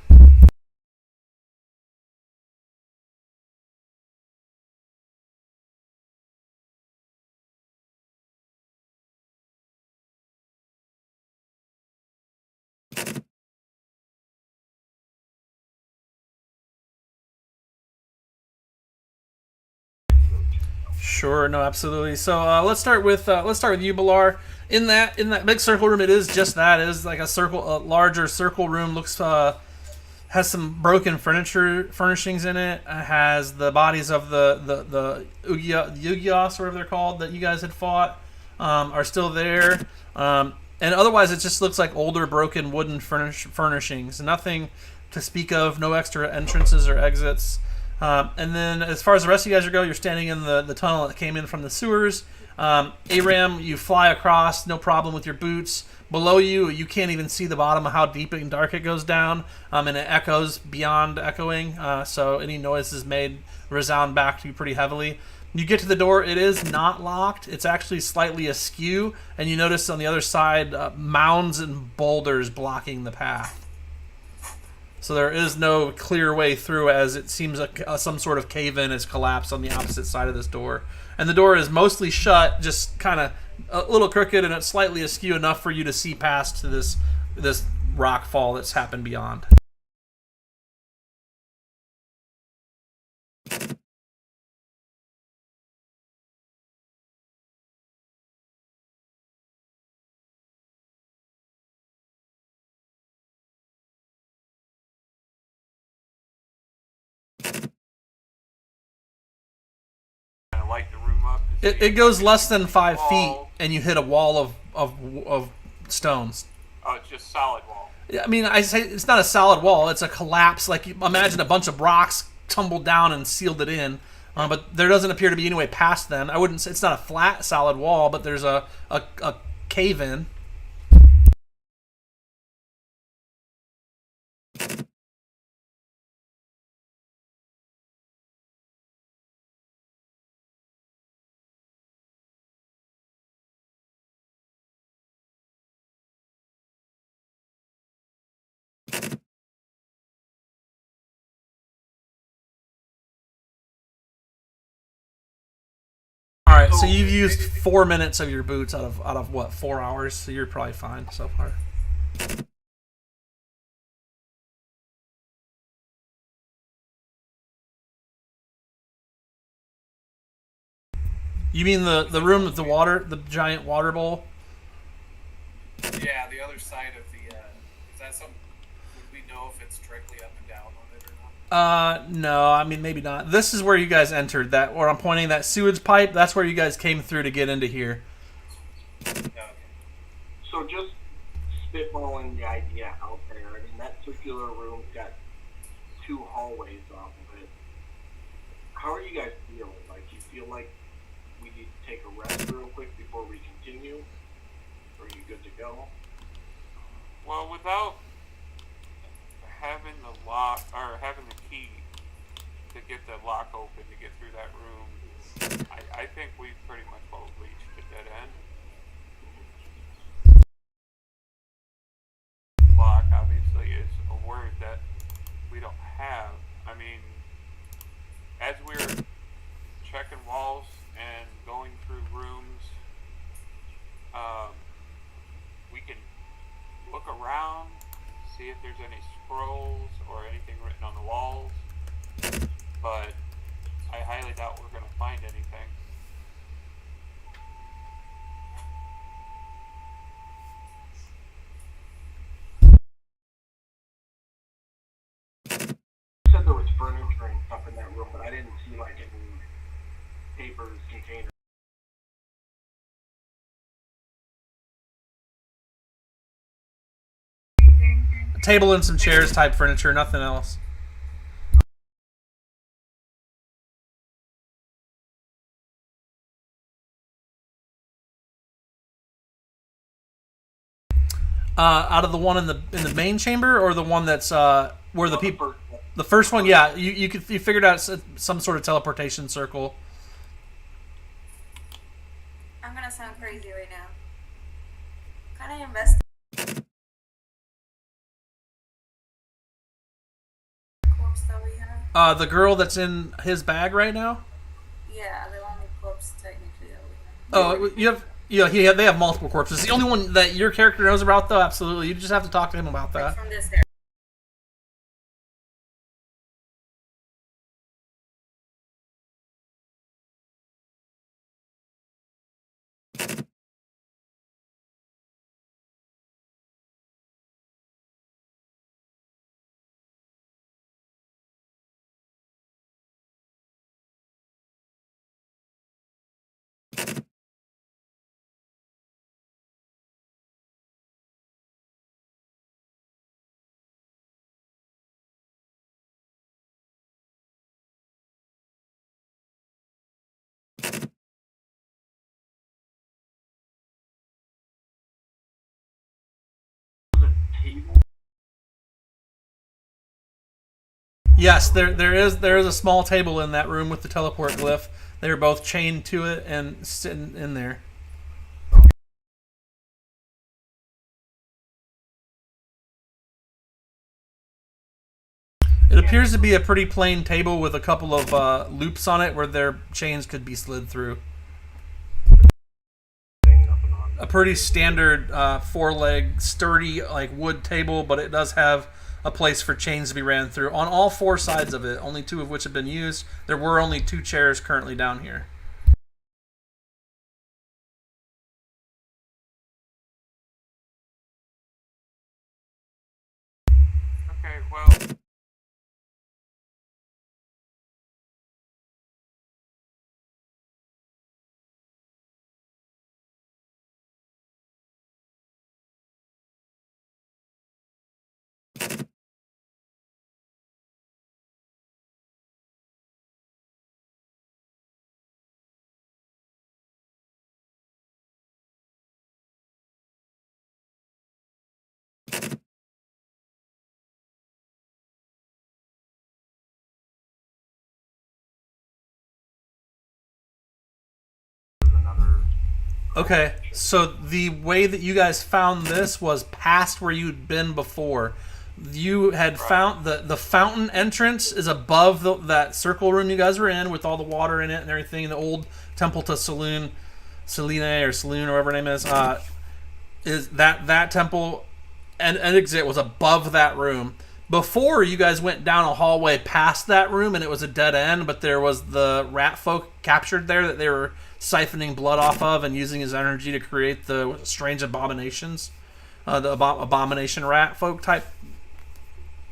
Sure, no, absolutely. So let's start with you, Balar. In that big circle room, it is just that. It is like a larger circle room. Looks has some broken furnishings in it. Has the bodies of the Yugios, whatever they're called, that you guys had fought, are still there. And otherwise, it just looks like older, broken wooden furnishings. Nothing to speak of. No extra entrances or exits. And then, as far as the rest of you guys go, you're standing in the tunnel that came in from the sewers. Aram, you fly across, no problem with your boots. Below you, you can't even see the bottom of how deep and dark it goes down, and it echoes beyond echoing, so any noises made resound back to you pretty heavily. You get to the door, it is not locked. It's actually slightly askew, and you notice on the other side mounds and boulders blocking the path. So there is no clear way through, as it seems like some sort of cave-in has collapsed on the opposite side of this door. And the door is mostly shut, just kind of a little crooked, and it's slightly askew enough for you to see past to this rock fall that's happened beyond. Kind of light the room up. It goes less than 5 feet, and you hit a wall of stones. Oh, it's just solid wall. I mean, I say it's not a solid wall. It's a collapse. Like, imagine a bunch of rocks tumbled down and sealed it in. But there doesn't appear to be any way past them. I wouldn't say it's not a flat, solid wall, but there's a cave-in. All right, so you've used 4 minutes of your boots out of what, 4 hours? So you're probably fine so far. You mean the room with the giant water bowl? Yeah, the other side of the. Is that some? Would we know if it's directly up and down on it or not? No, I mean, maybe not. This is where you guys entered, that where I'm pointing that sewage pipe. That's where you guys came through to get into here. Okay. So just spitballing the idea out there. I mean, that circular room's got 2 hallways off of it. How are you guys feeling? Like, you feel like we need to take a rest real quick before we continue? Or are you good to go? Well, without having the lock or having the key to get the lock open to get through that room, I think we've pretty much well reached a dead end. Lock obviously is a word that we don't have. I mean, as we're checking walls and going through rooms, we can look around, see if there's any scrolls or anything but I highly doubt we're going to find anything. You said there was furniture and stuff in that room, but I didn't see like any papers, containers. A table and some chairs type furniture, nothing else. Out of the one in the main chamber, or the one that's where the people. The first one, yeah, you figured out some sort of teleportation circle. I'm gonna sound crazy right now. Can I invest corpse that we have? The girl that's in his bag right now. Yeah, the only corpse technically that we have. Oh, you have. Yeah, they have multiple corpses. The only one that your character knows about, though, absolutely. You just have to talk to him about that. From this area. Table? Yes, there is a small table in that room with the teleport glyph. They were both chained to it and sitting in there. It appears to be a pretty plain table with a couple of loops on it where their chains could be slid through. A pretty standard four-leg, sturdy, like wood table, but it does have a place for chains to be ran through on all four sides of it. Only two of which have been used. There were only 2 chairs currently down here. Okay, well, Okay, so the way that you guys found this was past where you'd been before. You had found the fountain entrance is above that circle room you guys were in with all the water in it and everything. The old temple to Selene or whatever her name is that temple and exit was above that room. Before, you guys went down a hallway past that room and it was a dead end, but there was the rat folk captured there that they were siphoning blood off of and using his energy to create the strange abominations, the abomination rat folk type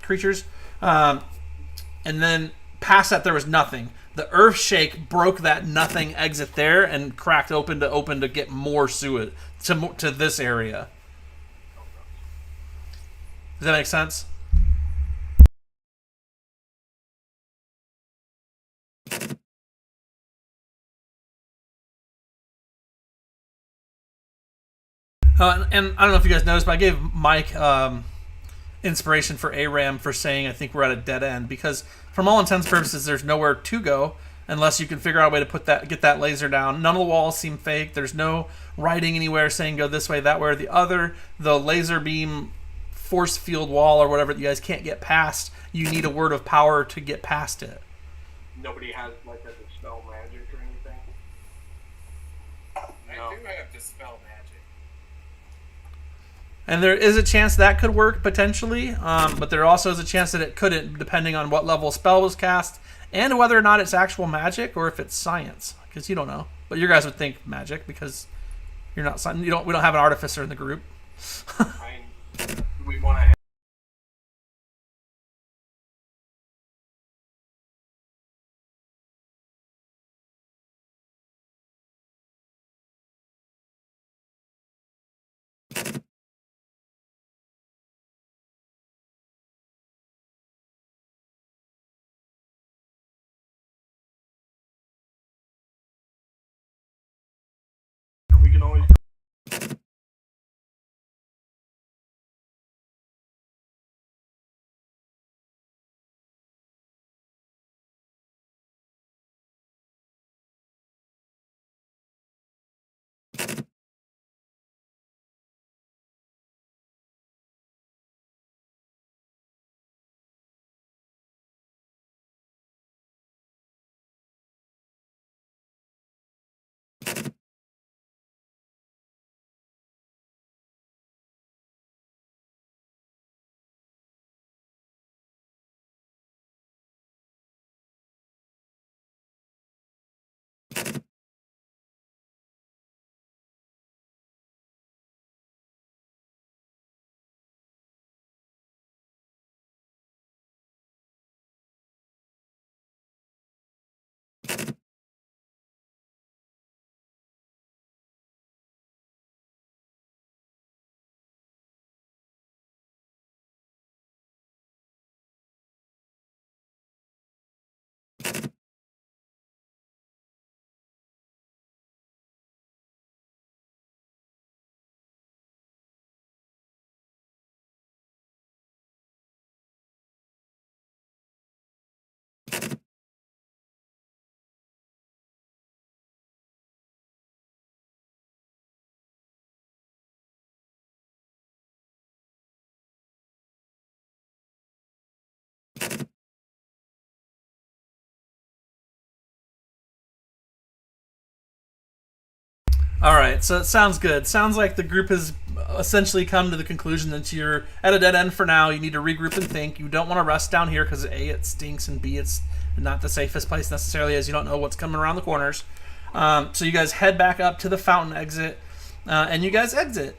creatures. And then past that, there was nothing. The earth shake broke that nothing exit there and cracked open to get more sewage to this area. Does that make sense? And I don't know if you guys noticed, but I gave Mike inspiration for ARAM for saying I think we're at a dead end because, from all intents and purposes, there's nowhere to go unless you can figure out a way to get that laser down. None of the walls seem fake. There's no writing anywhere saying go this way, that way, or the other. The laser beam force field wall or whatever that you guys can't get past. You need a word of power to get past it. Nobody has like a dispel magic or anything. I do have dispel magic. And there is a chance that could work potentially, but there also is a chance that it couldn't, depending on what level spell was cast and whether or not it's actual magic or if it's science, because you don't know. But you guys would think magic because you're not. We don't have an artificer in the group. We want to. We can always. All right, so it sounds good. Sounds like the group has essentially come to the conclusion that you're at a dead end for now. You need to regroup and think. You don't want to rest down here because A, it stinks, and B, it's not the safest place necessarily, as you don't know what's coming around the corners. So you guys head back up to the fountain exit, and you guys exit.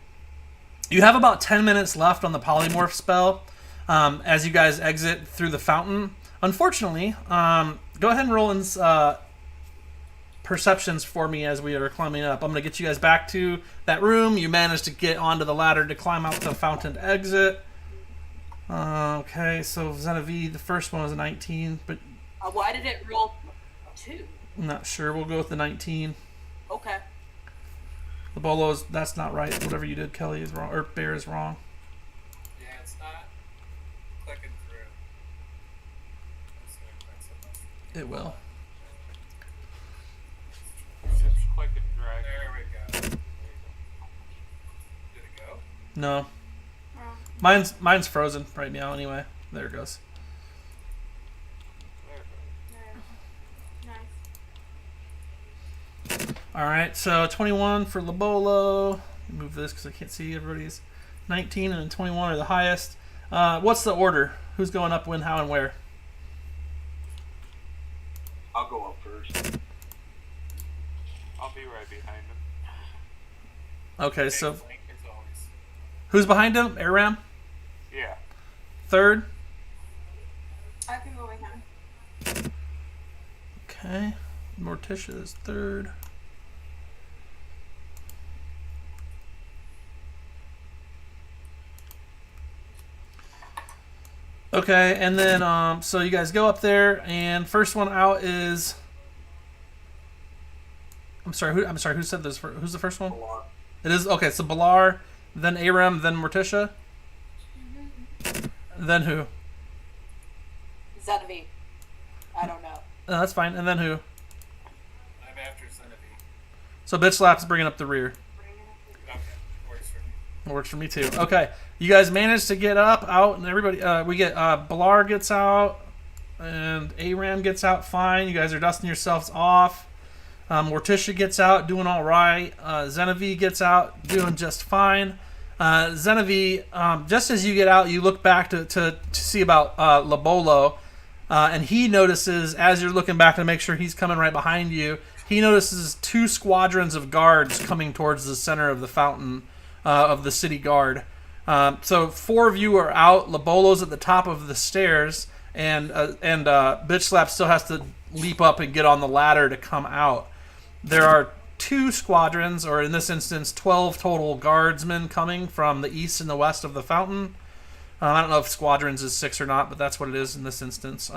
You have about 10 minutes left on the polymorph spell as you guys exit through the fountain. Unfortunately, go ahead and roll in perceptions for me as we are climbing up. I'm going to get you guys back to that room. You managed to get onto the ladder to climb out the fountain exit. Okay, so Genevieve, the first one was a 19, but Why did it roll 2? I'm not sure. We'll go with the 19. Okay. The Bolo's, that's not right. Whatever you did, Kelly, is wrong, or Bear is wrong. Yeah, it's not clicking through. Let's see if that's enough. It will. Just click and drag. There we go. Did it go? No. Oh. Mine's frozen right now anyway. There it goes. There. Nice. Alright, so 21 for Labolo. Move this because I can't see everybody's. 19 and 21 are the highest. What's the order? Who's going up, when, how, and where? I'll go up first. I'll be right behind him. Okay, so Flank is always. who's behind him? Aram? Yeah. Third? I can go behind. Okay. Morticia is third. Okay, and then so you guys go up there, and first one out is. I'm sorry. Who said this? Who's the first one? Balar. It is okay. So Balar, then Aram, then Morticia, then who? Genevieve. I don't know. That's fine. And then who? I'm after Genevieve. So Bitch Slap's bringing up the rear. Okay, works for me. Works for me too. Okay, you guys managed to get up, out, and everybody. We get Balar gets out, and Aram gets out fine. You guys are dusting yourselves off. Morticia gets out, doing all right. Genevieve gets out, doing just fine. Genevieve, just as you get out, you look back to see about Labolo. and he notices, as you're looking back to make sure he's coming right behind you, he notices 2 squadrons of guards coming towards the center of the fountain of the city guard. So 4 of you are out. Labolo's at the top of the stairs, and Bitch Slap still has to leap up and get on the ladder to come out. There are 2 squadrons, or in this instance, 12 total guardsmen coming from the east and the west of the fountain. I don't know if squadrons is 6 or not, but that's what it is in this instance.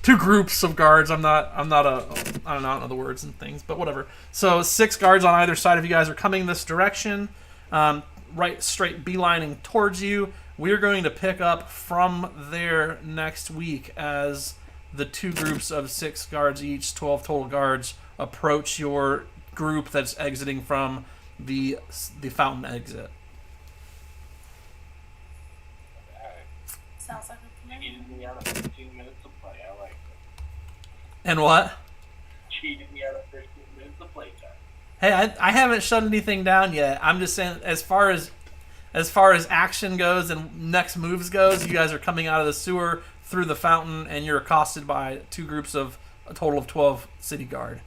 2 groups of guards. I don't know the words and things, but whatever. So 6 guards on either side of you guys are coming this direction, right straight beelining towards you. We're going to pick up from there next week as the 2 groups of 6 guards each, 12 total guards, approach your group that's exiting from the fountain exit. Sounds like a plan. Cheated me out of 15 minutes of play. I like it. And what? Cheated me out of 15 minutes of playtime. Hey, I haven't shut anything down yet. I'm just saying, as far as action goes and next moves goes, you guys are coming out of the sewer through the fountain, and you're accosted by 2 groups of a total of 12 city guard.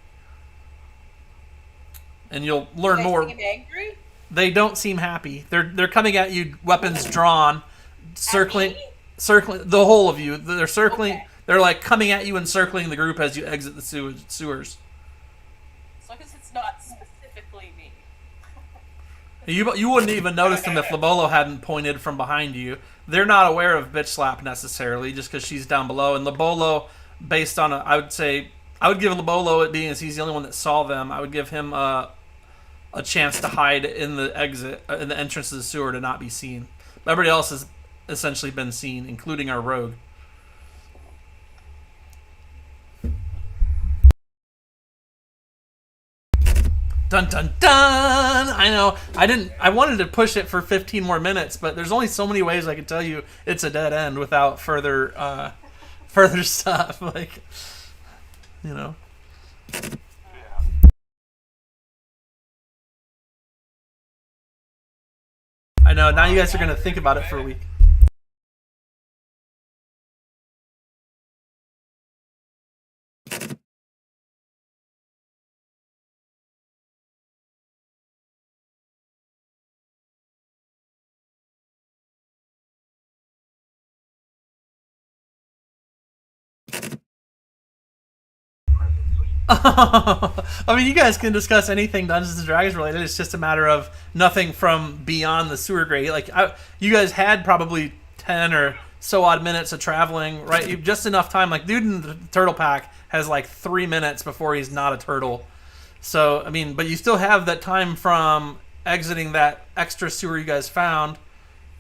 And you'll learn They more. seem angry? They don't seem happy. They're coming at you, weapons drawn, circling the whole of you. They're circling. Okay. They're like coming at you and circling the group as you exit the sewers. As long as it's not specifically me. You wouldn't even notice them if Labolo hadn't pointed from behind you. They're not aware of Bitch Slap necessarily, just because she's down below. And Labolo, based on I would give Labolo, it being as he's the only one that saw them, I would give him a chance to hide in the entrance of the sewer to not be seen. Everybody else has essentially been seen, including our rogue. Dun dun dun! I know. I wanted to push it for 15 more minutes, but there's only so many ways I can tell you it's a dead end without further stuff. Like, you know. Yeah. I know. Now you guys are gonna think about it for a week. I mean, you guys can discuss anything Dungeons and Dragons related. It's just a matter of nothing from beyond the sewer grate. Like, you guys had probably 10 or so odd minutes of traveling, right? Just enough time. Like, dude in the turtle pack has like 3 minutes before he's not a turtle. So, I mean, but you still have that time from exiting that extra sewer you guys found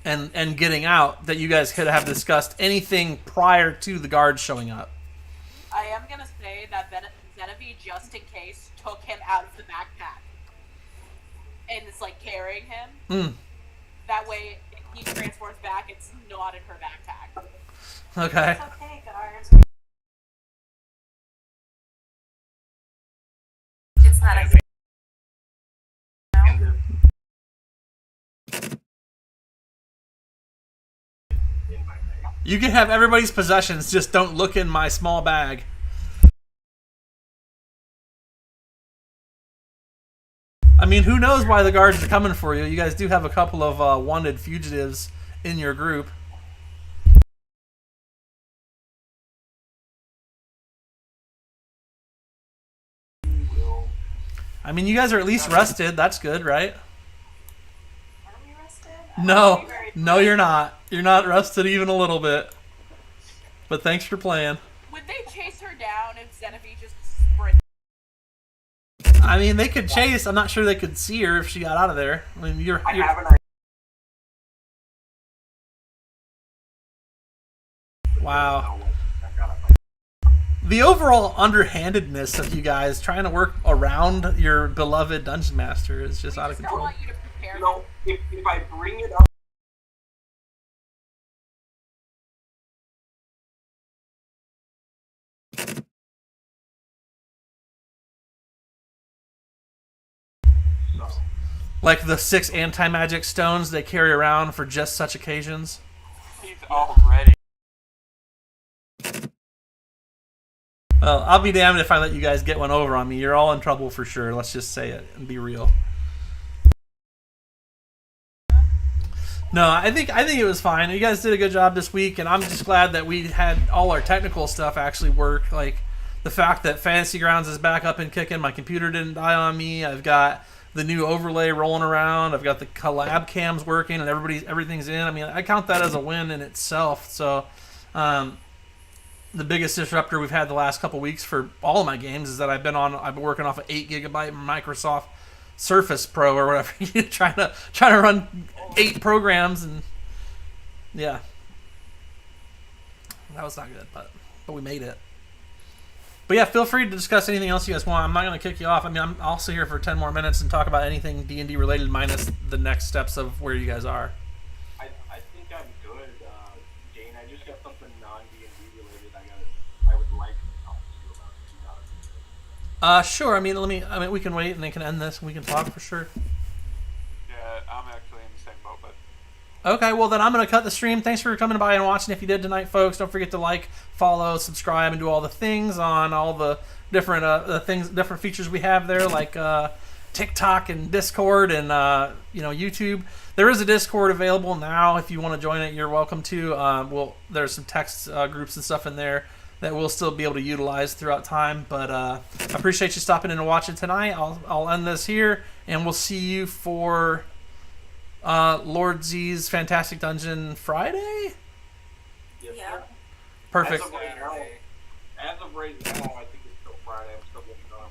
and getting out that you guys could have discussed anything prior to the guards showing up. I am gonna say that Genevieve, just in case, took him out of the backpack and is like carrying him. That way, if he transports back, it's not in her backpack. Okay. It's okay, guards. It's not a You can have everybody's possessions, just don't look in my small bag. I mean, who knows why the guards are coming for you? You guys do have a couple of wanted fugitives in your group. I mean, you guys are at least rested. That's good, right? Are we rested? No, you're not. You're not rested even a little bit. But thanks for playing. Would they chase her down if Genevieve just sprinted? I mean, they could chase. I'm not sure they could see her if she got out of there. I mean, you're I have an idea. wow. The overall underhandedness of you guys trying to work around your beloved dungeon master is just out of I control. want you to prepare. You know, if I bring it up. Like the 6 anti-magic stones they carry around for just such occasions. He's already Well, I'll be damned if I let you guys get one over on me. You're all in trouble for sure. Let's just say it and be real. No, I think it was fine. You guys did a good job this week, and I'm just glad that we had all our technical stuff actually work. Like the fact that Fantasy Grounds is back up and kicking. My computer didn't die on me. I've got the new overlay rolling around. I've got the collab cams working, and everything's in. I mean, I count that as a win in itself. So, the biggest disruptor we've had the last couple weeks for all of my games is that I've been working off an 8 gigabyte Microsoft Surface Pro or whatever, trying to run 8 programs, and yeah, that was not good, but we made it. But yeah, feel free to discuss anything else you guys want. I'm not going to kick you off. I mean, I'm also here for 10 more minutes and talk about anything D&D related minus the next steps of where you guys are. I think I'm good. Dane, I just got something non-D&D related I would like to talk to you about. Sure. I mean, we can wait and they can end this and we can talk for sure. Yeah, I'm actually in the same boat, but Okay, well then I'm going to cut the stream. Thanks for coming by and watching. If you did tonight, folks, don't forget to like, follow, subscribe, and do all the things on all the different different features we have there, like TikTok and Discord and YouTube. There is a Discord available now. If you want to join it, you're welcome to. There's some text groups and stuff in there that we'll still be able to utilize throughout time. But I appreciate you stopping in and watching tonight. I'll end this here, and we'll see you for Lord Z's Fantastic Dungeon Friday. Yes, Yeah. sir. Perfect. As of right now, I think it's still Friday. I'm still looking on